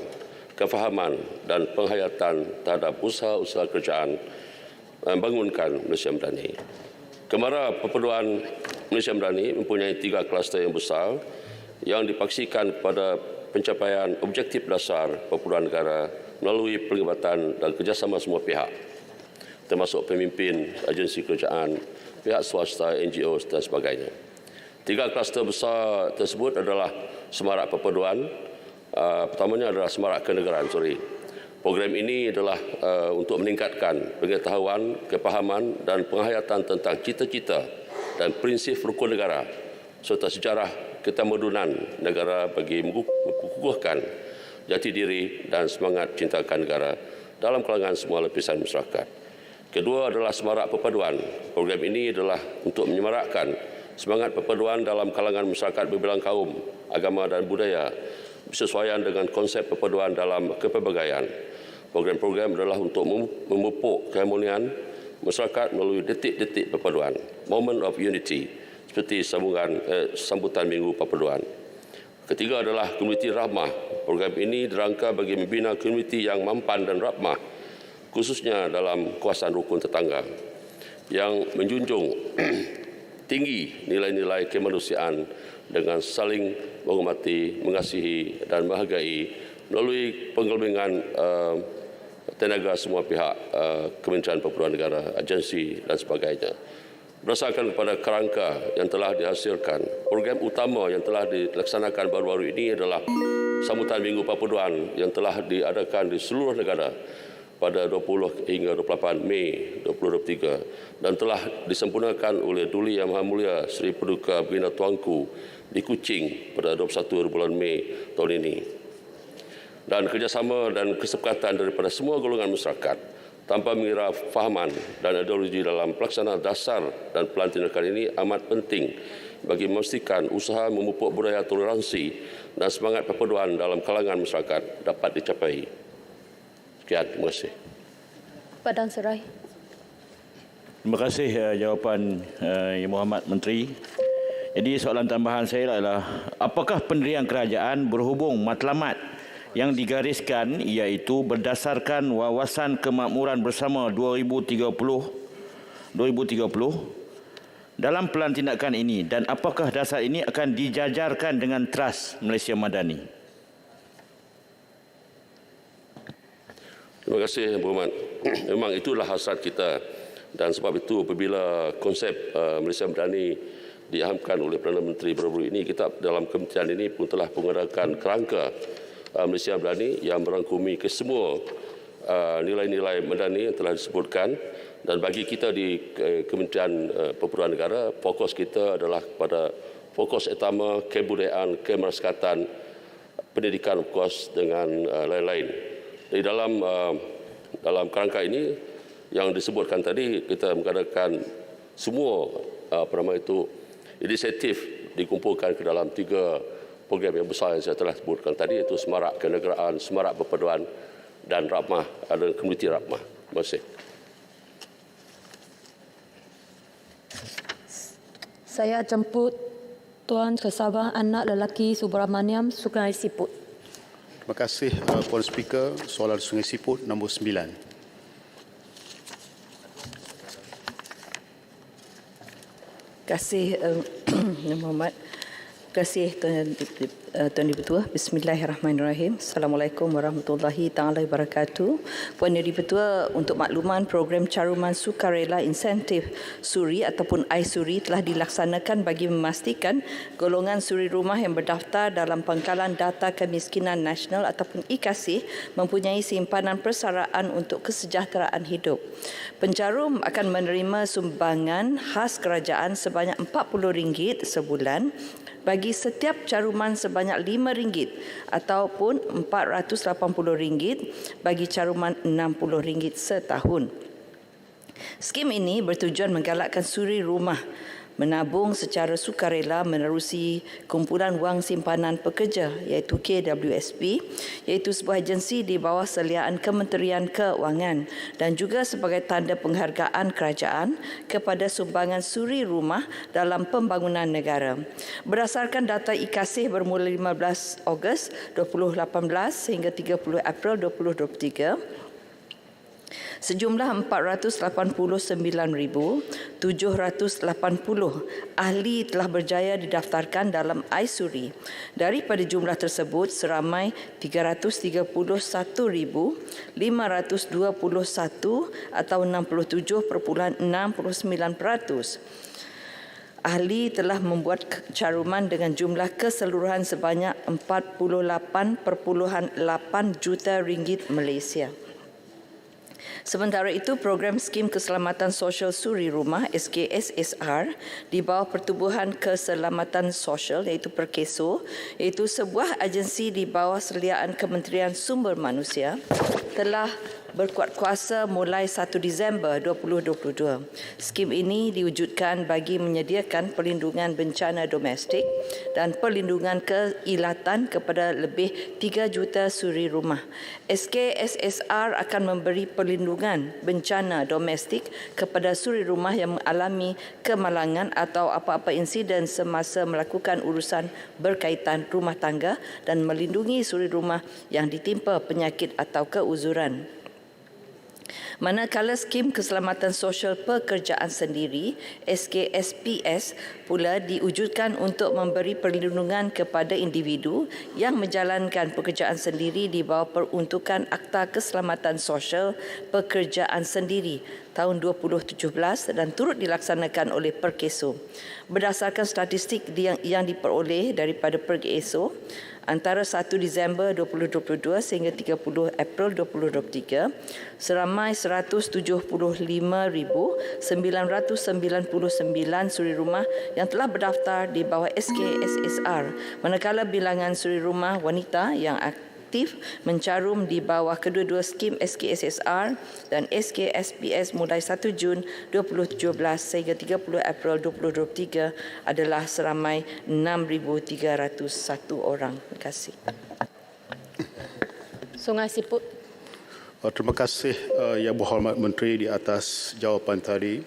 kefahaman dan penghayatan terhadap usaha-usaha kerajaan membangunkan Malaysia Madani. Kembara Perpaduan Malaysia Madani mempunyai 3 kluster yang besar yang dipaksikan kepada pencapaian objektif dasar perpaduan negara melalui pelibatan dan kerjasama semua pihak, termasuk pemimpin, agensi kerajaan, pihak swasta, NGO dan sebagainya. 3 kluster besar tersebut adalah semarak perpaduan. Pertamanya adalah semarak kenegaraan. Program ini adalah untuk meningkatkan pengetahuan, kepahaman dan penghayatan tentang cita-cita dan prinsip rukun negara serta sejarah ketamadunan negara bagi mengukuhkan jati diri dan semangat cintakan negara dalam kalangan semua lapisan masyarakat. Kedua adalah semarak perpaduan. Program ini adalah untuk menyemarakkan semangat perpaduan dalam kalangan masyarakat berbilang kaum, agama dan budaya bersesuaian dengan konsep perpaduan dalam kepelbagaian. Program-program adalah untuk memupuk keharmonian masyarakat melalui detik-detik perpaduan, moment of unity, seperti sambutan Minggu Perpaduan. Ketiga adalah komuniti rahmah. Program ini dirangka bagi membina komuniti yang mampan dan rahmah, khususnya dalam kawasan rukun tetangga, yang menjunjung tinggi nilai-nilai kemanusiaan dengan saling menghormati, mengasihi dan menghargai melalui penggelembingan tenaga semua pihak, Kementerian Perpaduan Negara, agensi dan sebagainya. Berdasarkan kepada kerangka yang telah dihasilkan, program utama yang telah dilaksanakan baru-baru ini adalah sambutan Minggu Perpaduan yang telah diadakan di seluruh negara pada 20 hingga 28 Mei 2023 dan telah disempurnakan oleh Duli Yang Maha Mulia Seri Paduka Baginda Tuanku di Kuching pada 21 bulan Mei tahun ini. Dan kerjasama dan kesepakatan daripada semua golongan masyarakat tanpa mengira fahaman dan ideologi dalam pelaksanaan dasar dan pelan tindakan ini amat penting bagi memastikan usaha memupuk budaya toleransi dan semangat perpaduan dalam kalangan masyarakat dapat dicapai. Sekian, terima kasih. Padang Serai. Terima kasih jawapan Yang Berhormat Menteri. Jadi soalan tambahan saya adalah, apakah pendirian kerajaan berhubung matlamat yang digariskan iaitu berdasarkan wawasan kemakmuran bersama 2030 dalam pelan tindakan ini, dan apakah dasar ini akan dijajarkan dengan Trust Malaysia Madani? Terima kasih, Yang Berhormat. Memang itulah hasrat kita, dan sebab itu apabila konsep Malaysia Madani diahamkan oleh Perdana Menteri baru-baru ini, kita dalam kementerian ini pun telah mengadakan kerangka Malaysia Madani yang merangkumi kesemua nilai-nilai madani yang telah disebutkan, dan bagi kita di Kementerian Perpaduan Negara, fokus kita adalah pada fokus utama kebudayaan, kemasyarakatan, pendidikan, of course, dengan lain-lain. Di dalam kerangka ini yang disebutkan tadi, kita mengadakan semua inisiatif dikumpulkan ke dalam 3 program yang besar yang saya telah sebutkan tadi, iaitu Semarak Kenegaraan, Semarak Perpaduan dan Rahmah dan Komuniti Rahmah. Terima kasih. Saya jemput Tuan Kesabah Anak Lelaki Subramaniam, Sungai Siput. Terima kasih Puan Speaker. Soalan Sungai Siput nombor 9. Terima kasih Muhammad. Terima kasih Tuan Dipertua. Bismillahirrahmanirrahim. Assalamualaikum warahmatullahi taala wabarakatuh. Puan Dipertua, untuk makluman, program caruman sukarela insentif suri ataupun iSuri telah dilaksanakan bagi memastikan golongan suri rumah yang berdaftar dalam Pangkalan Data Kemiskinan Nasional ataupun IKASI mempunyai simpanan persaraan untuk kesejahteraan hidup. Pencarum akan menerima sumbangan khas kerajaan sebanyak RM40 sebulan bagi setiap caruman sebanyak RM5 ataupun RM480 bagi caruman RM60 setahun. Skim ini bertujuan menggalakkan suri rumah menabung secara sukarela menerusi kumpulan wang simpanan pekerja iaitu KWSP, iaitu sebuah agensi di bawah seliaan Kementerian Keuangan dan juga sebagai tanda penghargaan kerajaan kepada sumbangan suri rumah dalam pembangunan negara. Berdasarkan data IKASI bermula 15 Ogos 2018 hingga 30 April 2023, sejumlah 489,780 ahli telah berjaya didaftarkan dalam iSuri. Daripada jumlah tersebut, seramai 331,521 atau 67.69% ahli telah membuat caruman dengan jumlah keseluruhan sebanyak 48.8 juta ringgit Malaysia. Sementara itu, program Skim Keselamatan Sosial Suri Rumah SKSSR di bawah Pertubuhan Keselamatan Sosial iaitu Perkeso, iaitu sebuah agensi di bawah seliaan Kementerian Sumber Manusia, telah berkuat kuasa mulai 1 Disember 2022. Skim ini diwujudkan bagi menyediakan perlindungan bencana domestik dan perlindungan keilatan kepada lebih 3 juta suri rumah. SKSSR akan memberi perlindungan bencana domestik kepada suri rumah yang mengalami kemalangan atau apa-apa insiden semasa melakukan urusan berkaitan rumah tangga dan melindungi suri rumah yang ditimpa penyakit atau keuzuran. Manakala Skim Keselamatan Sosial Pekerjaan Sendiri SKSPS pula diwujudkan untuk memberi perlindungan kepada individu yang menjalankan pekerjaan sendiri di bawah peruntukan Akta Keselamatan Sosial Pekerjaan Sendiri tahun 2017 dan turut dilaksanakan oleh Perkeso. Berdasarkan statistik yang diperoleh daripada Perkeso, antara 1 Disember 2022 sehingga 30 April 2023, seramai 175,999 suri rumah yang telah berdaftar di bawah SKSSR, manakala bilangan suri rumah wanita yang aktif mencarum di bawah kedua-dua skim SKSSR dan SKSPS mulai 1 Jun 2017 sehingga 30 April 2023 adalah seramai 6,301 orang. Terima kasih. Sungai Siput. Terima kasih Yang Berhormat Menteri di atas jawapan tadi.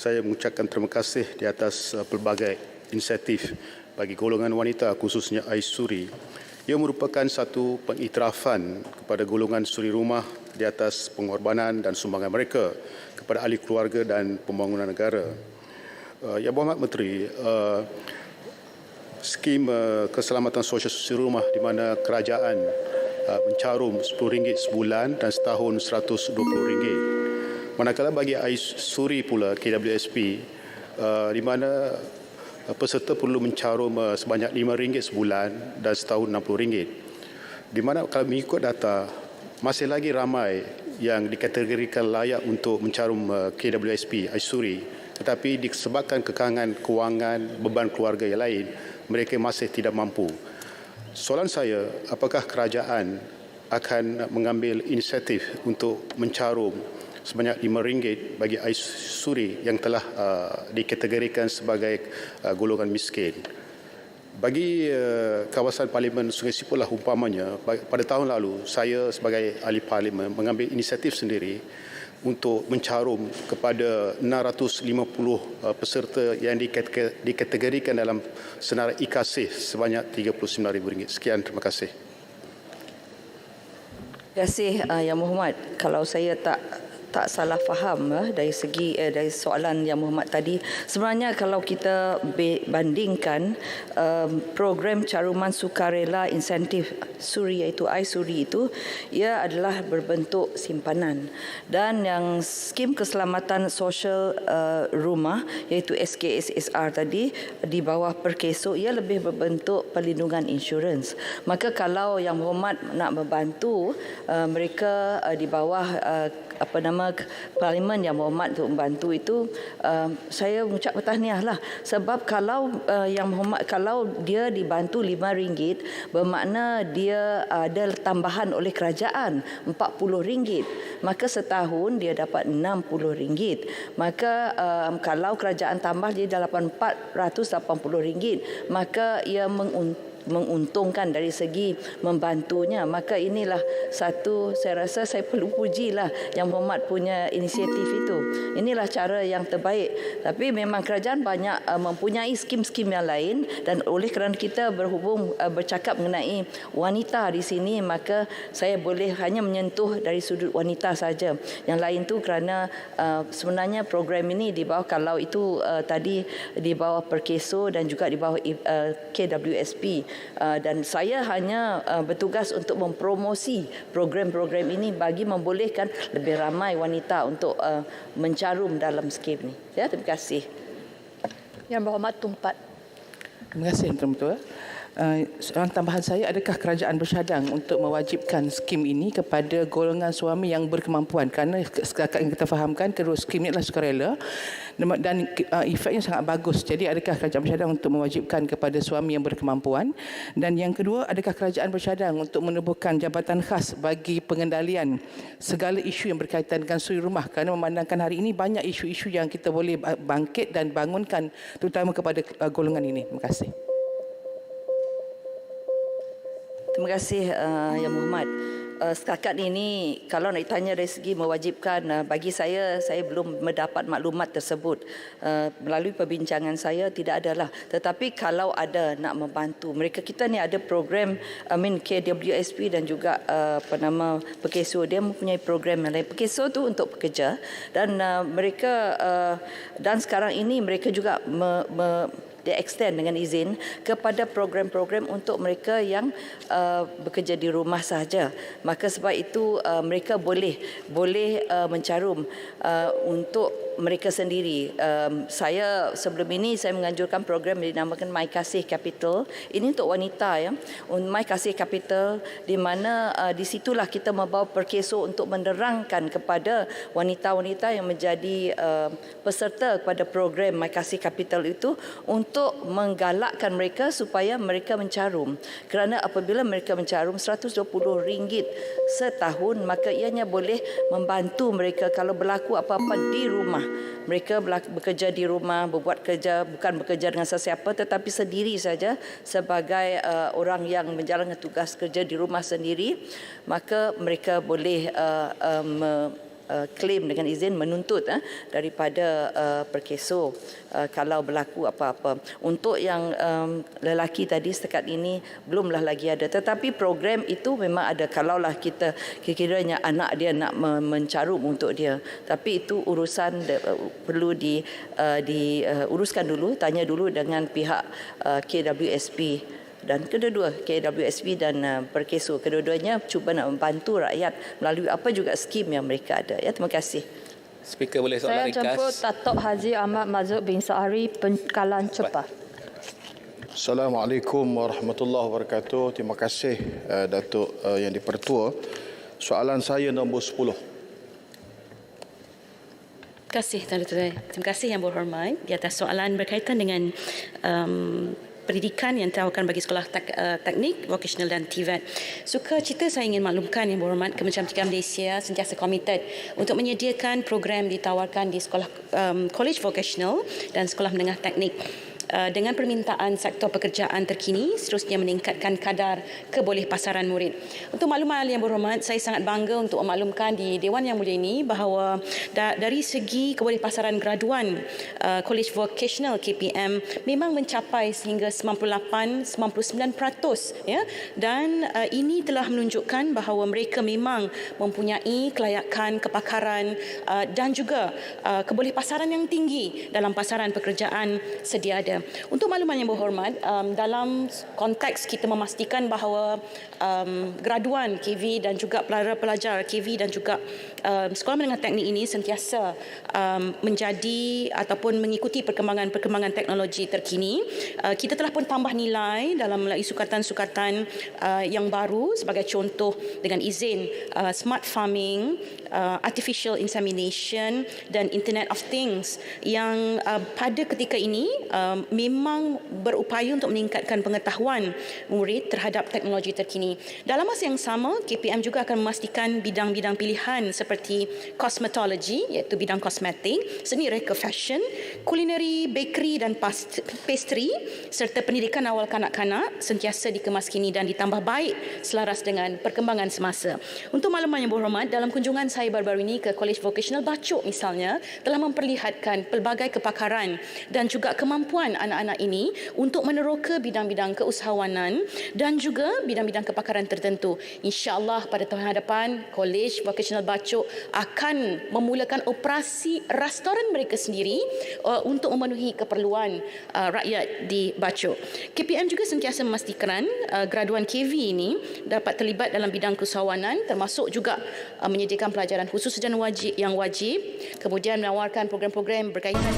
Saya mengucapkan terima kasih di atas pelbagai inisiatif bagi golongan wanita khususnya iSuri. Ia merupakan satu pengiktirafan kepada golongan suri rumah di atas pengorbanan dan sumbangan mereka kepada ahli keluarga dan pembangunan negara. Yang Berhormat Menteri, skim keselamatan sosial suri rumah di mana kerajaan mencarum RM10 sebulan dan setahun RM120. Manakala bagi iSuri pula KWSP di mana peserta perlu mencarum sebanyak RM5 sebulan dan setahun RM60. Di mana kalau mengikut data, masih lagi ramai yang dikategorikan layak untuk mencarum KWSP, iSuri, tetapi disebabkan kekangan kewangan, beban keluarga yang lain, mereka masih tidak mampu. Soalan saya, apakah kerajaan akan mengambil inisiatif untuk mencarum sebanyak RM5 bagi iSuri yang telah dikategorikan sebagai golongan miskin? Bagi kawasan Parlimen Sungai Sipul lah umpamanya, pada tahun lalu saya sebagai ahli Parlimen mengambil inisiatif sendiri untuk mencarum kepada 650 peserta yang dikategorikan dalam senarai e-Kasih sebanyak RM39,000. Sekian, terima kasih. Terima kasih Yang Berhormat. Kalau saya tak salah faham dari segi dari soalan Yang Berhormat tadi, sebenarnya kalau kita bandingkan program caruman sukarela insentif SURI iaitu iSURI itu, ia adalah berbentuk simpanan, dan yang skim keselamatan sosial rumah iaitu SKSSR tadi di bawah Perkeso, ia lebih berbentuk perlindungan insurans. Maka kalau Yang Berhormat nak membantu mereka di bawah Parlimen Yang Berhormat untuk membantu itu, saya mengucap tahniah lah. Sebab kalau Yang Berhormat, kalau dia dibantu RM5, bermakna dia ada tambahan oleh kerajaan RM40, maka setahun dia dapat RM60. Maka kalau kerajaan tambah dia dapat RM480, maka ia menguntungkan dari segi membantunya. Maka inilah satu, saya rasa saya perlu pujilah Yang Berhormat punya inisiatif itu. Inilah cara yang terbaik. Tapi memang kerajaan banyak mempunyai skim-skim yang lain, dan oleh kerana kita bercakap mengenai wanita di sini, maka saya boleh hanya menyentuh dari sudut wanita saja. Yang lain tu kerana sebenarnya program ini di bawah, kalau itu tadi di bawah Perkeso dan juga di bawah KWSP. Dan saya hanya bertugas untuk mempromosi program-program ini bagi membolehkan lebih ramai wanita untuk mencarum dalam skim ini. Ya, terima kasih. Yang Berhormat Tumpat. Terima kasih, Tuan Ketua. Soalan tambahan saya, adakah kerajaan bercadang untuk mewajibkan skim ini kepada golongan suami yang berkemampuan? Kerana setakat yang kita fahamkan, kedua skim ini adalah sukarela dan efeknya sangat bagus. Jadi adakah kerajaan bercadang untuk mewajibkan kepada suami yang berkemampuan? Dan yang kedua, adakah kerajaan bercadang untuk menubuhkan jabatan khas bagi pengendalian segala isu yang berkaitan dengan suri rumah? Kerana memandangkan hari ini banyak isu-isu yang kita boleh bangkit dan bangunkan, terutama kepada golongan ini. Terima kasih. Terima kasih Yang Berhormat. Setakat ini kalau nak ditanya dari segi mewajibkan, bagi saya belum mendapat maklumat tersebut. Melalui perbincangan saya tidak adalah. Tetapi kalau ada nak membantu mereka, kita ni ada program KWSP dan juga Perkeso, dia mempunyai program yang lain. Perkeso tu untuk pekerja, dan mereka dan sekarang ini mereka juga dia extend dengan izin kepada program-program untuk mereka yang bekerja di rumah sahaja. Maka sebab itu mereka boleh mencarum untuk mereka sendiri. Saya sebelum ini saya menganjurkan program yang dinamakan My Kasih Capital. Ini untuk wanita, ya. My Kasih Capital, di mana di situlah kita membawa Perkeso untuk menerangkan kepada wanita-wanita yang menjadi peserta kepada program My Kasih Capital itu, untuk menggalakkan mereka supaya mereka mencarum. Kerana apabila mereka mencarum RM120 setahun, maka ianya boleh membantu mereka kalau berlaku apa-apa di rumah. Mereka bekerja di rumah, bukan bekerja dengan sesiapa, tetapi sendiri saja sebagai orang yang menjalankan tugas kerja di rumah sendiri, maka mereka boleh claim dengan izin menuntut daripada Perkeso kalau berlaku apa-apa. Untuk yang lelaki tadi setakat ini belumlah lagi ada, tetapi program itu memang ada kalaulah kita kiranya anak dia nak mencarum untuk dia. Tapi itu urusan perlu diuruskan dulu, tanya dulu dengan pihak KWSP. Dan kedua-dua KWSP dan Perkeso, kedua-duanya cuba nak membantu rakyat melalui apa juga skim yang mereka ada. Ya, terima kasih. Speaker boleh soalan ringkas. Saya jemput Datuk Haji Ahmad Mazuk bin Sa'ari, Pengkalan Cepah. Assalamualaikum warahmatullahi wabarakatuh. Terima kasih Datuk Yang di-Pertua. Soalan saya nombor 10. Terima kasih Tuan Ketua. Terima kasih Yang Berhormat di atas soalan berkaitan dengan pendidikan yang ditawarkan bagi sekolah teknik, vocational dan TVET. Suka cita saya ingin maklumkan Yang Berhormat, Kementerian Pendidikan Malaysia sentiasa komited untuk menyediakan program ditawarkan di sekolah college vocational dan sekolah menengah teknik. dengan permintaan sektor pekerjaan terkini seterusnya meningkatkan kadar kebolehpasaran murid. Untuk makluman yang berhormat, saya sangat bangga untuk memaklumkan di Dewan Yang Mulia ini bahawa dari segi kebolehpasaran graduan College Vocational KPM memang mencapai sehingga 98-99%, ya, dan ini telah menunjukkan bahawa mereka memang mempunyai kelayakan, kepakaran dan juga kebolehpasaran yang tinggi dalam pasaran pekerjaan sedia ada. Untuk makluman yang berhormat, dalam konteks kita memastikan bahawa graduan KV dan juga pelajar KV dan juga sekolah menengah teknik ini sentiasa menjadi ataupun mengikuti perkembangan teknologi terkini. Kita telah pun tambah nilai dalam melalui sukatan-sukatan yang baru, sebagai contoh dengan izin smart farming, artificial insemination dan Internet of Things yang pada ketika ini memang berupaya untuk meningkatkan pengetahuan murid terhadap teknologi terkini. Dalam masa yang sama, KPM juga akan memastikan bidang-bidang pilihan seperti cosmetology, iaitu bidang kosmetik, seni reka fashion, kulineri, bakery dan pastry serta pendidikan awal kanak-kanak sentiasa dikemas kini dan ditambah baik selaras dengan perkembangan semasa. Untuk makluman yang berhormat, dalam kunjungan saya baru-baru ini ke College Vocational Bacok misalnya, telah memperlihatkan pelbagai kepakaran dan juga kemampuan anak-anak ini untuk meneroka bidang-bidang keusahawanan dan juga bidang-bidang kepakaran tertentu. InsyaAllah pada tahun hadapan, College Vocational Bacok akan memulakan operasi restoran mereka sendiri untuk memenuhi keperluan rakyat di Bacok. KPM juga sentiasa memastikan graduan KV ini dapat terlibat dalam bidang keusahawanan, termasuk juga menyediakan pelajaran khusus dan yang wajib, kemudian menawarkan program-program berkaitan.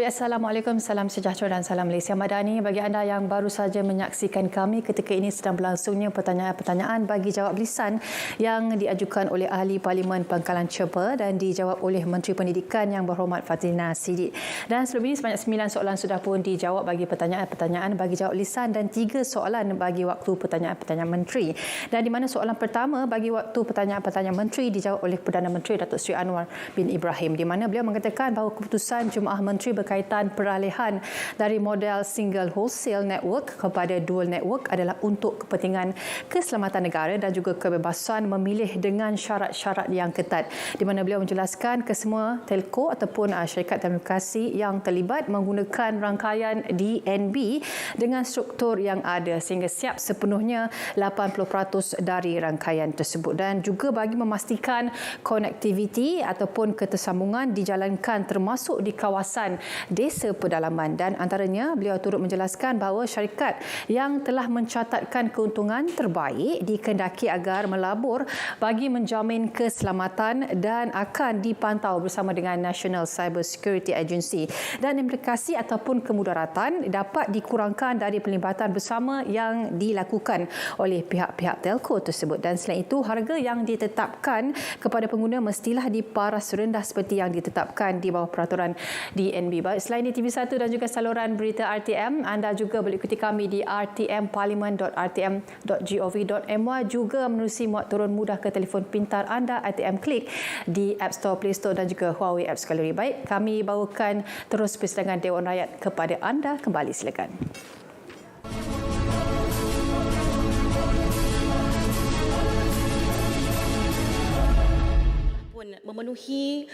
Assalamualaikum, salam sejahtera dan salam Malaysia Madani. Bagi anda yang baru saja menyaksikan kami, ketika ini sedang berlangsungnya pertanyaan-pertanyaan bagi jawab lisan yang diajukan oleh Ahli Parlimen Pangkalan Chepah dan dijawab oleh Menteri Pendidikan Yang Berhormat Fatina Siddiq. Dan sebelum ini sebanyak 9 soalan sudah pun dijawab bagi pertanyaan-pertanyaan bagi jawab lisan dan 3 soalan bagi waktu pertanyaan-pertanyaan menteri. Dan di mana soalan pertama bagi waktu pertanyaan-pertanyaan menteri dijawab oleh Perdana Menteri Datuk Seri Anwar bin Ibrahim, di mana beliau mengatakan bahawa keputusan Jemaah Menteri berkaitan peralihan dari model single wholesale network kepada dual network adalah untuk kepentingan keselamatan negara dan juga kebebasan memilih dengan syarat-syarat yang ketat, di mana beliau menjelaskan kesemua telco ataupun syarikat telekomunikasi yang terlibat menggunakan rangkaian DNB dengan struktur yang ada sehingga siap sepenuhnya 80% dari rangkaian tersebut, dan juga bagi memastikan konektiviti ataupun ketersambungan dijalankan termasuk di kawasan desa pedalaman. Dan antaranya beliau turut menjelaskan bahawa syarikat yang telah mencatatkan keuntungan terbaik dikehendaki agar melabur bagi menjamin keselamatan dan akan dipantau bersama dengan National Cyber Security Agency, dan implikasi ataupun kemudaratan dapat dikurangkan dari pelibatan bersama yang dilakukan oleh pihak-pihak telco tersebut. Dan selain itu, harga yang ditetapkan kepada pengguna mestilah diparas rendah seperti yang ditetapkan di bawah peraturan DNB. Baik, selain di TV1 dan juga saluran berita RTM, anda juga boleh ikuti kami di rtmparlimen.rtm.gov.my, juga menerusi muat turun mudah ke telefon pintar anda RTM Klik di App Store, Play Store dan juga Huawei Apps Gallery. Baik, kami bawakan terus persidangan Dewan Rakyat kepada anda. Kembali silakan. Memenuhi